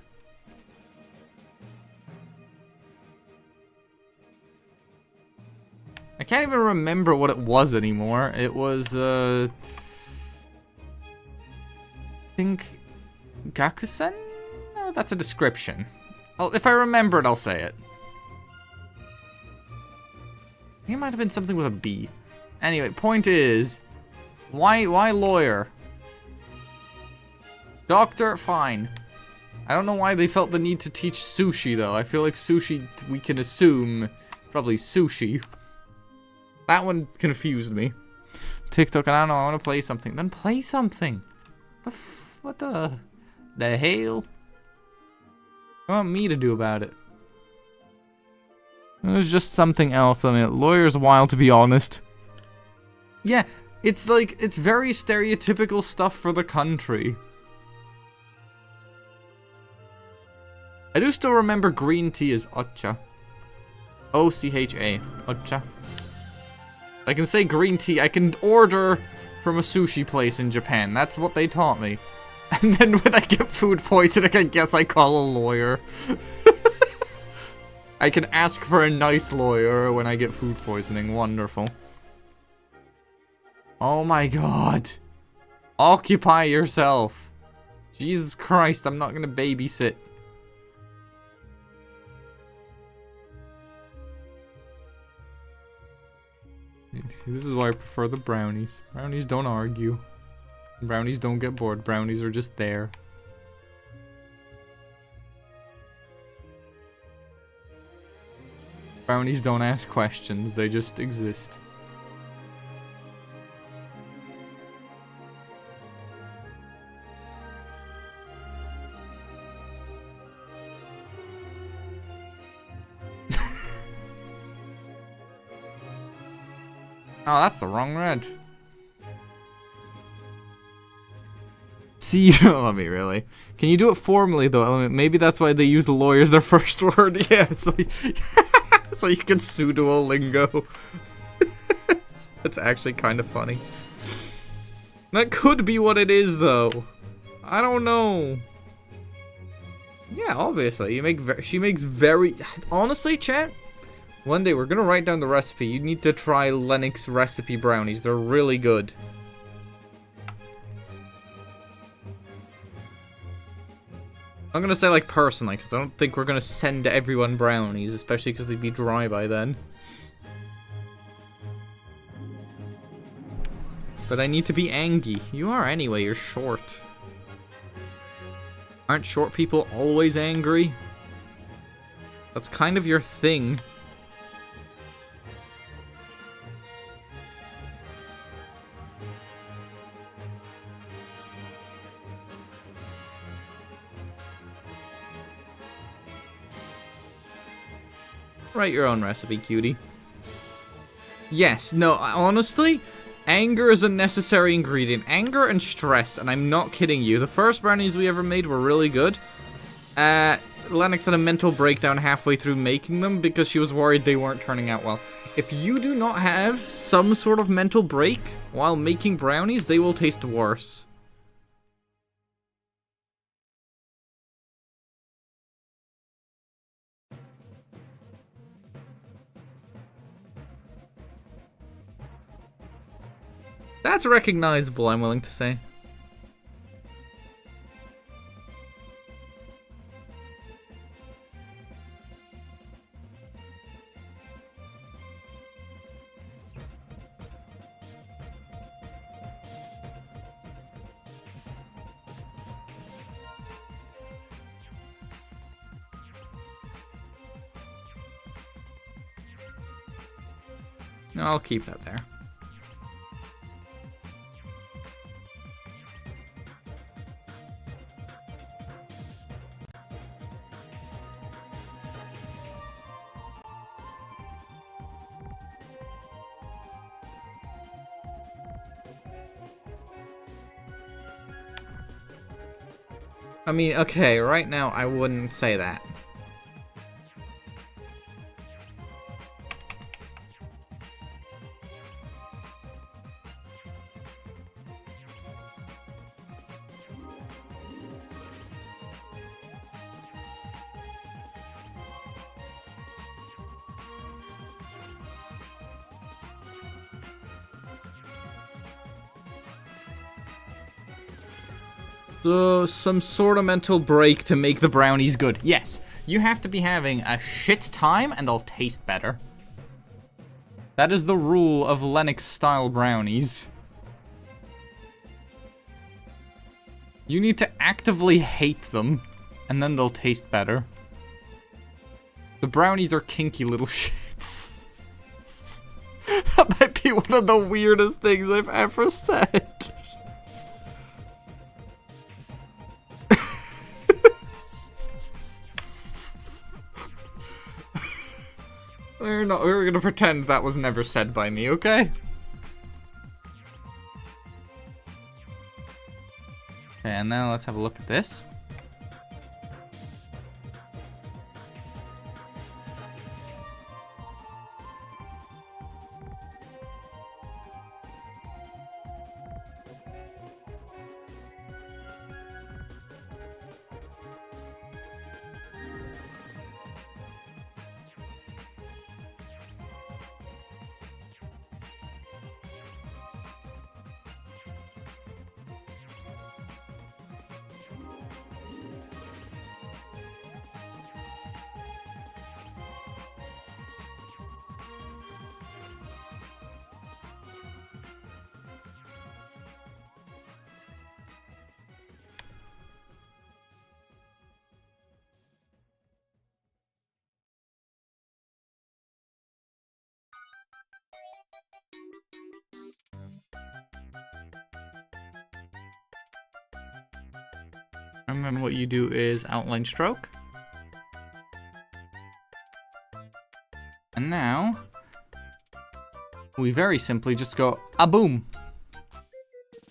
I can't even remember what it was anymore. It was, I think, Gakusen? No, that's a description. If I remember it, I'll say it. I think it might have been something with a B. Anyway, point is, why lawyer? Doctor, fine. I don't know why they felt the need to teach sushi, though. I feel like sushi, we can assume, probably sushi. That one confused me. TikTok, I don't know, I want to play something. Then play something. What the hell? What do you want me to do about it? There's just something else on it. Lawyer's wild, to be honest. Yeah, it's like, it's very stereotypical stuff for the country. I do still remember green tea is ocha. O-C-H-A. Ocha. I can say green tea. I can order from a sushi place in Japan. That's what they taught me. And then when I get food poisoning, I guess I call a lawyer. I can ask for a nice lawyer when I get food poisoning. Wonderful. Oh my god. Occupy yourself. Jesus Christ, I'm not gonna babysit. This is why I prefer the brownies. Brownies don't argue. Brownies don't get bored. Brownies are just there. Brownies don't ask questions, they just exist. Oh, that's the wrong red. See, let me really. Can you do it formally though? Maybe that's why they use lawyer as their first word. Yeah, so, so you can sue Duolingo. That's actually kind of funny. That could be what it is though. I don't know. Yeah, obviously, she makes very. Honestly, chat. One day we're gonna write down the recipe. You need to try Lennox recipe brownies. They're really good. I'm gonna say like personally, because I don't think we're gonna send everyone brownies, especially because they'd be dry by then. But I need to be Angie. You are anyway, you're short. Aren't short people always angry? That's kind of your thing. Write your own recipe, cutie. Yes, no, honestly, anger is a necessary ingredient. Anger and stress, and I'm not kidding you. The first brownies we ever made were really good. Lennox had a mental breakdown halfway through making them because she was worried they weren't turning out well. If you do not have some sort of mental break while making brownies, they will taste worse. That's recognizable, I'm willing to say. No, I'll keep that there. I mean, okay, right now I wouldn't say that. So, some sort of mental break to make the brownies good. Yes, you have to be having a shit time and they'll taste better. That is the rule of Lennox-style brownies. You need to actively hate them, and then they'll taste better. The brownies are kinky little shits. That might be one of the weirdest things I've ever said. We're gonna pretend that was never said by me, okay? And now let's have a look at this. And then what you do is outline stroke. And now, we very simply just go, a-boom.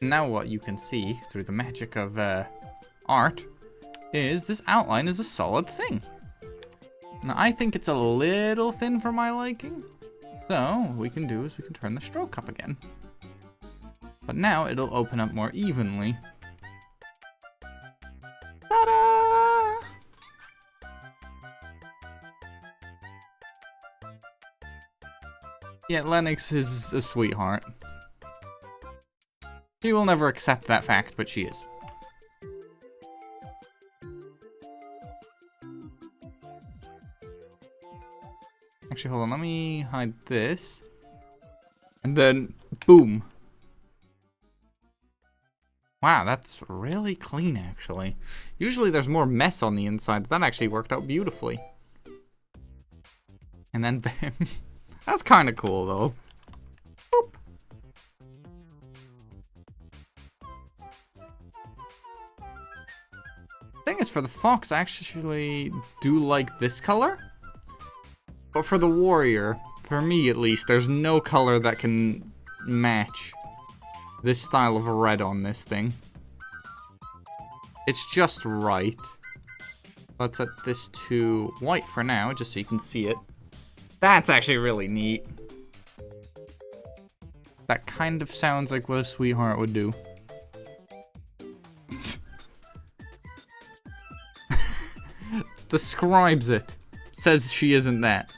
Now what you can see through the magic of art is this outline is a solid thing. Now I think it's a little thin for my liking. So what we can do is we can turn the stroke up again. But now it'll open up more evenly. Ta-da! Yeah, Lennox is a sweetheart. She will never accept that fact, but she is. Actually, hold on, let me hide this. And then, boom. Wow, that's really clean, actually. Usually there's more mess on the inside, but that actually worked out beautifully. And then, bam. That's kind of cool, though. Boop. Thing is, for the fox, I actually do like this color. But for the warrior, for me at least, there's no color that can match this style of red on this thing. It's just right. Let's set this to white for now, just so you can see it. That's actually really neat. That kind of sounds like what a sweetheart would do. Describes it. Says she isn't that.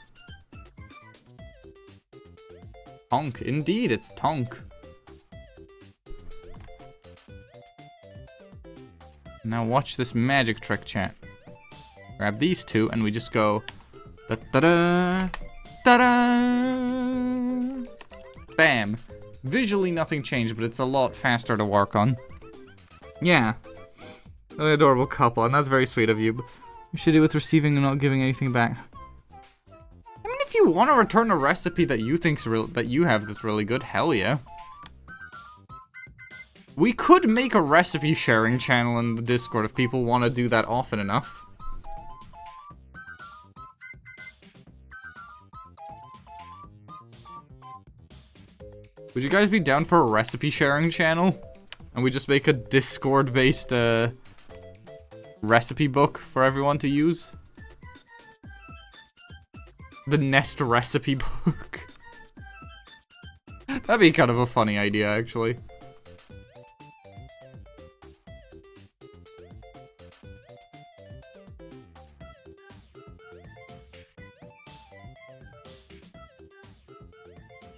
Tonk. Indeed, it's Tonk. Now watch this magic trick, chat. Grab these two, and we just go... Da-da-da! Da-da! Bam! Visually, nothing changed, but it's a lot faster to work on. Yeah. An adorable couple, and that's very sweet of you. But you should do with receiving and not giving anything back. I mean, if you want to return a recipe that you think's that you have that's really good, hell yeah. We could make a recipe sharing channel in the Discord if people want to do that often enough. Would you guys be down for a recipe sharing channel? And we just make a Discord-based recipe book for everyone to use? The Nest recipe book. That'd be kind of a funny idea, actually.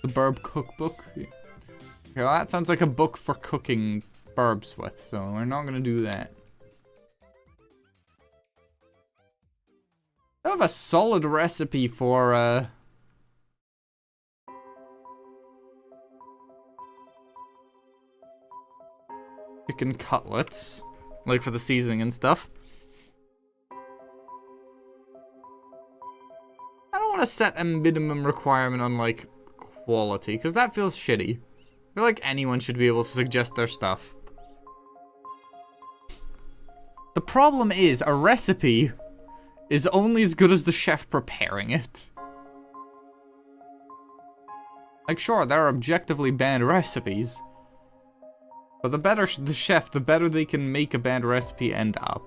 The Burb Cookbook. Okay, well, that sounds like a book for cooking burbs with, so we're not gonna do that. I have a solid recipe for, chicken cutlets. Like for the seasoning and stuff. I don't want to set a minimum requirement on, like, quality, because that feels shitty. I feel like anyone should be able to suggest their stuff. The problem is, a recipe is only as good as the chef preparing it. Like, sure, there are objectively bad recipes, but the better the chef, the better they can make a bad recipe end up.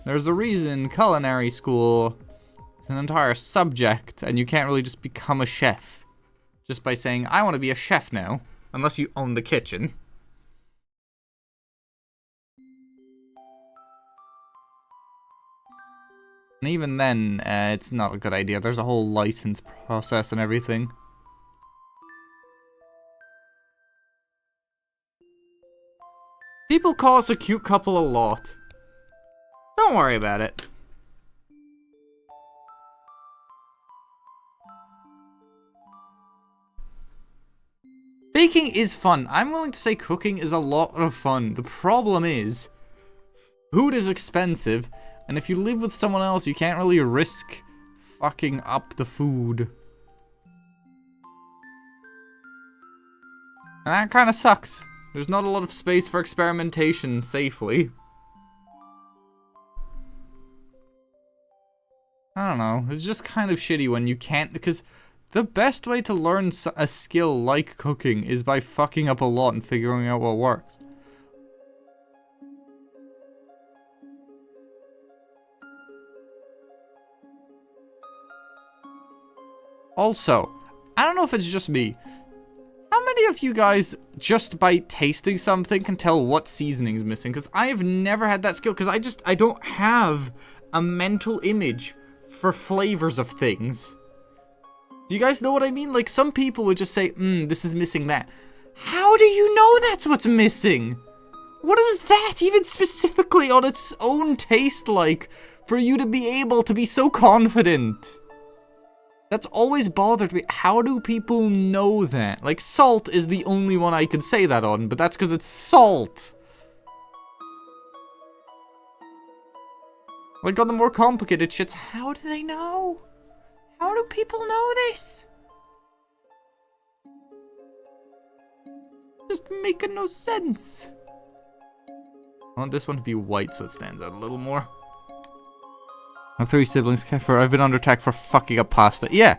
There's a reason culinary school is an entire subject, and you can't really just become a chef just by saying, I want to be a chef now, unless you own the kitchen. And even then, it's not a good idea. There's a whole license process and everything. People call us a cute couple a lot. Don't worry about it. Baking is fun. I'm willing to say cooking is a lot of fun. The problem is, food is expensive, and if you live with someone else, you can't really risk fucking up the food. And that kind of sucks. There's not a lot of space for experimentation safely. I don't know. It's just kind of shitty when you can't, because the best way to learn a skill like cooking is by fucking up a lot and figuring out what works. Also, I don't know if it's just me. How many of you guys, just by tasting something, can tell what seasoning's missing? Because I have never had that skill, because I don't have a mental image for flavors of things. Do you guys know what I mean? Like, some people would just say, this is missing that. How do you know that's what's missing? What is that even specifically on its own taste like for you to be able to be so confident? That's always bothered me. How do people know that? Like, salt is the only one I could say that on, but that's because it's salt. Like, on the more complicated shits, how do they know? How do people know this? Just making no sense. I want this one to be white so it stands out a little more. I have 3 siblings, Kefir. I've been under attack for fucking up pasta. Yeah.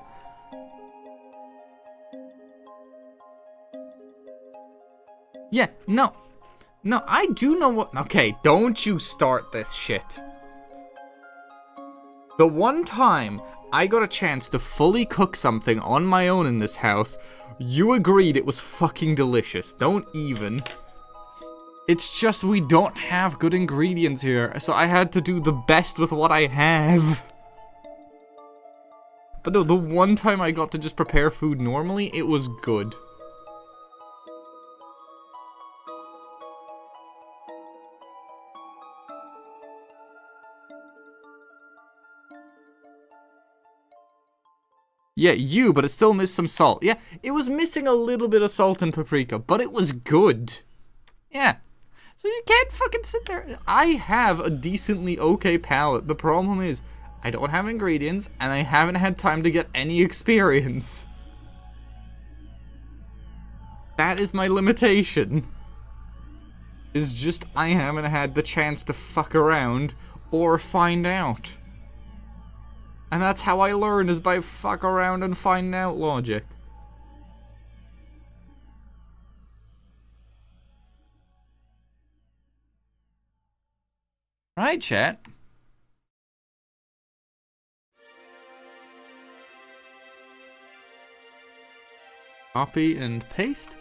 Yeah, no. No, I do know what... Okay, don't you start this shit. The one time I got a chance to fully cook something on my own in this house, you agreed it was fucking delicious. Don't even... It's just we don't have good ingredients here, so I had to do the best with what I have. But no, the one time I got to just prepare food normally, it was good. Yeah, but it still missed some salt. Yeah, it was missing a little bit of salt and paprika, but it was good. Yeah. So you can't fucking sit there. I have a decently okay palate. The problem is, I don't have ingredients, and I haven't had time to get any experience. That is my limitation. Is just I haven't had the chance to fuck around or find out. And that's how I learn, is by fuck around and find out logic. Right, chat. Copy and paste.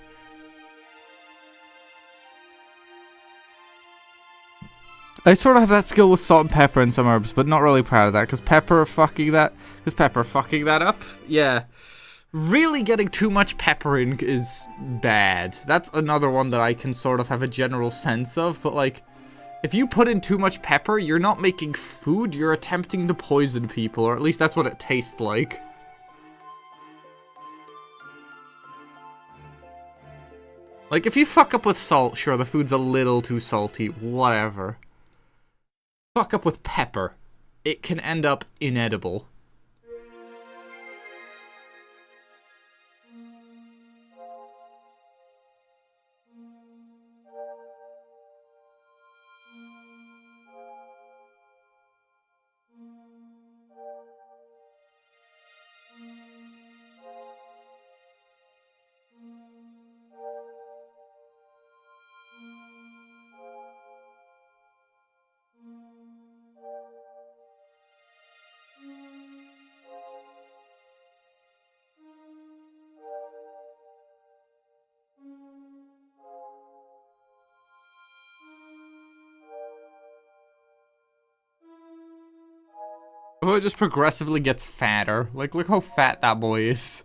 I sort of have that skill with salt and pepper and some herbs, but not really proud of that, because pepper fucking that up. Yeah. Really getting too much pepper in is bad. That's another one that I can sort of have a general sense of, but like, if you put in too much pepper, you're not making food, you're attempting to poison people, or at least that's what it tastes like. Like, if you fuck up with salt, sure, the food's a little too salty, whatever. Fuck up with pepper, it can end up inedible. Oh, it just progressively gets fatter. Like, look how fat that boy is.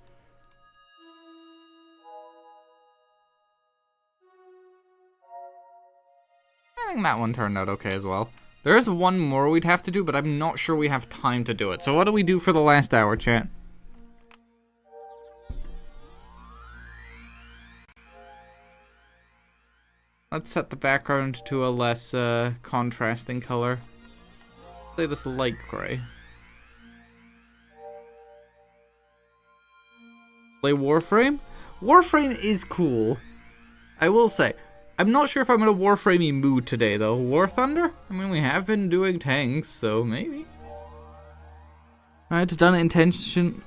I think that one turned out okay as well. There is one more we'd have to do, but I'm not sure we have time to do it. So what do we do for the last hour, chat? Let's set the background to a less contrasting color. Say this light gray. Play Warframe? Warframe is cool. I will say, I'm not sure if I'm in a Warframey mood today though. War Thunder? I mean, we have been doing tanks, so maybe. I had done it intention.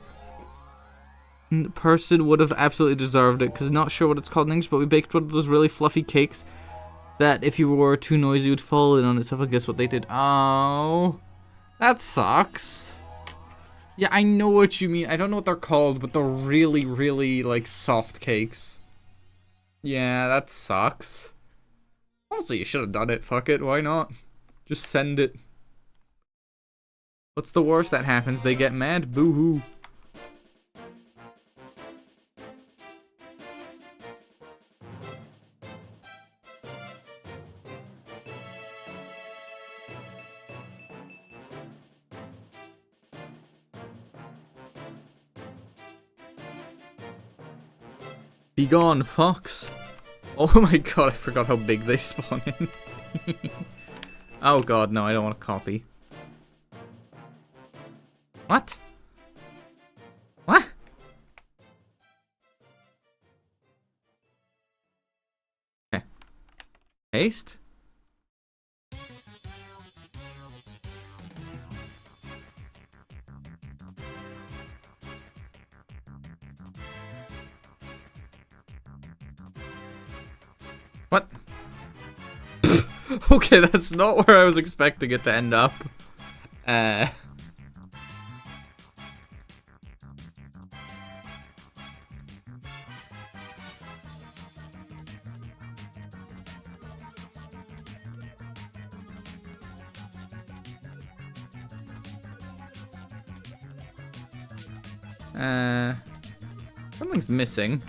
Person would have absolutely deserved it, because not sure what it's called in English, but we baked one of those really fluffy cakes that if you were too noisy would fall in on itself. I guess what they did. Oh, that sucks. Yeah, I know what you mean. I don't know what they're called, but they're really, really, like, soft cakes. Yeah, that sucks. Honestly, you should have done it. Fuck it, why not? Just send it. What's the worst that happens? They get mad? Boo-hoo. Be gone, fox. Oh my god, I forgot how big they spawn in. Oh god, no, I don't want to copy. What? What? Okay. Paste. What? Okay, that's not where I was expecting it to end up. Something's missing.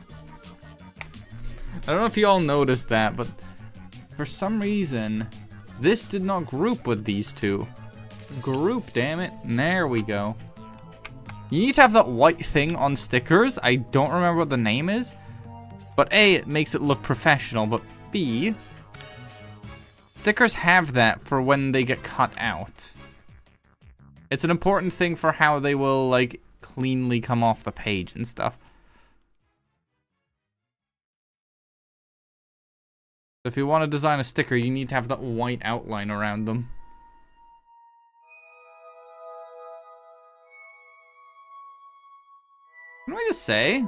I don't know if you all noticed that, but for some reason, this did not group with these two. Group, damn it. There we go. You need to have that white thing on stickers. I don't remember what the name is. But A, it makes it look professional, but B, stickers have that for when they get cut out. It's an important thing for how they will, like, cleanly come off the page and stuff. If you want to design a sticker, you need to have that white outline around them. What do I just say?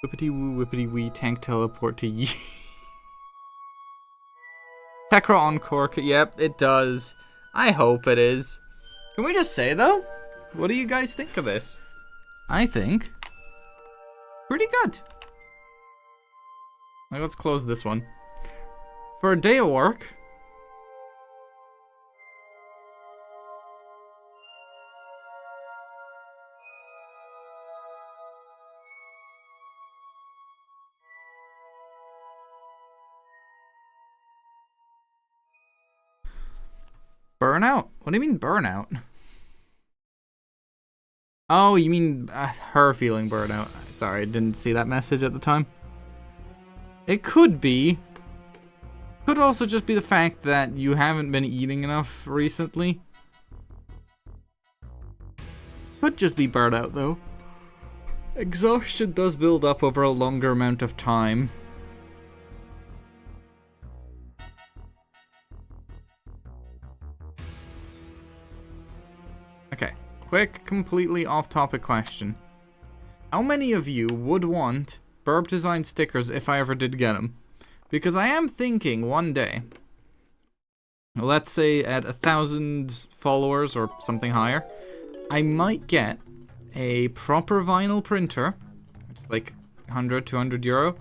Whippity woo, whippity wee, tank teleport to ye. Tekra Encore, yep, it does. I hope it is. Can we just say, though? What do you guys think of this? I think pretty good. Like, let's close this one. For a day of work. Burnout? What do you mean burnout? Oh, you mean her feeling burnout. Sorry, I didn't see that message at the time. It could be. Could also just be the fact that you haven't been eating enough recently. Could just be burnout, though. Exhaustion does build up over a longer amount of time. Okay, quick, completely off-topic question. How many of you would want Burb Design stickers if I ever did get them? Because I am thinking one day, let's say at 1,000 followers or something higher, I might get a proper vinyl printer, which is like 100, 200 euro,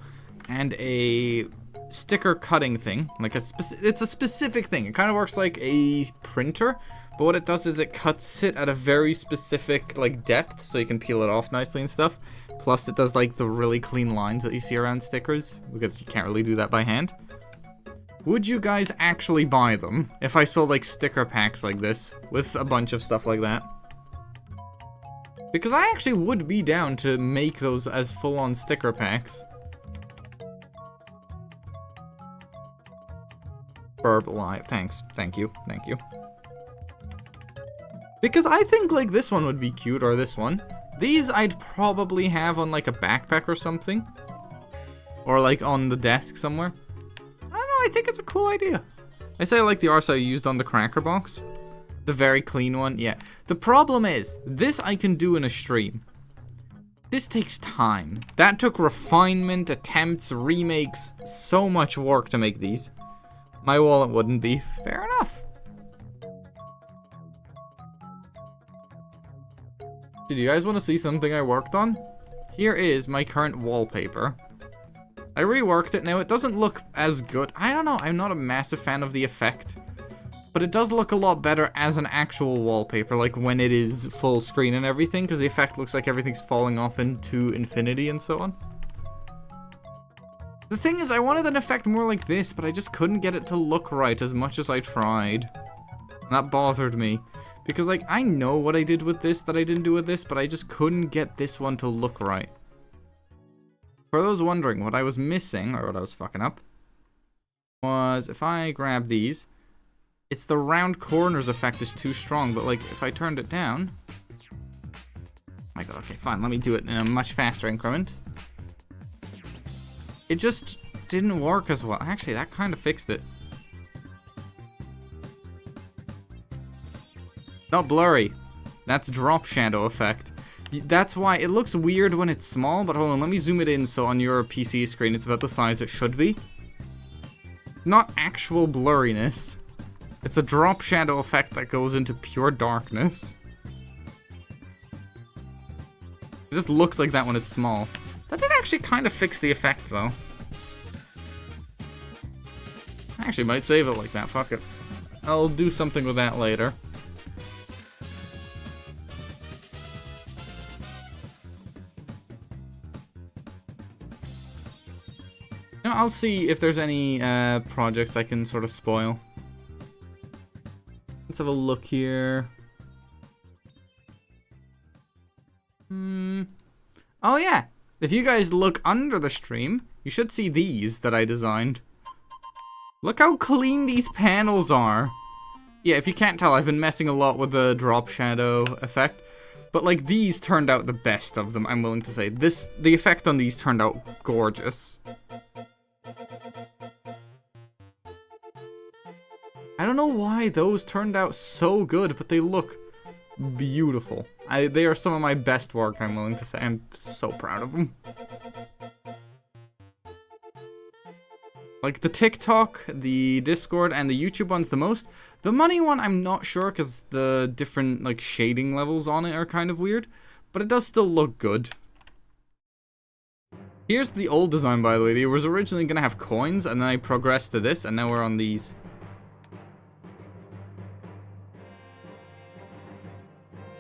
and a sticker cutting thing. Like it's a specific thing. It kind of works like a printer, but what it does is it cuts it at a very specific like depth, so you can peel it off nicely and stuff. Plus it does like the really clean lines that you see around stickers, because you can't really do that by hand. Would you guys actually buy them if I sold like sticker packs like this with a bunch of stuff like that? Because I actually would be down to make those as full-on sticker packs. Burb Live, thanks, thank you. Because I think like this one would be cute, or this one. These I'd probably have on like a backpack or something. Or like on the desk somewhere. I don't know, I think it's a cool idea. I say I like the arse I used on the cracker box. The very clean one, yeah. The problem is, this I can do in a stream. This takes time. That took refinement, attempts, remakes, so much work to make these. My wallet wouldn't be. Fair enough. Did you guys want to see something I worked on? Here is my current wallpaper. I reworked it now. It doesn't look as good. I don't know. I'm not a massive fan of the effect. But it does look a lot better as an actual wallpaper, like when it is full screen and everything, because the effect looks like everything's falling off into infinity and so on. The thing is, I wanted an effect more like this, but I just couldn't get it to look right as much as I tried. And that bothered me. Because, like, I know what I did with this that I didn't do with this, but I just couldn't get this one to look right. For those wondering, what I was missing, or what I was fucking up, was if I grab these, it's the round corners effect is too strong, but, like, if I turned it down... My god, okay, fine, let me do it in a much faster increment. It just didn't work as well. Actually, that kind of fixed it. Not blurry. That's drop shadow effect. That's why it looks weird when it's small, but hold on, let me zoom it in so on your PC screen it's about the size it should be. Not actual blurriness. It's a drop shadow effect that goes into pure darkness. It just looks like that when it's small. That did actually kind of fix the effect, though. I actually might save it like that, fuck it. I'll do something with that later. You know, I'll see if there's any projects I can sort of spoil. Let's have a look here. Oh yeah, if you guys look under the stream, you should see these that I designed. Look how clean these panels are. Yeah, if you can't tell, I've been messing a lot with the drop shadow effect. But like, these turned out the best of them, I'm willing to say. The effect on these turned out gorgeous. I don't know why those turned out so good, but they look beautiful. They are some of my best work, I'm willing to say. I'm so proud of them. Like the TikTok, the Discord, and the YouTube one's the most. The money one, I'm not sure, because the different like shading levels on it are kind of weird. But it does still look good. Here's the old design, by the way. It was originally going to have coins, and then I progressed to this, and now we're on these.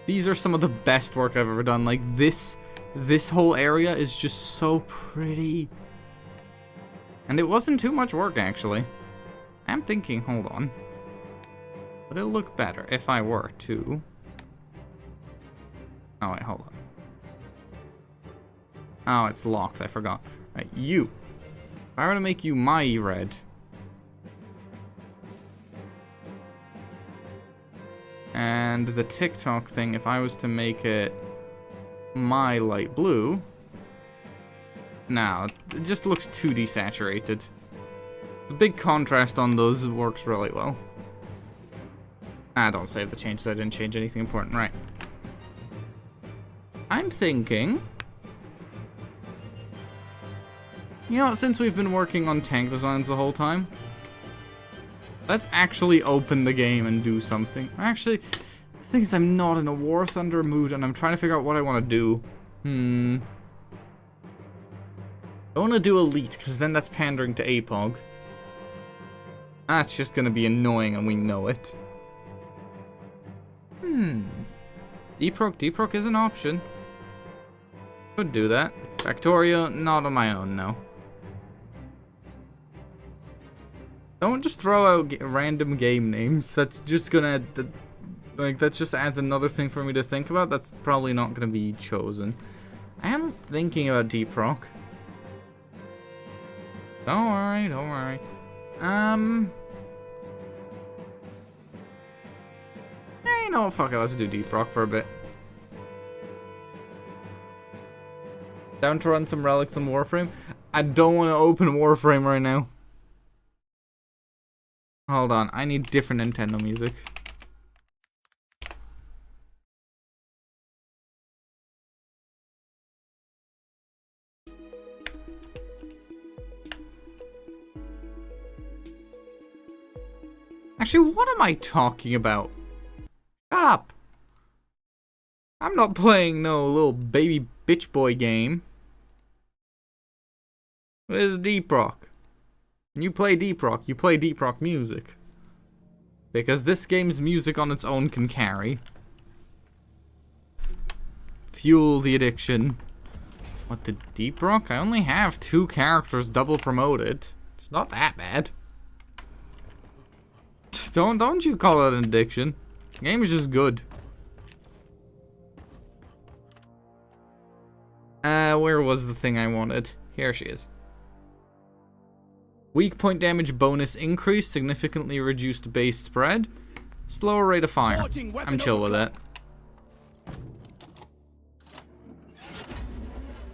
These are some of the best work I've ever done. Like, this whole area is just so pretty. And it wasn't too much work, actually. I'm thinking, hold on. Would it look better if I were to... Oh, wait, hold on. Oh, it's locked, I forgot. Right, you. If I were to make you my red... And the TikTok thing, if I was to make it my light blue... No, it just looks too desaturated. The big contrast on those works really well. Don't save the changes, I didn't change anything important. Right. I'm thinking... You know, since we've been working on tank designs the whole time... Let's actually open the game and do something. Actually, the thing is I'm not in a War Thunder mood and I'm trying to figure out what I want to do. I want to do Elite, because then that's pandering to APOG. That's just going to be annoying and we know it. Deproc is an option. Could do that. Factorio, not on my own, no. Don't just throw out random game names. That's just gonna... Like, that just adds another thing for me to think about. That's probably not gonna be chosen. I am thinking about Deproc. Don't worry, don't worry. Hey, you know what? Fuck it, let's do Deproc for a bit. Down to run some Relics and Warframe? I don't want to open Warframe right now. Hold on, I need different Nintendo music. Actually, what am I talking about? Shut up! I'm not playing no little baby bitch boy game. Where's Deproc? You play Deproc, you play Deproc music. Because this game's music on its own can carry. Fuel the addiction. What, the Deproc? I only have 2 characters double promoted. It's not that bad. Don't you call it an addiction. The game is just good. Where was the thing I wanted? Here she is. Weak point damage bonus increase, significantly reduced base spread, slower rate of fire. I'm chill with it.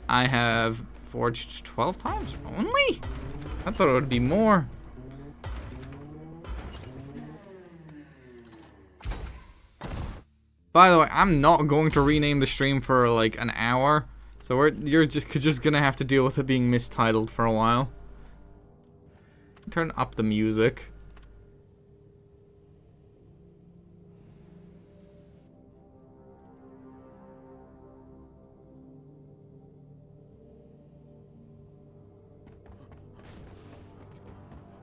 I have forged 12 times only? I thought it would be more. By the way, I'm not going to rename the stream for like an hour, so you're just gonna have to deal with it being mistitled for a while. Turn up the music.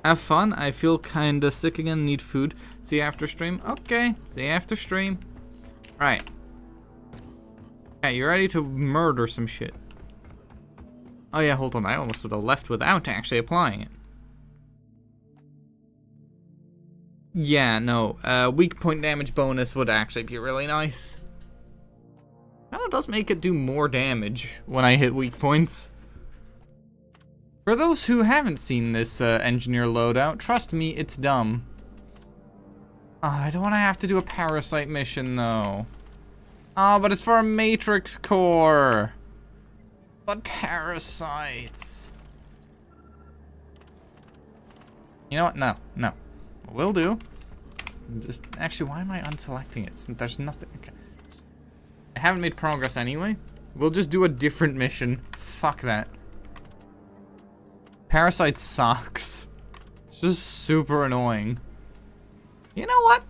Have fun. I feel kinda sick again. Need food. See you after stream. Okay. See you after stream. Right. Okay, you ready to murder some shit? Oh yeah, hold on. I almost would have left without actually applying it. Yeah, no. Weak point damage bonus would actually be really nice. Kinda does make it do more damage when I hit weak points. For those who haven't seen this engineer loadout, trust me, it's dumb. I don't want to have to do a parasite mission, though. Oh, but it's for a matrix core. But parasites. You know what? No, no. Will do. Just actually, why am I unselecting it? There's nothing. Okay. I haven't made progress anyway. We'll just do a different mission. Fuck that. Parasite sucks. It's just super annoying. You know what?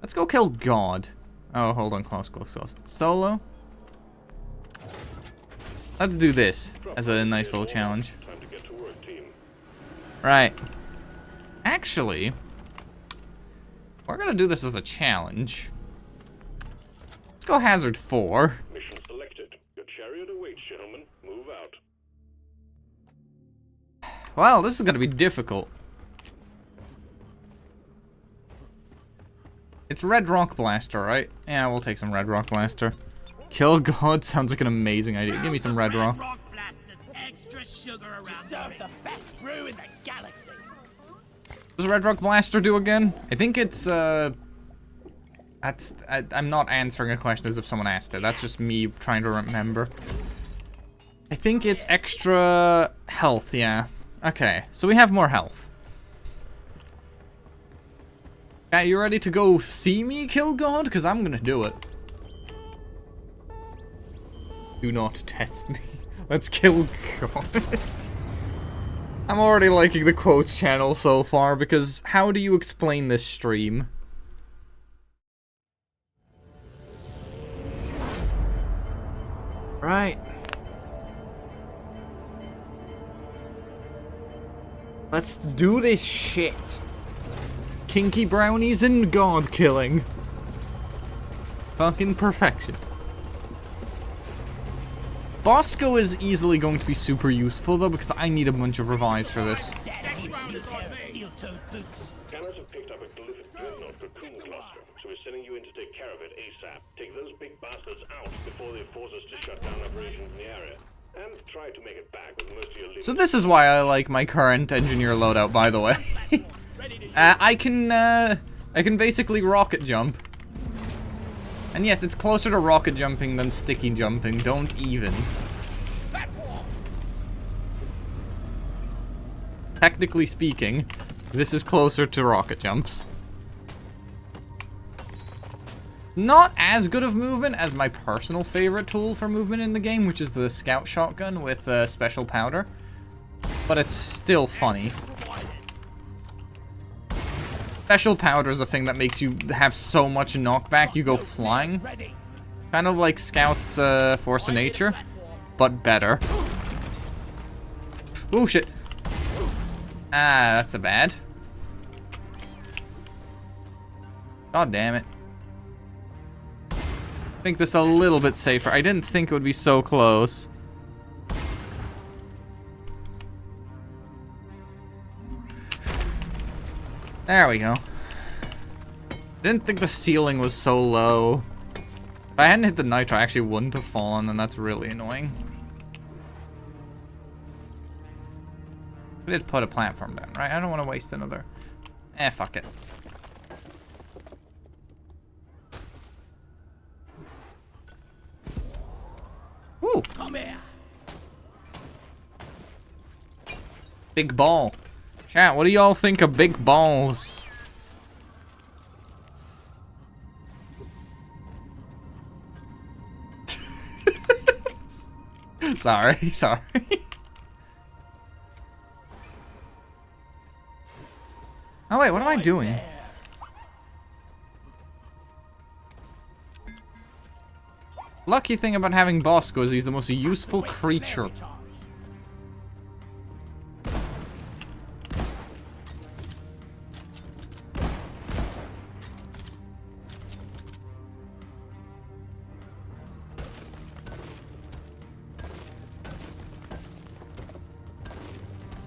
Let's go kill God. Oh, hold on. Close, close, close. Solo. Let's do this as a nice little challenge. Right. Actually, we're gonna do this as a challenge. Let's go hazard 4. Mission selected. Your chariot awaits, gentlemen. Move out. Well, this is gonna be difficult. It's Red Rock Blaster, right? Yeah, we'll take some Red Rock Blaster. Kill God sounds like an amazing idea. Give me some Red Rock. Extra sugar around. Serve the best brew in the galaxy. What does Red Rock Blaster do again? I think it's, I'm not answering a question as if someone asked it. That's just me trying to remember. I think it's extra health, yeah. Okay, so we have more health. Yeah, you ready to go see me kill God? Because I'm gonna do it. Do not test me. Let's kill God. I'm already liking the quotes channel so far, because how do you explain this stream? Right. Let's do this shit. Kinky brownies and God killing. Fucking perfection. Bosco is easily going to be super useful though, because I need a bunch of revives for this. Scanners have picked up a glyphic dreadnought cocoon cluster, so we're sending you in to take care of it ASAP. Take those big bastards out before they force us to shut down operations in the area. And try to make it back with most of your living. So this is why I like my current engineer loadout, by the way. I can basically rocket jump. And yes, it's closer to rocket jumping than sticky jumping. Don't even. Technically speaking, this is closer to rocket jumps. Not as good of movement as my personal favorite tool for movement in the game, which is the scout shotgun with special powder. But it's still funny. Special powder is a thing that makes you have so much knockback you go flying. Kind of like Scout's Force of Nature, but better. Oh shit. Ah, that's a bad. God damn it. Make this a little bit safer. I didn't think it would be so close. There we go. Didn't think the ceiling was so low. If I hadn't hit the nitro, I actually wouldn't have fallen, and that's really annoying. We did put a platform down, right? I don't want to waste another. Fuck it. Woo! Come here. Big ball. Chat, what do y'all think of big balls? Sorry. Oh wait, what am I doing? Lucky thing about having Bosco is he's the most useful creature.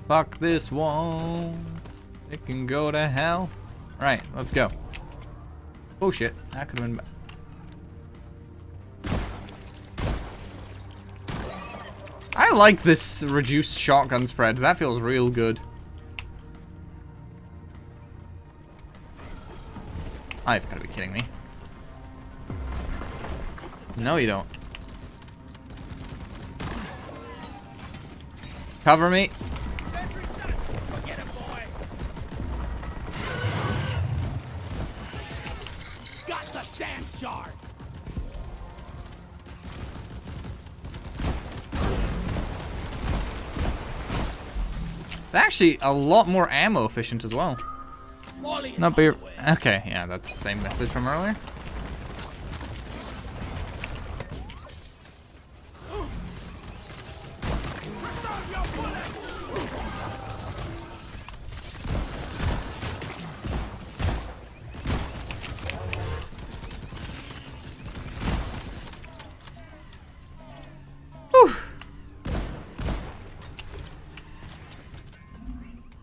Fuck this wall. It can go to hell. Right, let's go. Oh shit, that could have been bad. I like this reduced shotgun spread. That feels real good. I've got to be kidding me. No, you don't. Cover me. Get him, boy. Got the sand shard. It's actually a lot more ammo efficient as well. Molly is Not on be the way. okay. Yeah, that's the same message from earlier.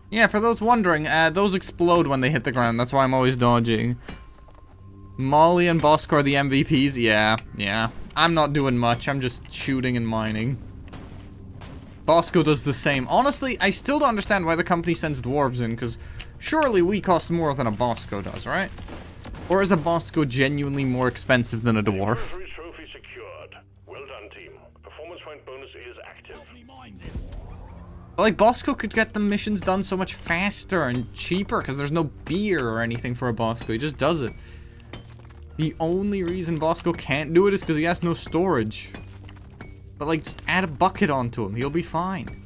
Yeah, for those wondering, those explode when they hit the ground. That's why I'm always dodging. Molly and Bosco are the MVPs. Yeah. I'm not doing much. I'm just shooting and mining. Bosco does the same. Honestly, I still don't understand why the company sends dwarves in, because surely we cost more than a Bosco does, right? Or is a Bosco genuinely more expensive than a dwarf? Free trophy secured. Well done, team. Performance point bonus is active. Help me mind this. But, like, Bosco could get the missions done so much faster and cheaper because there's no beer or anything for a Bosco. He just does it. The only reason Bosco can't do it is because he has no storage. But, like, just add a bucket onto him. He'll be fine.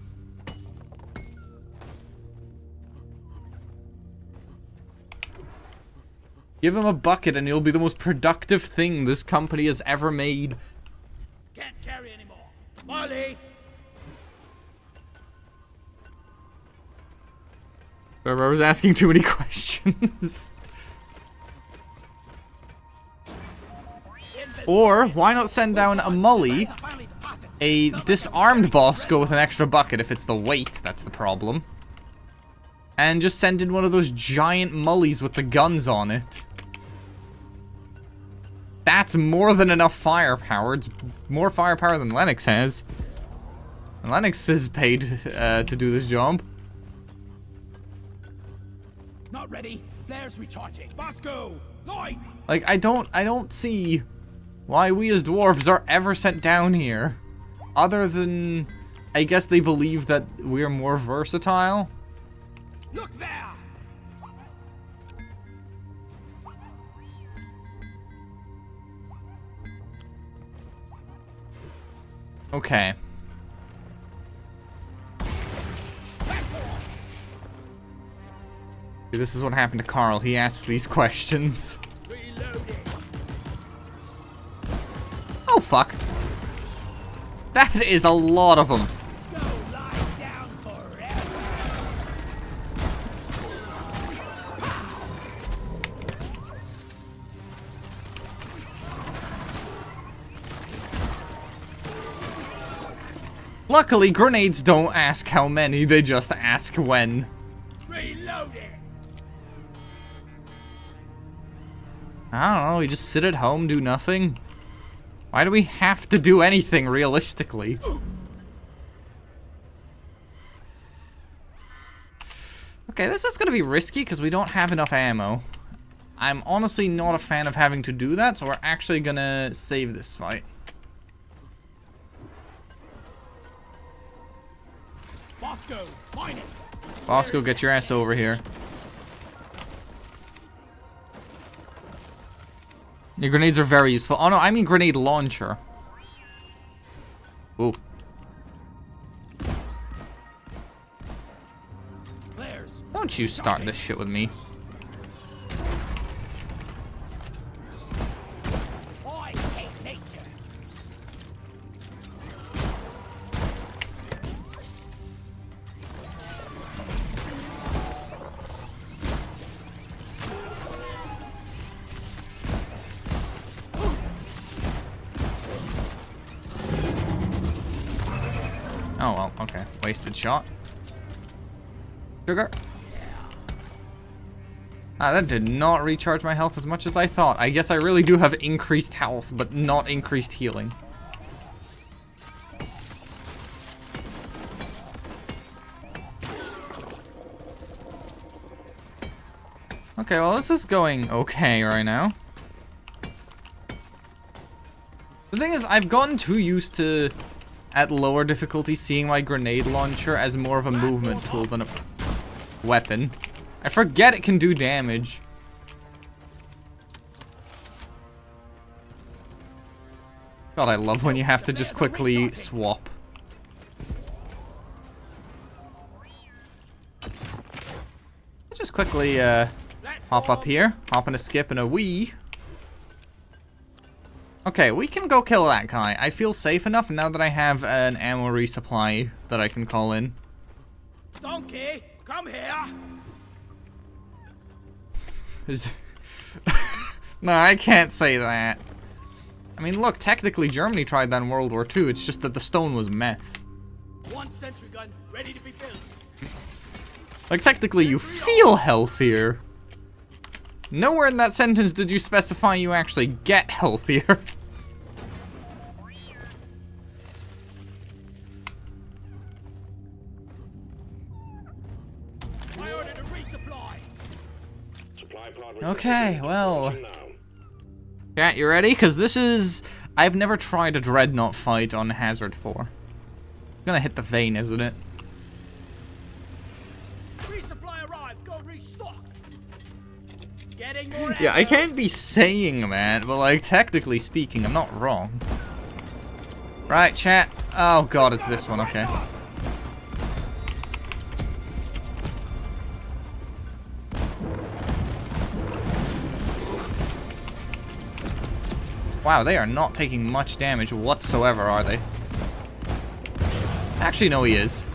Give him a bucket and he'll be the most productive thing this company has ever made. Can't carry anymore. Molly. I was asking too many questions. Or, why not send down a Mully, a disarmed Bosco with an extra bucket if it's the weight that's the problem. And just send in one of those giant Mullies with the guns on it. That's more than enough firepower. It's more firepower than Lennox has. And Lennox is paid to do this job. Not ready. Flares recharging. Bosco. Light. Like, I don't see why we as dwarves are ever sent down here. Other than, I guess they believe that we're more versatile. Look there. Okay. See, this is what happened to Carl. He asks these questions. Reloading. Oh, fuck. That is a lot of them. Go lie down forever. Luckily, grenades don't ask how many, they just ask when. Reloading. I don't know, we just sit at home, do nothing? Why do we have to do anything realistically? Okay, this is gonna be risky because we don't have enough ammo. I'm honestly not a fan of having to do that, so we're actually gonna save this fight. Bosco, mine it. Bosco, get your ass over here. Your grenades are very useful. Oh no, I mean grenade launcher. Ooh. Don't you start this shit with me. I hate nature. Oh well, okay. Wasted shot. Sugar. Ah, that did not recharge my health as much as I thought. I guess I really do have increased health, but not increased healing. Okay, well this is going okay right now. The thing is, I've gotten too used to, at lower difficulty, seeing my grenade launcher as more of a movement tool than a weapon. I forget it can do damage. God, I love when you have to just quickly swap. Let's just quickly hop up here. Hop in a skip and a wee. Okay, we can go kill that guy. I feel safe enough now that I have an ammo resupply that I can call in. Donkey, come here. No, I can't say that. I mean, look, technically Germany tried that in World War II. It's just that the stone was meth. One sentry gun ready to be built. Like, technically you feel healthier. Nowhere in that sentence did you specify you actually get healthier. I ordered a resupply. Okay, well. Chat, you ready? Because this is... I've never tried a Dreadnought fight on Hazard 4. Gonna hit the vein, isn't it? Resupply arrived. Go restock. Getting more Yeah, I ammo. can't be saying that, but like, technically speaking, I'm not wrong. Right, chat. Oh god, it's this one, okay. Wow, they are not taking much damage whatsoever, are they? Actually, no, he is.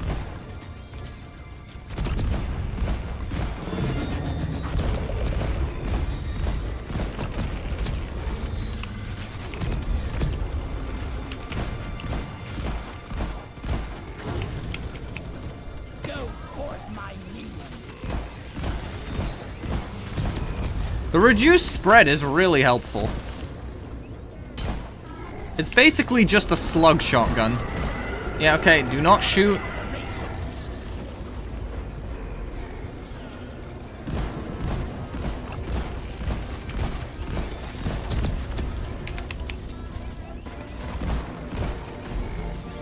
Go forth, my new. The reduced spread is really helpful. It's basically just a slug shotgun. Yeah, okay, do not shoot.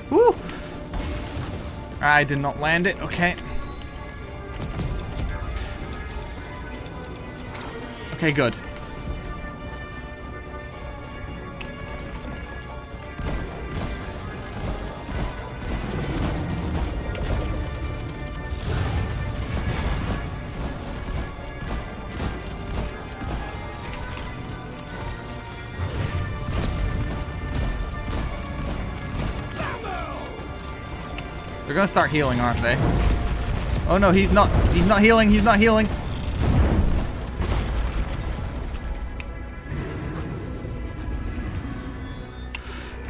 Woo! I did not land it, okay. Okay, good. They're gonna start healing, aren't they? Oh no, he's not healing, he's not healing.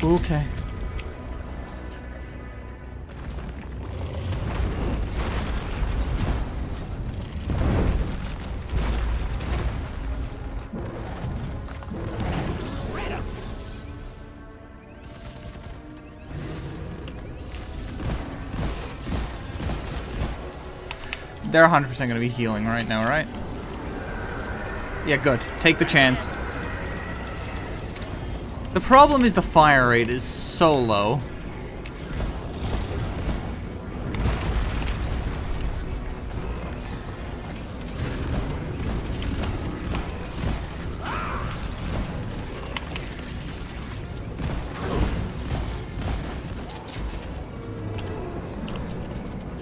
Okay. They're 100% going to be healing right now, right? Yeah, good. Take the chance. The problem is the fire rate is so low.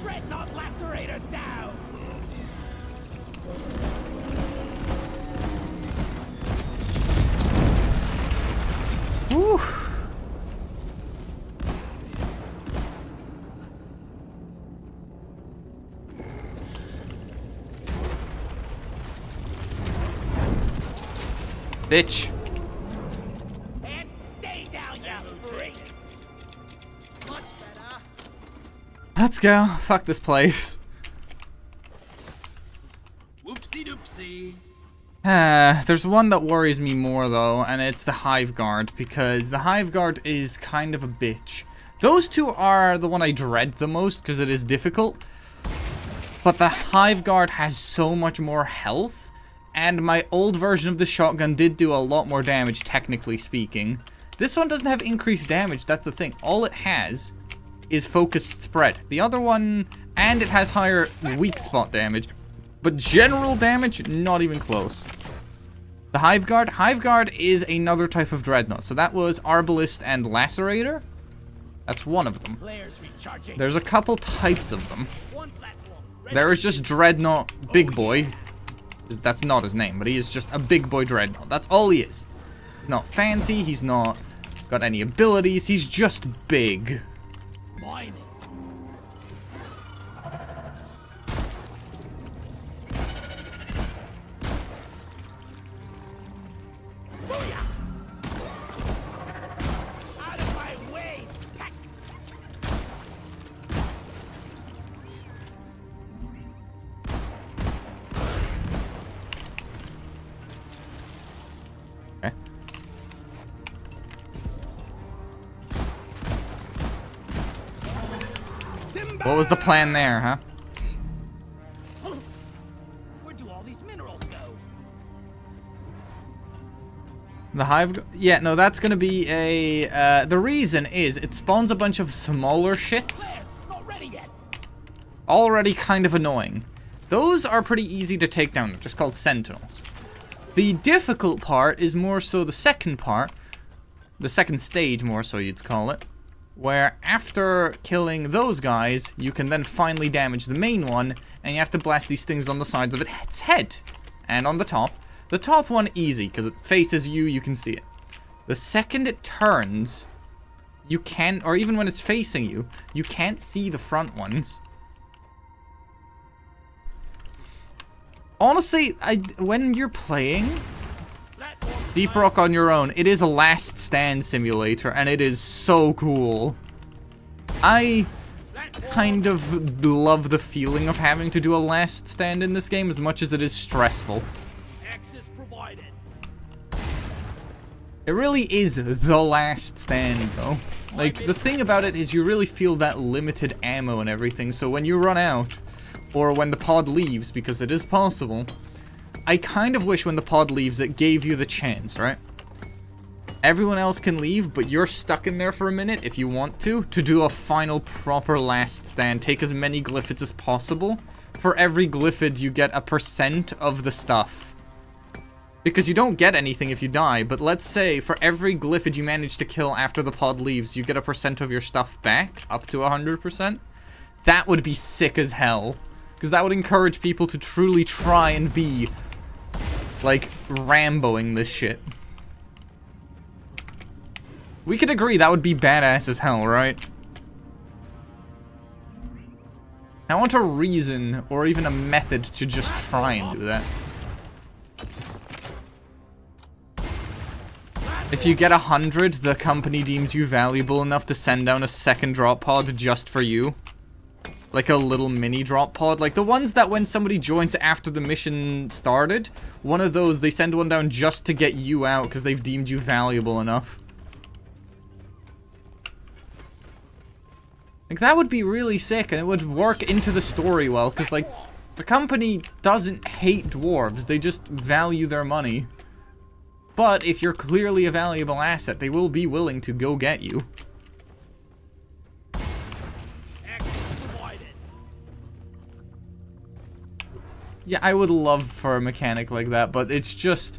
Dreadnought Lacerator down! Whew. Bitch. And stay down, you freak! Much better. Let's go. Fuck this place. Whoopsie doopsie. There's one that worries me more though, and it's the Hive Guard, because the Hive Guard is kind of a bitch. Those two are the one I dread the most because it is difficult. But the Hive Guard has so much more health, and my old version of the shotgun did do a lot more damage, technically speaking. This one doesn't have increased damage, that's the thing. All it has is focused spread. The other one, and it has higher weak spot damage. But general damage, not even close. The Hive Guard is another type of dreadnought. So that was Arbalist and Lacerator. That's one of them. Flares recharging. There's a couple types of them. One platform. There is just Dreadnought Big Boy. That's not his name, but he is just a big boy Dreadnought. That's all he is. He's not fancy, he's not got any abilities, he's just big. Mine it. Booyah! Out of my way! Heck. Okay. What was the plan there, huh? Where do all these minerals go? The Hive... Yeah, no, that's gonna be a... the reason is it spawns a bunch of smaller shits. Flares, not ready yet. Already kind of annoying. Those are pretty easy to take down. They're just called Sentinels. The difficult part is more so the second part. The second stage, more so you'd call it. Where after killing those guys, you can then finally damage the main one, and you have to blast these things on the sides of its head. And on the top. The top one, easy, because it faces you, you can see it. The second it turns, you can't, or even when it's facing you, you can't see the front ones. Honestly, when you're playing Deep Rock on your own, it is a last stand simulator, and it is so cool. I kind of love the feeling of having to do a last stand in this game as much as it is stressful. Access provided. It really is the last stand, though. Like, the thing about it is you really feel that limited ammo and everything, so when you run out, or when the pod leaves, because it is possible, I kind of wish when the pod leaves it gave you the chance, right? Everyone else can leave, but you're stuck in there for a minute, if you want to do a final proper last stand. Take as many glyphids as possible. For every glyphid, you get a % of the stuff. Because you don't get anything if you die, but let's say for every glyphid you manage to kill after the pod leaves, you get a % of your stuff back, up to 100%. That would be sick as hell. Because that would encourage people to truly try and be, like, Ramboing this shit. We could agree that would be badass as hell, right? I want a reason, or even a method, to just try and do that. If you get 100, the company deems you valuable enough to send down a second drop pod just for you. Like a little mini drop pod. Like the ones that when somebody joins after the mission started, one of those, they send one down just to get you out because they've deemed you valuable enough. Like that would be really sick, and it would work into the story well, because like The company doesn't hate dwarves, they just value their money. But if you're clearly a valuable asset, they will be willing to go get you. Yeah, I would love for a mechanic like that, but it's just...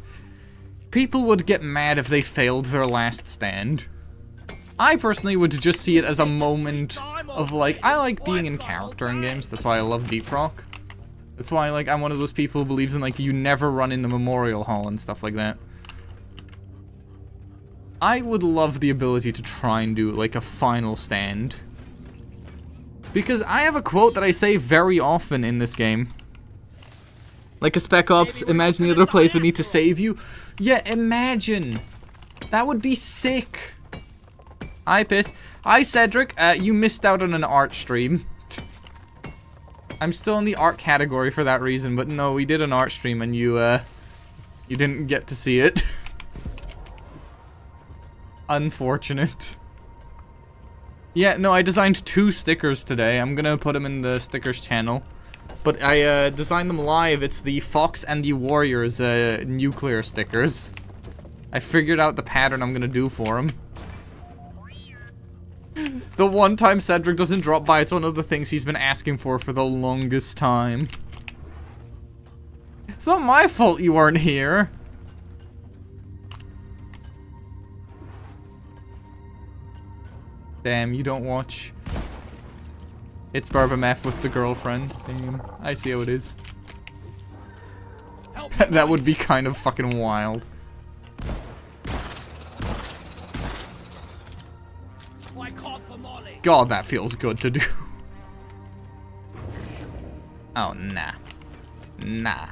people would get mad if they failed their last stand. I personally would just see it as a moment of, like, I like being in character in games. That's why I love Deep Rock. That's why, like, I'm one of those people who believes in, like, you never run in the Memorial Hall and stuff like that. I would love the ability to try and do, like, a final stand. Because I have a quote that I say very often in this game. Like a Spec Ops, imagine the other players would need to save you. Yeah, imagine. That would be sick. Hi, Piss. Hi, Cedric. You missed out on an art stream. I'm still in the art category for that reason, but no, we did an art stream and you didn't get to see it. Unfortunate. Yeah, no, I designed 2 stickers today. I'm gonna put them in the stickers channel. But I designed them live. It's the Fox and the Warriors nuclear stickers. I figured out the pattern I'm gonna do for them. The one time Cedric doesn't drop by, it's one of the things he's been asking for the longest time. It's not my fault you weren't here. Damn, you don't watch. It's Barbameth with the girlfriend. Damn, I see how it is. That would be kind of fucking wild. God, that feels good to do. Oh, nah. Nah.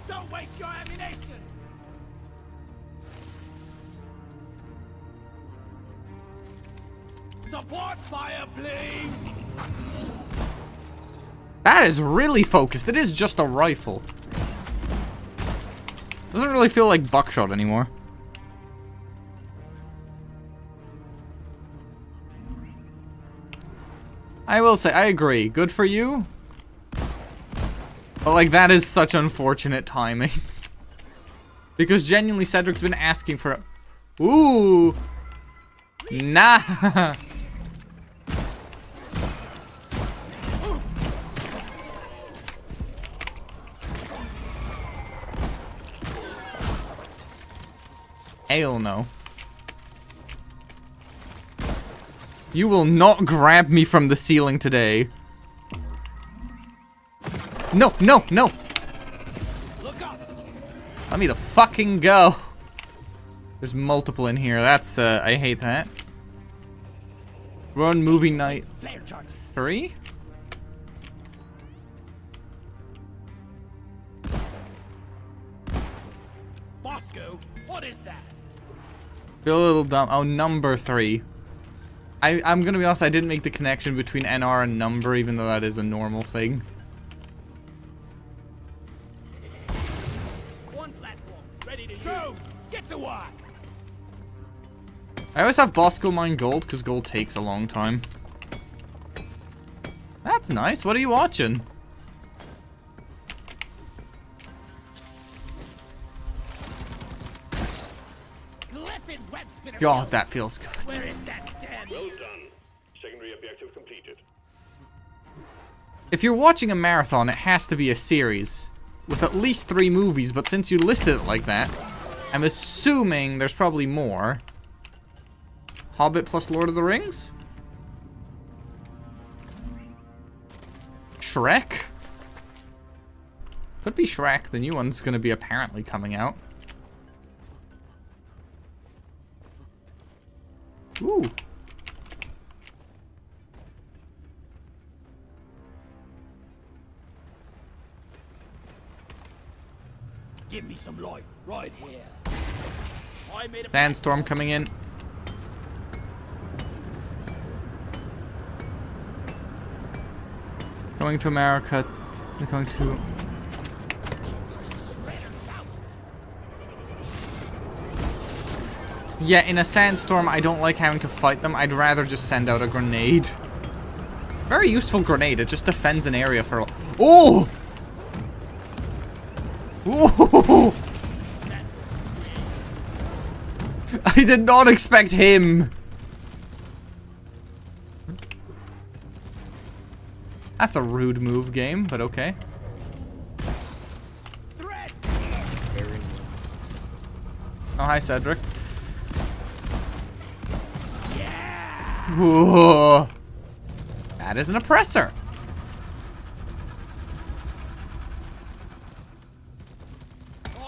Don't waste your ammunition. Support fire, please. That is really focused. It is just a rifle. Doesn't really feel like buckshot anymore. I will say, I agree. Good for you. But, like, that is such unfortunate timing. Because genuinely, Cedric's been asking for... Ooh! Nah! Hell no. You will not grab me from the ceiling today. No, no, no! Look up. Let me the fucking go. There's multiple in here. That's, I hate that. Run movie night. Flare charges. 3? Bosco, what is that? Feel a little dumb. Oh, number 3. I'm gonna be honest, I didn't make the connection between NR and number, even though that is a normal thing. One platform, ready to go. Get to work. I always have Bosco mine gold, because gold takes a long time. That's nice. What are you watching? God, that feels good. Where is that damn? Well done. Secondary objective completed. If you're watching a marathon, it has to be a series with at least 3 movies, but since you listed it like that, I'm assuming there's probably more. Hobbit plus Lord of the Rings? Shrek? Could be Shrek. The new one's gonna be apparently coming out. Ooh. Give me some light right here. I made a Sandstorm coming in. Going to America. Going to... Yeah, in a sandstorm, I don't like having to fight them. I'd rather just send out a grenade. Very useful grenade. It just defends an area for... Oh! Ooh! I did not expect him. That's a rude move, game, but okay. Oh, hi, Cedric. Whoa. That is an oppressor.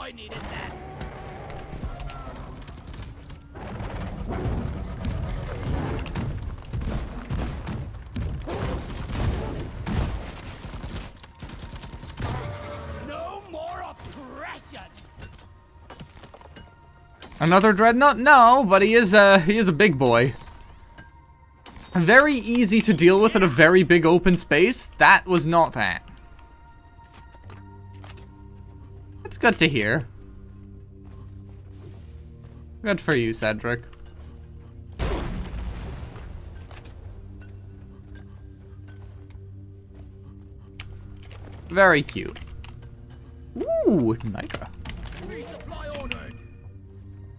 I needed that. No more oppression. Another dreadnought? No, but he is a big boy. Very easy to deal with in a very big open space. That was not that. That's good to hear. Good for you, Cedric. Very cute. Ooh, Nitra. Resupply ordered.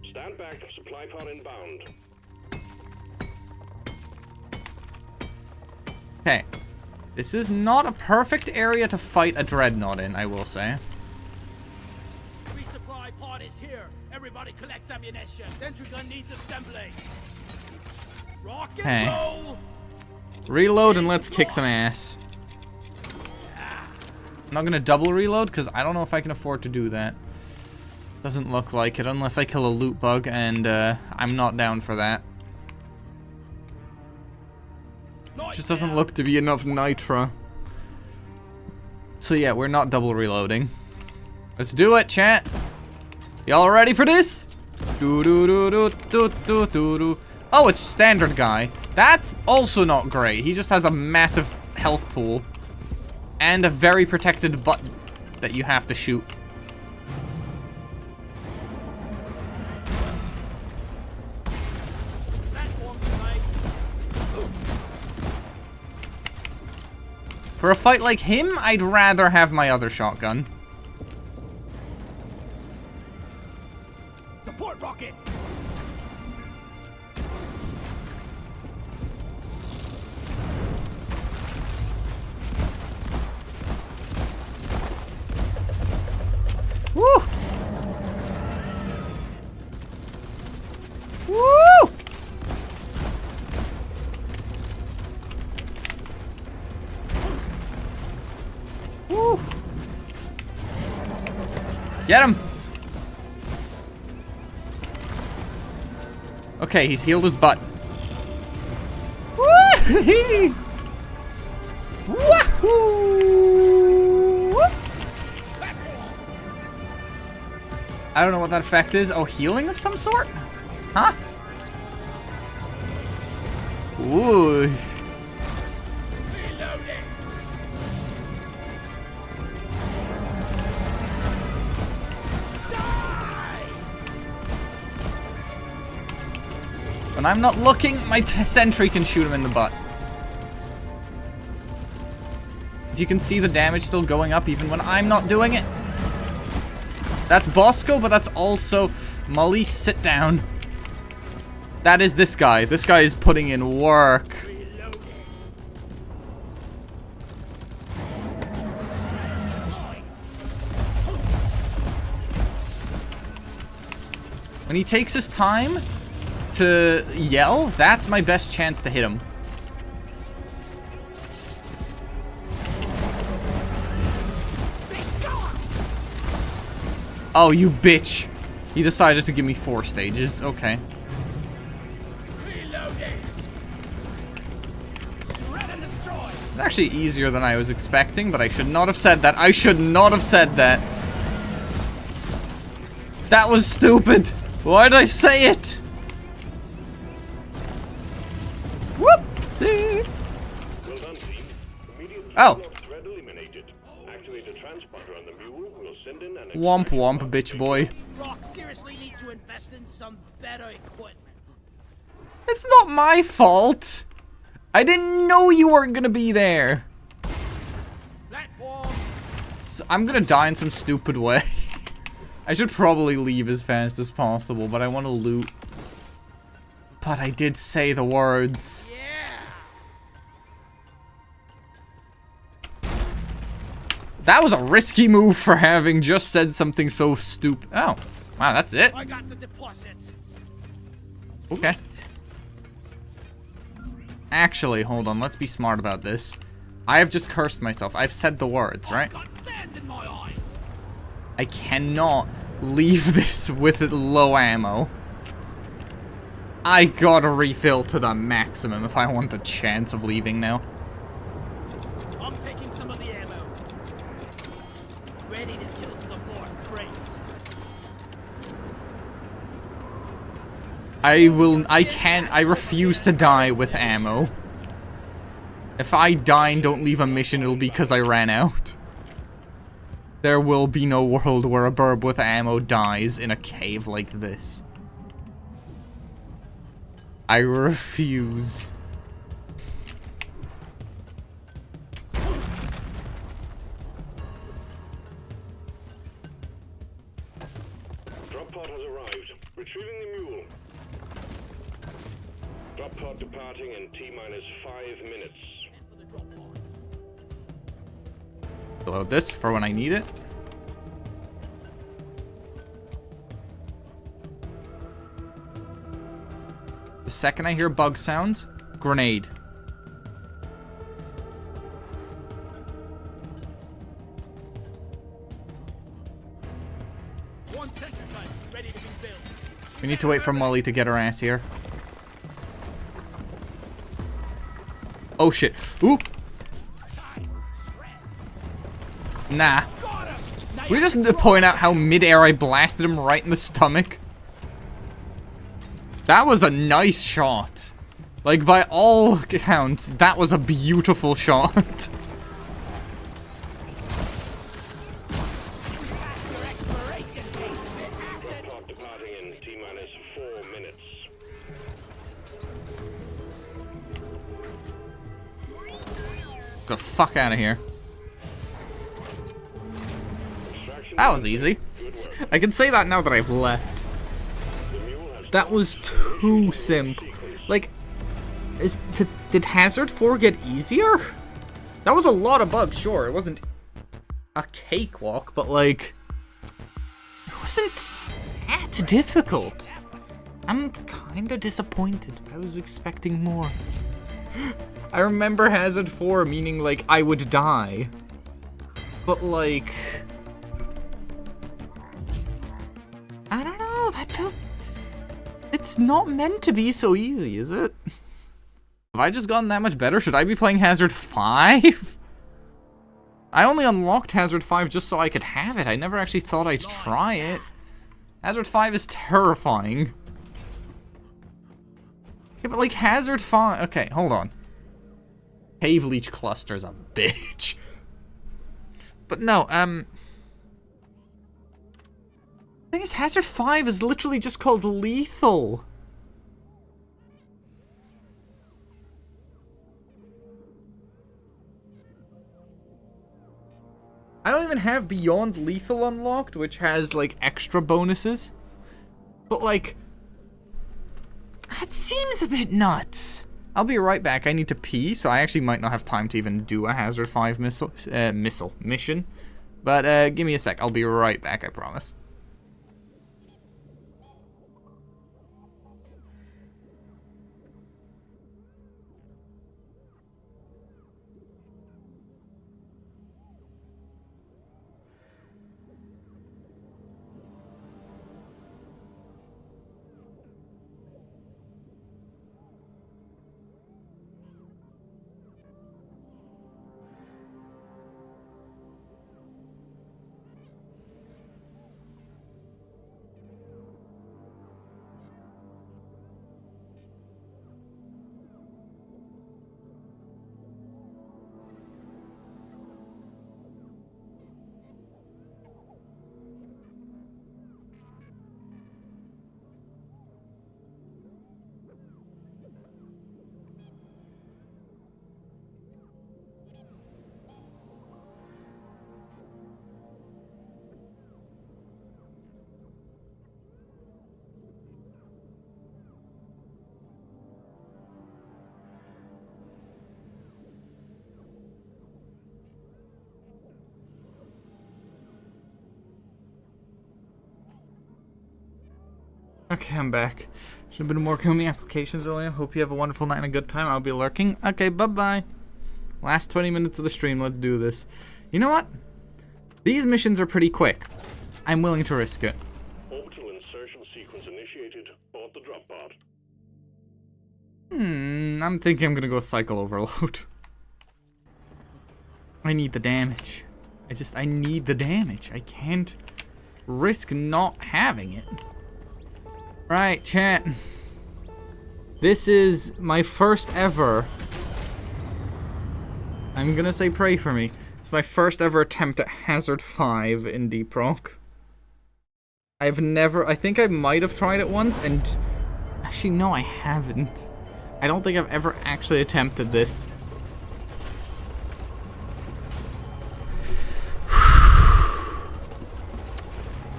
Stand back. Supply pod inbound. Okay. This is not a perfect area to fight a dreadnought in, I will say. Resupply pod is here. Everybody collect ammunition. Sentry gun needs assembly. Rock and Hey. roll. Reload and let's kick some ass. I'm not gonna double reload because I don't know if I can afford to do that. Doesn't look like it unless I kill a loot bug, and I'm not down for that. Just doesn't look to be enough nitra. So yeah, we're not double reloading. Let's do it, chat. Y'all ready for this? Do do do do do do do do. Oh, it's standard guy. That's also not great. He just has a massive health pool and a very protected button that you have to shoot. For a fight like him, I'd rather have my other shotgun. Support rocket. Woo! Woo! Woo! Get him! Okay, he's healed his butt. Woo! Wahoo! I don't know what that effect is. Oh, healing of some sort? Huh? Ooh. When I'm not looking, my sentry can shoot him in the butt. If you can see the damage still going up even when I'm not doing it. That's Bosco, but that's also... Molly, sit down. That is this guy. This guy is putting in work. When he takes his time to yell, that's my best chance to hit him. Oh, you bitch. He decided to give me 4 stages. Okay. It's actually easier than I was expecting, but I should not have said that. I should not have said that. That was stupid. Why did I say it? Whoopsie. Well done, team. Immediate Oh. threat eliminated. Activate the transponder on the mule. We'll send in an Womp womp, bitch boy. Rock, serious honestly need to invest in some better equipment. It's not my fault. I didn't know you weren't gonna be there. Platform. So I'm gonna die in some stupid way. I should probably leave as fast as possible, but I want to loot. But I did say the words. Yeah. That was a risky move for having just said something so stupid. Oh, wow, that's it. I got the deposit. Okay. Actually, hold on. Let's be smart about this. I have just cursed myself. I've said the words, right? Got sand in my eyes. I cannot leave this with low ammo. I gotta refill to the maximum if I want a chance of leaving now. I'm taking some of the ammo. Ready to kill some more crates. I refuse to die with ammo. If I die and don't leave a mission, it'll be because I ran out. There will be no world where a burb with ammo dies in a cave like this. I refuse. Drop pod has arrived. Retrieving the mule. Drop pod departing in T-minus 5 minutes. For the drop pod. Load this for when I need it. The second I hear bug sounds, grenade. One sentry gun ready to be built. We need to wait for Molly to get her ass here. Oh shit. Ooh. Nah. Got him. Now We just point out how mid-air I blasted him right in the stomach. That was a nice shot. Like, by all accounts, that was a beautiful shot. your exploration phase. Drop pod departing in T-minus 4 minutes. Get the fuck out of here. Extraction That was easy. Good work. I can say that now that I've left. The mule has That was too simple. Like, did Hazard 4 get easier? That was a lot of bugs, sure. It wasn't a cakewalk, but like, it wasn't that difficult. I'm kinda disappointed. I was expecting more. I remember Hazard 4 meaning like I would die. But like, I don't know, that felt... It's not meant to be so easy, is it? Have I just gotten that much better? Should I be playing Hazard 5? I only unlocked Hazard 5 just so I could have it. I never actually thought I'd try it. Hazard 5 is terrifying. Yeah, but like Hazard 5... Okay, hold on. Cave Leech Cluster's a bitch. But no, the thing is, Hazard 5 is literally just called Lethal. I don't even have Beyond Lethal unlocked, which has, like, extra bonuses. But, like, that seems a bit nuts. I'll be right back. I need to pee, so I actually might not have time to even do a Hazard 5 mission. But, give me a sec. I'll be right back, I promise. Okay, I'm back. Should have been more Kumi applications earlier. Hope you have a wonderful night and a good time. I'll be lurking. Okay, bye-bye. Last 20 minutes of the stream. Let's do this. You know what? These missions are pretty quick. I'm willing to risk it. Orbital insertion sequence initiated. Board the drop pod. I'm thinking I'm gonna go with Cycle Overload. I need the damage. I need the damage. I can't risk not having it. Right, chat. This is my first ever... I'm gonna say pray for me. It's my first ever attempt at Hazard 5 in Deep Rock. I've never... I think I might have tried it once, and... Actually, no, I haven't. I don't think I've ever actually attempted this.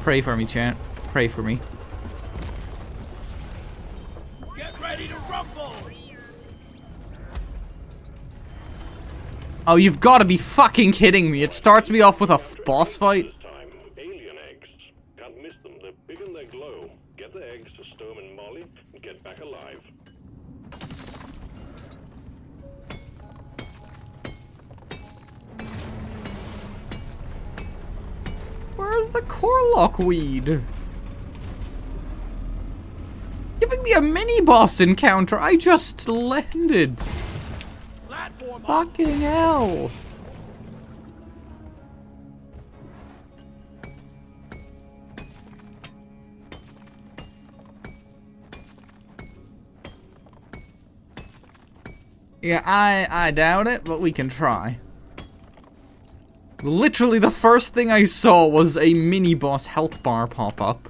Pray for me, chat. Pray for me. Get ready to rumble! Oh, you've got to be fucking kidding me. It starts me off with a boss fight. This time, alien eggs. Can't miss them. They're big and they glow. Get the eggs to Sturm and Molly and get back alive. Where's the Corlock weed? Giving me a mini-boss encounter. I just landed. Platform up! Fucking hell. Yeah, I doubt it, but we can try. Literally the first thing I saw was a mini-boss health bar pop up.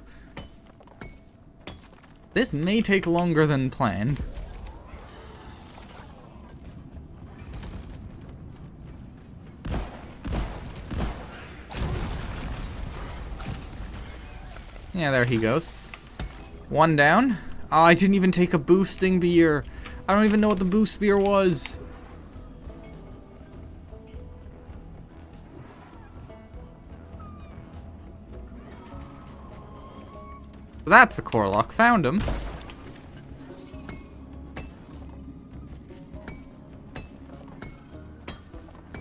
This may take longer than planned. Yeah, there he goes. One down. Oh, I didn't even take a boosting beer. I don't even know what the boost beer was. That's the Corlock. Found him.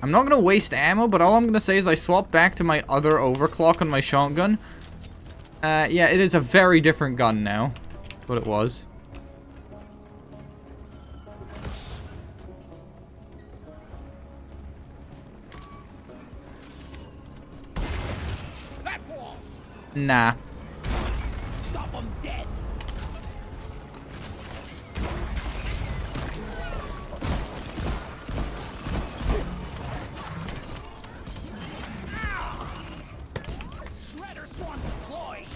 I'm not gonna waste ammo, but all I'm gonna say is I swapped back to my other overclock on my shotgun. Yeah, it is a very different gun now. What it was. Platform! Nah. Stop them dead! Shredder swarm deployed!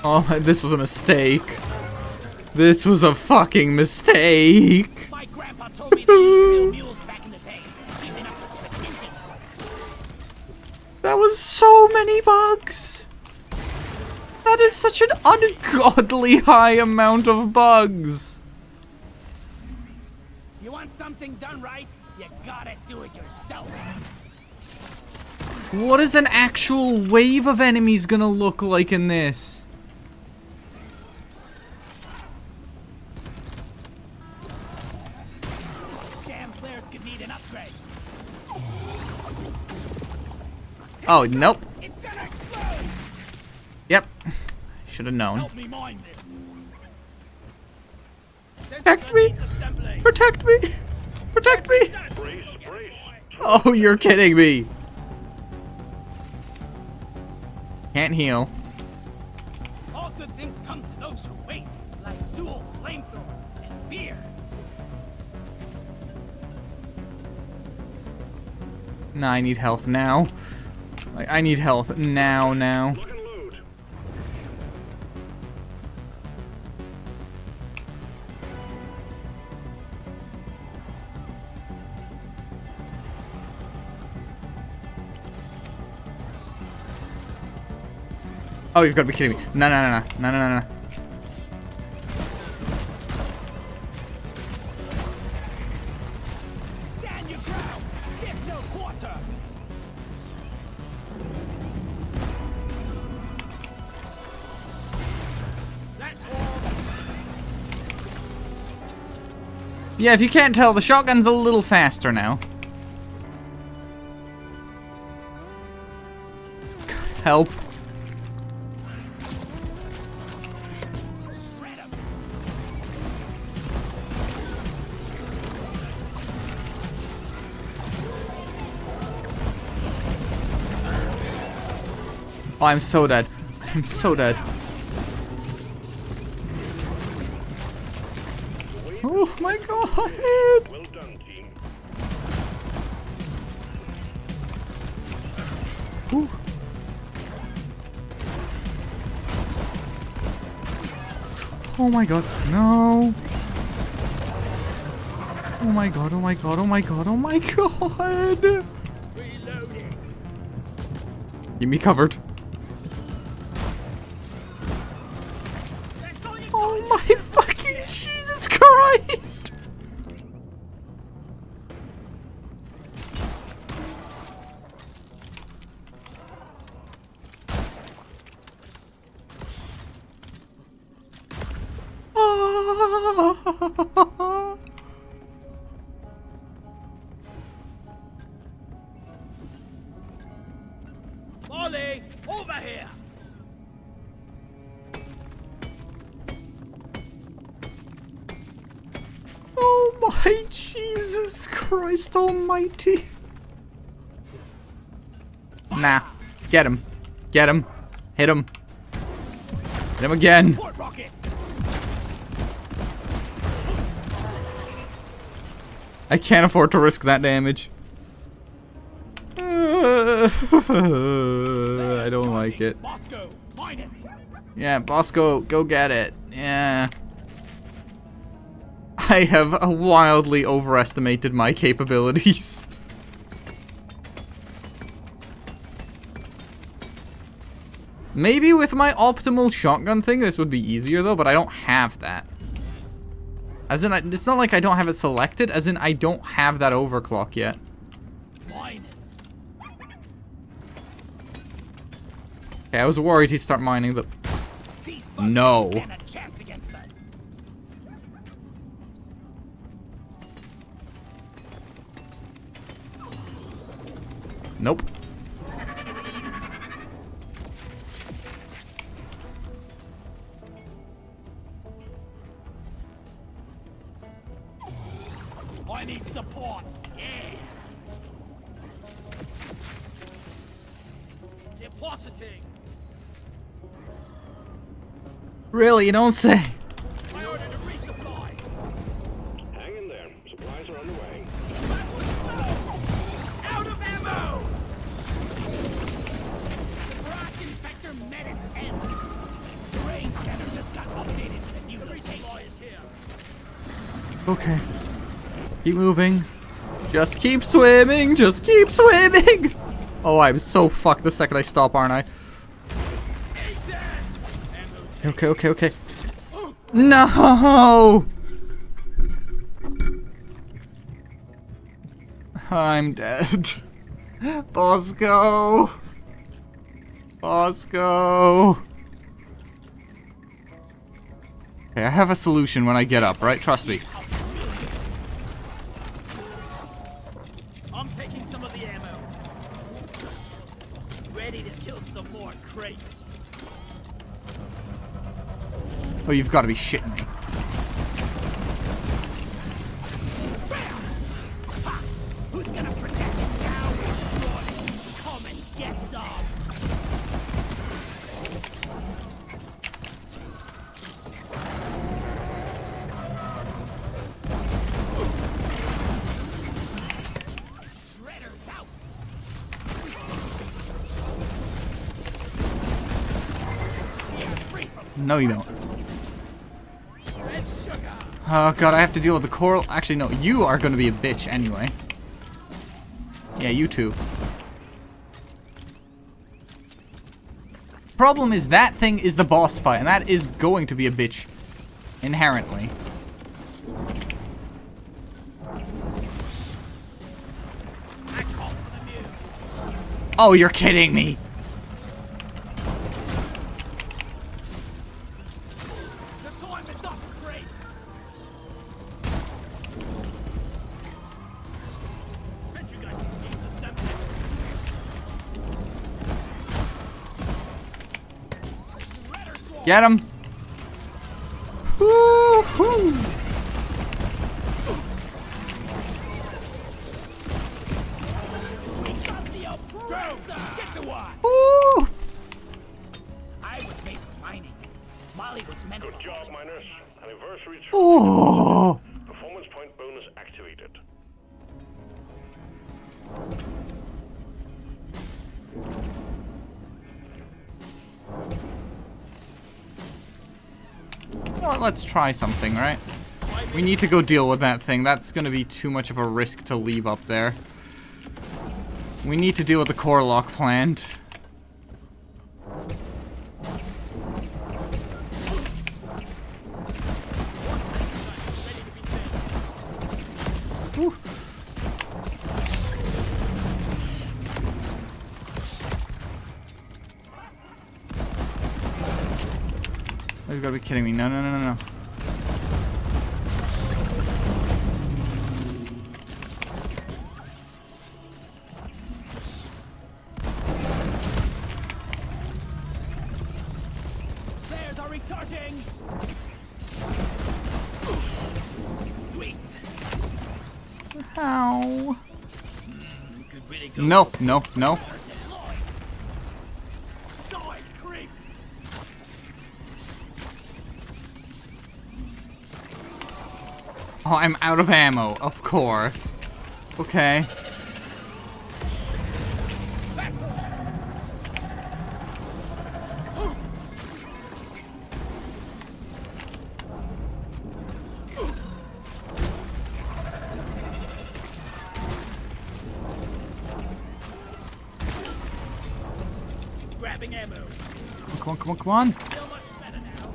Oh, this was a mistake. This was a fucking mistake. My grandpa told me to use real mules back in the day. Keeping up with the tradition. That was so many bugs. That is such an ungodly high amount of bugs. You want something done right? You gotta do it yourself. What is an actual wave of enemies gonna look like in this? Damn flares could need an upgrade. Oh, nope. It's gonna explode! Yep. Should have known. Help me mine this. Protect me. Assembly. Protect me. Protect me. Brace, brace. Oh, you're kidding me. Can't heal. All good things come to those who wait, like dual flamethrowers and beer. Nah, I need health now. Like, I need health now. Lock and load. Oh, you've got to be kidding me. No, no, no, no, no, no, no. Stand your ground. Give no quarter. That's all. Yeah, if you can't tell, the shotgun's a little faster now. Help. Oh, I'm so dead. I'm so dead. Oh my god! Well done, team. Ooh. Oh my god, no! Oh my god, oh my god, oh my god, oh my god! Reloading. Get me covered. That's all you Oh my fucking Jesus Christ! Molly, over here. Oh my Jesus Christ almighty. Nah. Get him. Get him. Hit him. Hit him again. Port rocket. I can't afford to risk that damage. I don't like it. Bosco, mine it. Yeah, Bosco, go get it. Yeah. I have wildly overestimated my capabilities. Maybe with my optimal shotgun thing this would be easier though, but I don't have that. As in, it's not like I don't have it selected, as in I don't have that overclock yet. Mine it. Okay, I was worried he'd start mining the... These No. stand a chance against us. Nope. I need support. Yeah. Depositing. Really, you don't say. I ordered a resupply. Hang in there. Supplies are on the way. Out of ammo. Barrage infector medics and terrain scanner just got updated. The new resupply is here. Okay. Keep moving. Just keep swimming. Just keep swimming. Oh, I'm so fucked the second I stop, aren't I? Okay, okay, okay. Just... No! I'm dead. Bosco! Bosco! Okay, I have a solution when I get up, right? Trust me. I'm taking some of the ammo. Ready to kill some more crates. Oh, you've got to be shitting me. Bam! Ha! Who's gonna protect it now? Shorty, come and get some. Shredder's out. You're free from No, you don't. red sugar. Oh god, I have to deal with the coral. Actually, no, you are going to be a bitch anyway. Yeah, you too. Problem is that thing is the boss fight, and that is going to be a bitch inherently. I call for the muse. Oh, you're kidding me. The time is up, Creep. Venture gun needs assembly. Get him. Woo-hoo. We got the oppressor. Get to one. Woo. I was made for mining. Molly was meant for Good job, miners. Anniversary trip. Oh. Performance point bonus activated. Well, let's try something, right? We need to go deal with that thing. That's gonna be too much of a risk to leave up there. We need to deal with the core lock plant. Whew. You've got to be kidding me. No, no, no, no, no. Flares are recharging. Sweet. How? Could really go. No, no, no. Die, Creep. Oh, I'm out of ammo, of course. Okay. Grabbing ammo. Come on, come on, come on. Feel much better now.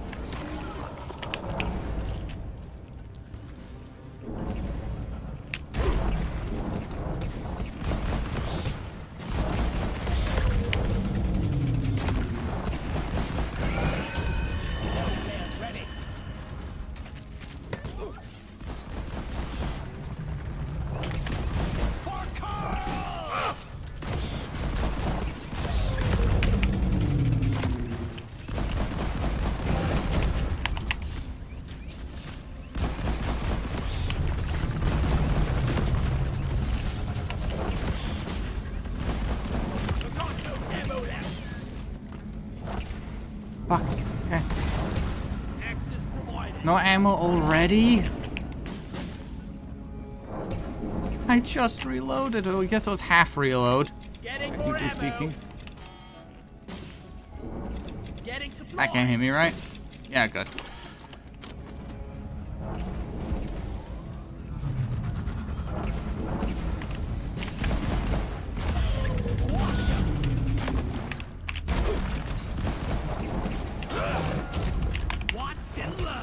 Flares ready. Ammo left. Fuck. Okay. Access provided. No ammo already? I just reloaded. Oh, I guess it was half reload. Getting more Technically ammo. speaking. Getting supply. That can't hit me, right? Yeah, good. Watch and learn.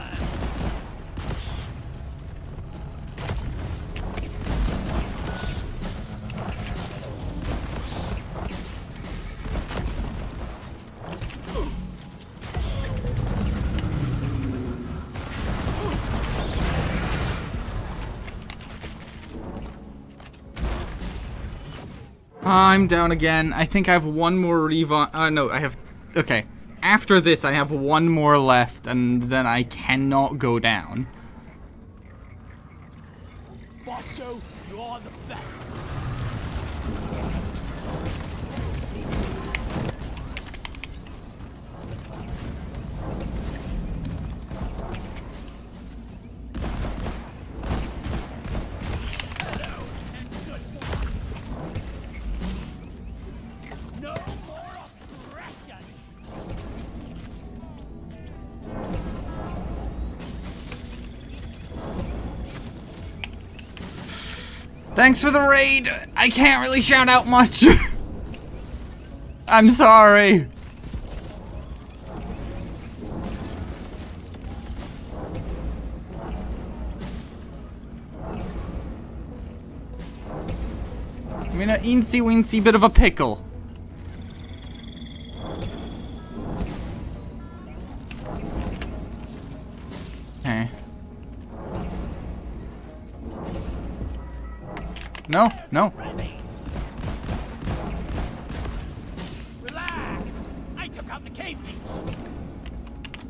I'm down again. I think I have one more revive. No, I have. Okay. After this, I have one more left, and then I cannot go down. Bosco, you are the best. Hello, and good morning. No more oppression. Thanks for the raid. I can't really shout out much. I'm sorry. I'm in a eensy weensy bit of a pickle. Okay. No, no. Relax. I took out the cave beach.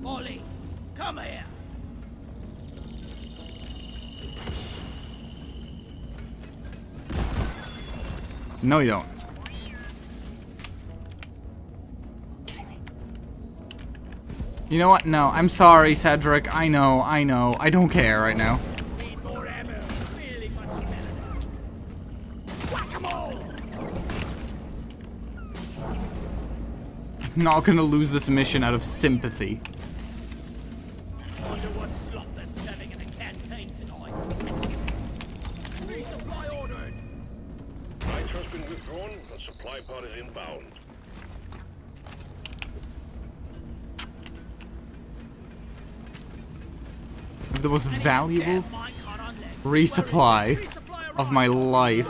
Ollie, come here. No, you don't. You know what? No, I'm sorry, Cedric. I know. I don't care right now. Need more ammo. Really much better. Whack-a-mole. I'm not gonna lose this mission out of sympathy. Wonder what slot they're selling in the campaign tonight. Resupply ordered. Nitro's been withdrawn. The supply pod is inbound. The most valuable Damn minecart on legs. resupply Resupply of my life.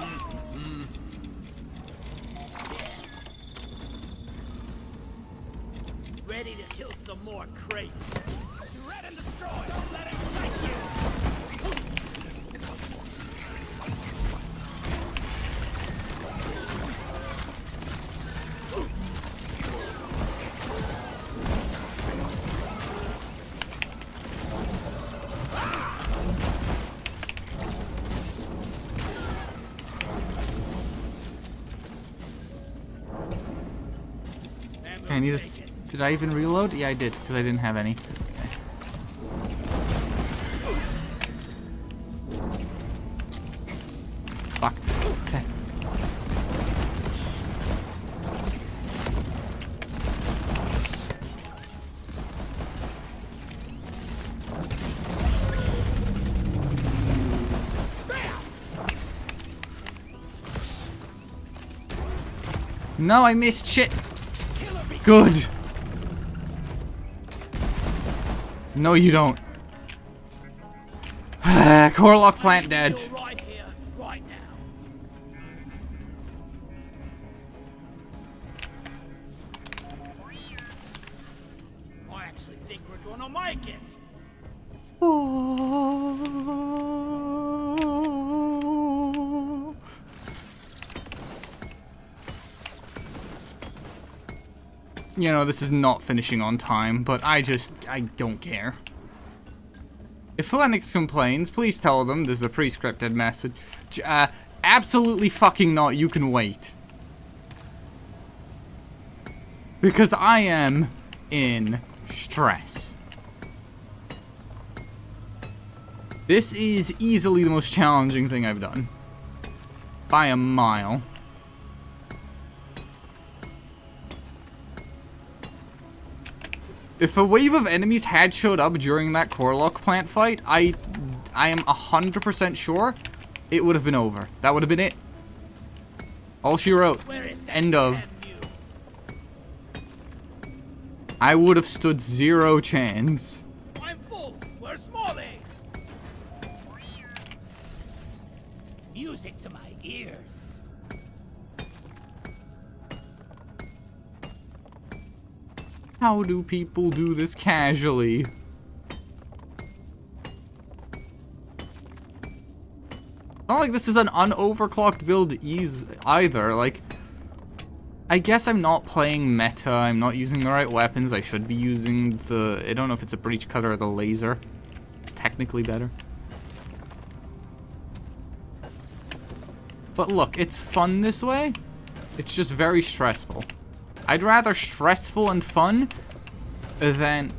Ready to kill some more crates. Shred and destroy. Don't let it break you. Okay, I need to. Did I even reload? Yeah, I did, because I didn't have any. Fuck. Okay. No, I missed shit. Good. No, you don't. Corlock plant dead. You're right here, right now. I actually think we're gonna make it. You know, this is not finishing on time, but I don't care. If Lennox complains, please tell them there's a pre-scripted message. Absolutely fucking not, you can wait. Because I am in stress. This is easily the most challenging thing I've done. By a mile. If a wave of enemies had showed up during that Corlock plant fight, I am 100% sure it would have been over. That would have been it. All she wrote. Where is that End of. damn you? I would have stood zero chance. I'm full. Where's Smalley? Music to my ears. How do people do this casually? Not like this is an unoverclocked build either. Like, I guess I'm not playing meta. I'm not using the right weapons. I should be using the... I don't know if it's a breach cutter or the laser. It's technically better. But look, it's fun this way. It's just very stressful. I'd rather stressful and fun than,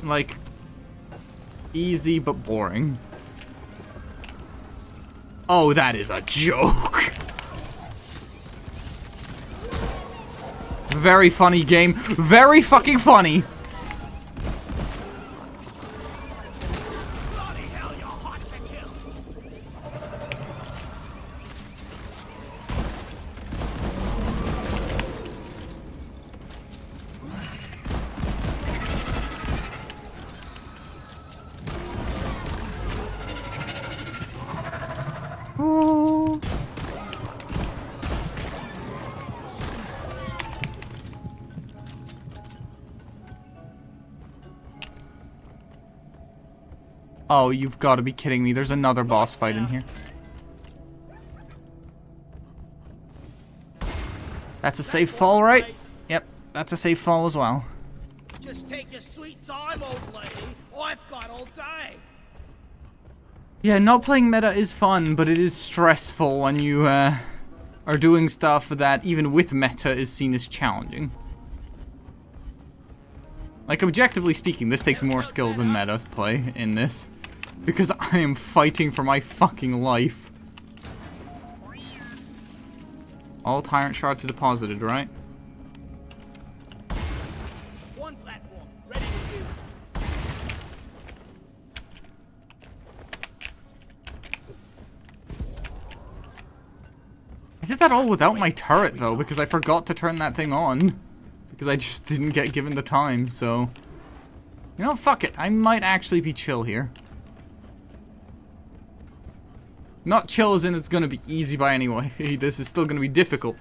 like, easy but boring. Oh, that is a joke. Very funny game. Very fucking funny. Bloody hell, you're hot to kill. Oh, you've got to be kidding me. There's another boss fight in here. That's a safe fall, right? Yep, that's a safe fall as well. Just take your sweet time, old lady. I've got all day. Yeah, not playing meta is fun, but it is stressful when you are doing stuff that, even with meta, is seen as challenging. Like, objectively speaking, this takes more skill than meta play in this. Because I am fighting for my fucking life. All tyrant shards deposited, right? One platform, ready to use. I did that all without my turret, though, because I forgot to turn that thing on. Because I just didn't get given the time, so... You know, fuck it. I might actually be chill here. Not chill as in it's gonna be easy by any way. This is still gonna be difficult.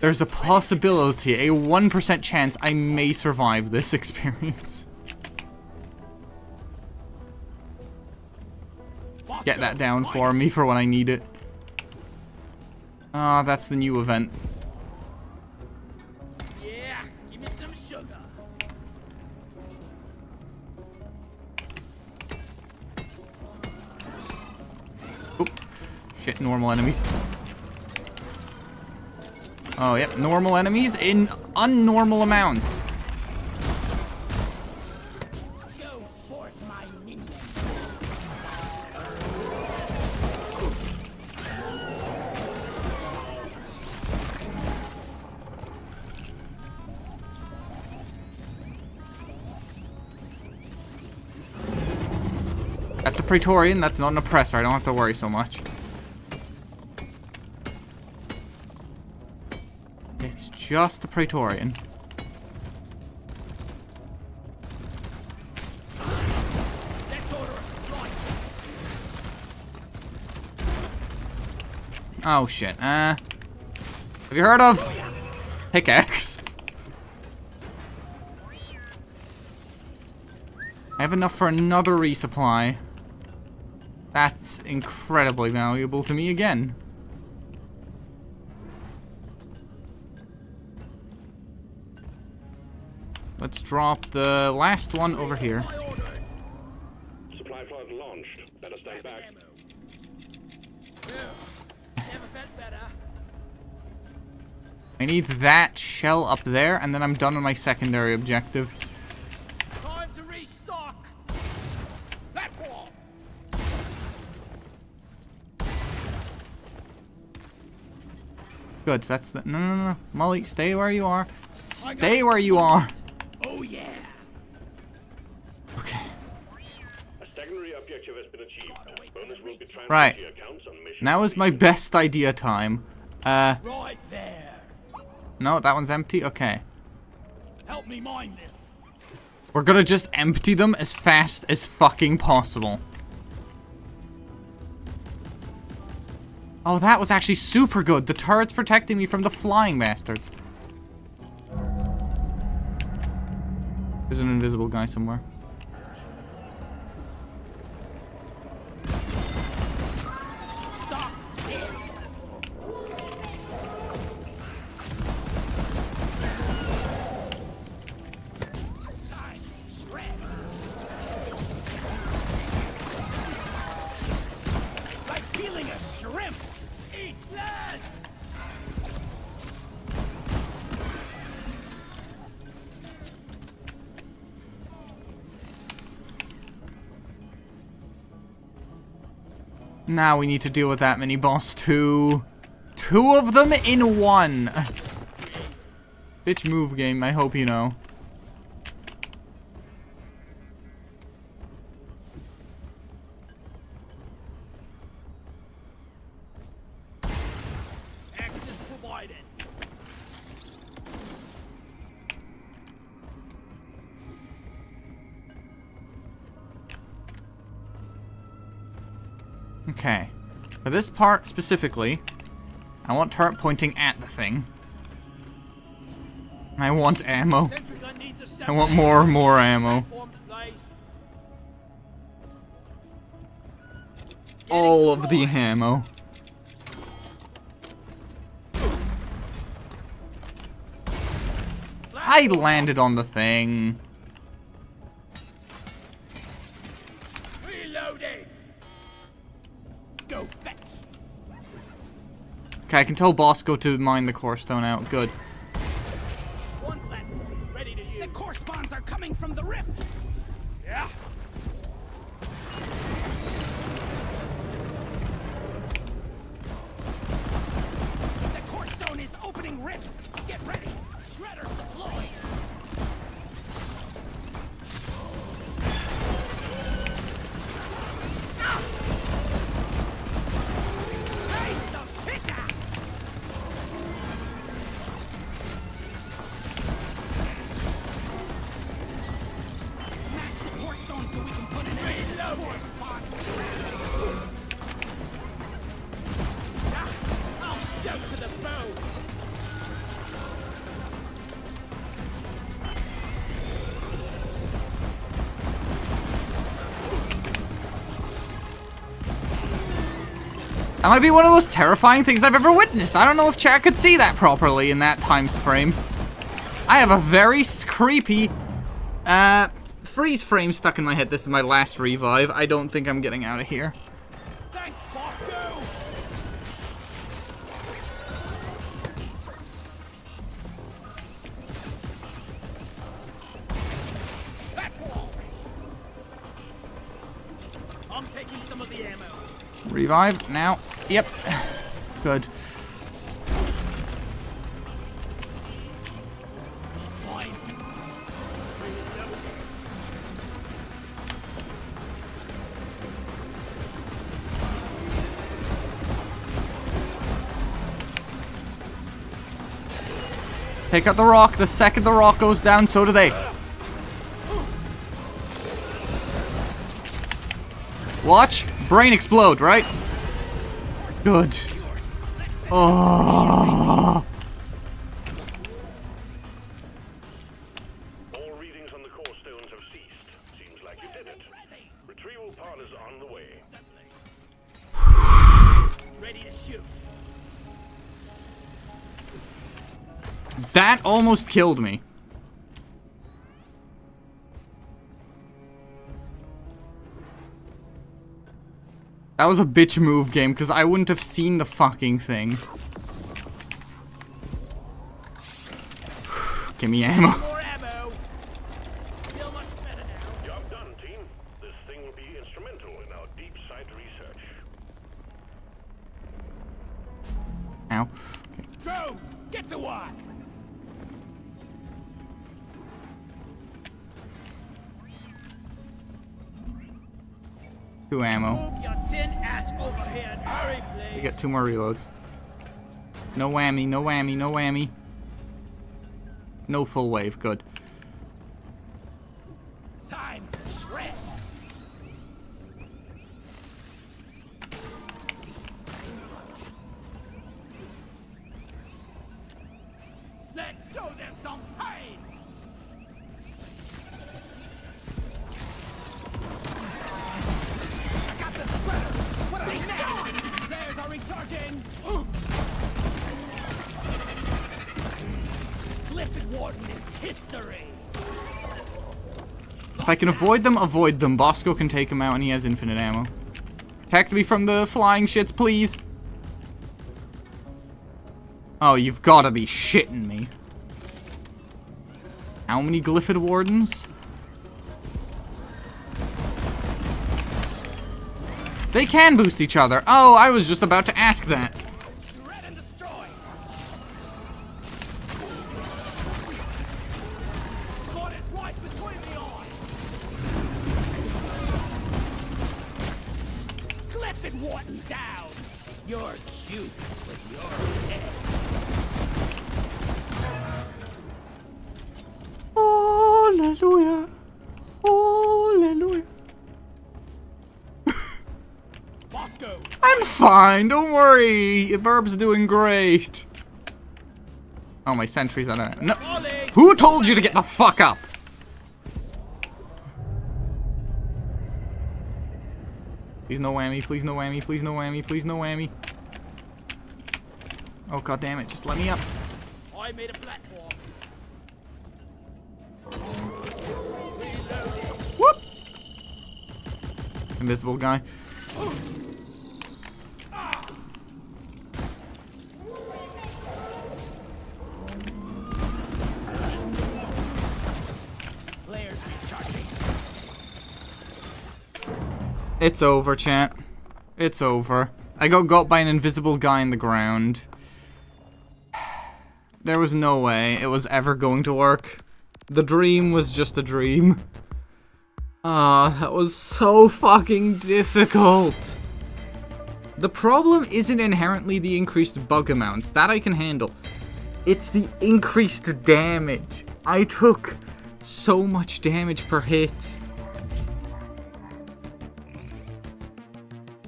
There's a possibility, a 1% chance I may survive this experience. Get that down for me for when I need it. Ah, that's the new event. Yeah, give me some sugar. Oop. Shit, normal enemies. Oh, yep, normal enemies in unnormal amounts. Go forth, my minion. That's a Praetorian, that's not an oppressor, I don't have to worry so much. It's just the Praetorian. Let's order us right. Oh shit, have you heard of pickaxe? I have enough for another resupply. That's incredibly valuable to me again. Let's drop the last one over here. Supply pod launched. Better stand back. Never felt better. I need that shell up there, and then I'm done on my secondary objective. Time to restock. Platform. Good, that's the... No. Molly, stay where you are. Stay where you are. Oh yeah. Okay. A secondary objective has been achieved. Bonus will be transferred Right. to your accounts on mission. Now is my best idea time. Right there. No, that one's empty? Okay. Help me mine this. We're gonna just empty them as fast as fucking possible. Oh, that was actually super good. The turret's protecting me from the flying bastards. There's an invisible guy somewhere. Stop this. Time to shred. Like peeling a shrimp. Eat that. Now we need to deal with that mini boss too. Two of them in one. Bitch move game, I hope you know. Access provided. Okay. For this part specifically, I want turret pointing at the thing. I want ammo. Sentry gun needs a I want more ammo. Platforms, please. all of the ammo. I landed on the thing. Reloading. Go fetch. Okay, I can tell Bosco to mine the core stone out. Good. One platform ready to use. The core spawns are coming from the rift. Yeah. The core stone is opening rifts. Get ready. Shredder deployed. Raise the picker. Smash the core stone so we can put an end to the core spawn. I'll step to the bow. That might be one of the most terrifying things I've ever witnessed. I don't know if chat could see that properly in that time frame. I have a very creepy freeze frame stuck in my head. This is my last revive. I don't think I'm getting out of here. Thanks, Bosco. Platform. I'm taking some of the ammo. Revive now. Yep. Good. Fine. Pick up the rock. The second the rock goes down, so do they. Watch. Brain explode, right? Good. Oh. All readings on the core stones have ceased. Seems like you did it. Retrieval pod is on the way. Ready to shoot. That almost killed me. That was a bitch move, game, because I wouldn't have seen the fucking thing. Give me ammo. More ammo. Feel much better now. Job done, team. This thing will be instrumental in our deep site research. Ow. Go. Get to work. Two ammo. Move your tin ass over here and hurry, We please. got 2 more reloads. No whammy, no whammy, no whammy. No full wave, good. Time to shred. Let's show them some pain. I got the spreader. What are they now? Flares are recharging. Clifford Warden is history. If I can avoid them. Bosco can take him out and he has infinite ammo. Protect me from the flying shits, please. Oh, you've gotta be shitting me. How many Glyphid Wardens? They can boost each other. Oh, I was just about to ask that. Shred and destroy. Got it right between the eyes. Clifford Wharton down. You're cute with your head. Hallelujah. Hallelujah. Bosco. I'm fine, don't worry. Burb's doing great. Oh, my sentries, I don't know. No. Ollie. Who told you to get the fuck up? Please no whammy, please no whammy, please no whammy, please no whammy. Oh god damn it, just let me up. I made a platform. Whoop! Invisible guy. Players recharging. It's over, chat. It's over. I got by an invisible guy in the ground. There was no way it was ever going to work. The dream was just a dream. Ah, that was so fucking difficult. The problem isn't inherently the increased bug amounts. That I can handle. It's the increased damage. I took so much damage per hit.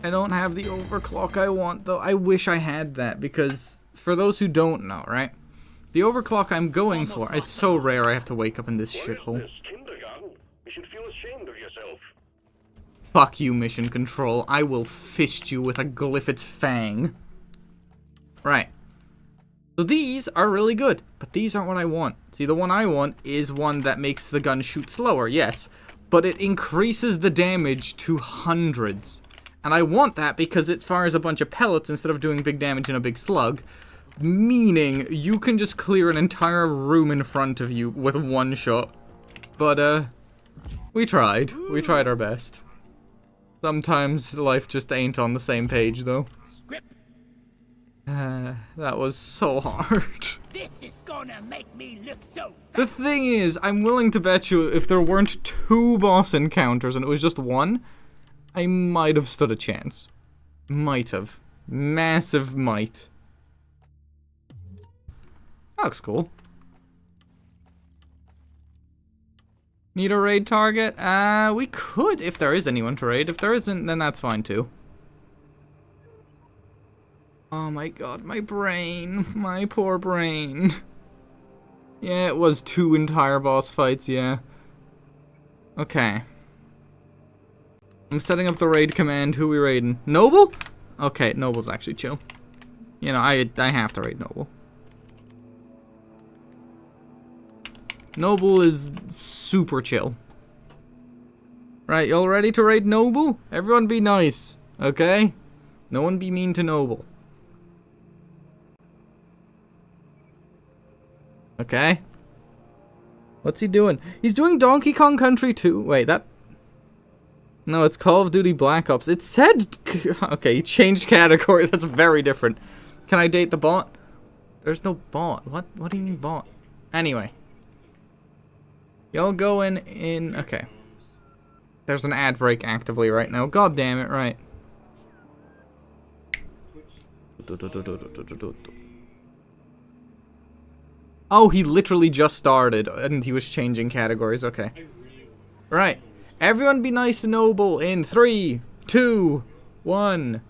I don't have the overclock I want, though. I wish I had that, because for those who don't know, right? The overclock I'm going for, it's so rare I have to wake up in this shithole. This kindergarten. You should feel ashamed of yourself. Fuck you, Mission Control. I will fist you with a Glyphid's fang. Right. So these are really good, but these aren't what I want. See, the one I want is one that makes the gun shoot slower, yes, but it increases the damage to hundreds. And I want that because it fires a bunch of pellets instead of doing big damage in a big slug. Meaning, you can just clear an entire room in front of you with one shot. But, we tried. We tried our best. Sometimes life just ain't on the same page, though. Script. That was so hard. This is gonna make me look so The thing is, I'm willing to bet you if there weren't 2 boss encounters and it was just 1, I might have stood a chance. Might have. Massive might. That looks cool. Need a raid target? We could if there is anyone to raid. If there isn't, then that's fine too. Oh my god, my brain. My poor brain. Yeah, it was 2 entire boss fights, yeah. Okay. I'm setting up the raid command. Who we raiding? Noble? Okay, Noble's actually chill. You know, I have to raid Noble. Noble is super chill. Right, y'all ready to raid Noble? Everyone be nice, okay? No one be mean to Noble. Okay. What's he doing? He's doing Donkey Kong Country 2. Wait, that... No, it's Call of Duty Black Ops. It said... Okay, he changed category. That's very different. Can I date the bot? There's no bot. What do you mean bot? Anyway. Y'all going in... Okay. There's an ad break actively right now. God damn it, right. Oh, he literally just started, and he was changing categories. Okay. Right. Everyone be nice to Noble in 3, 2, 1.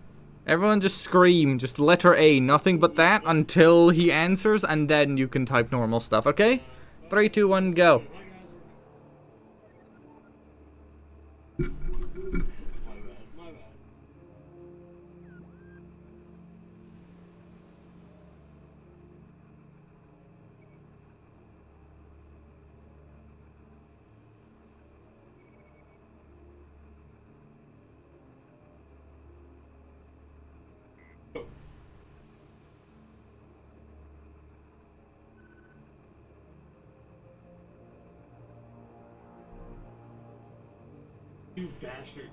Everyone just scream. Just letter A. Nothing but that until he answers, and then you can type normal stuff, okay? 3, 2, 1, go. You bastard.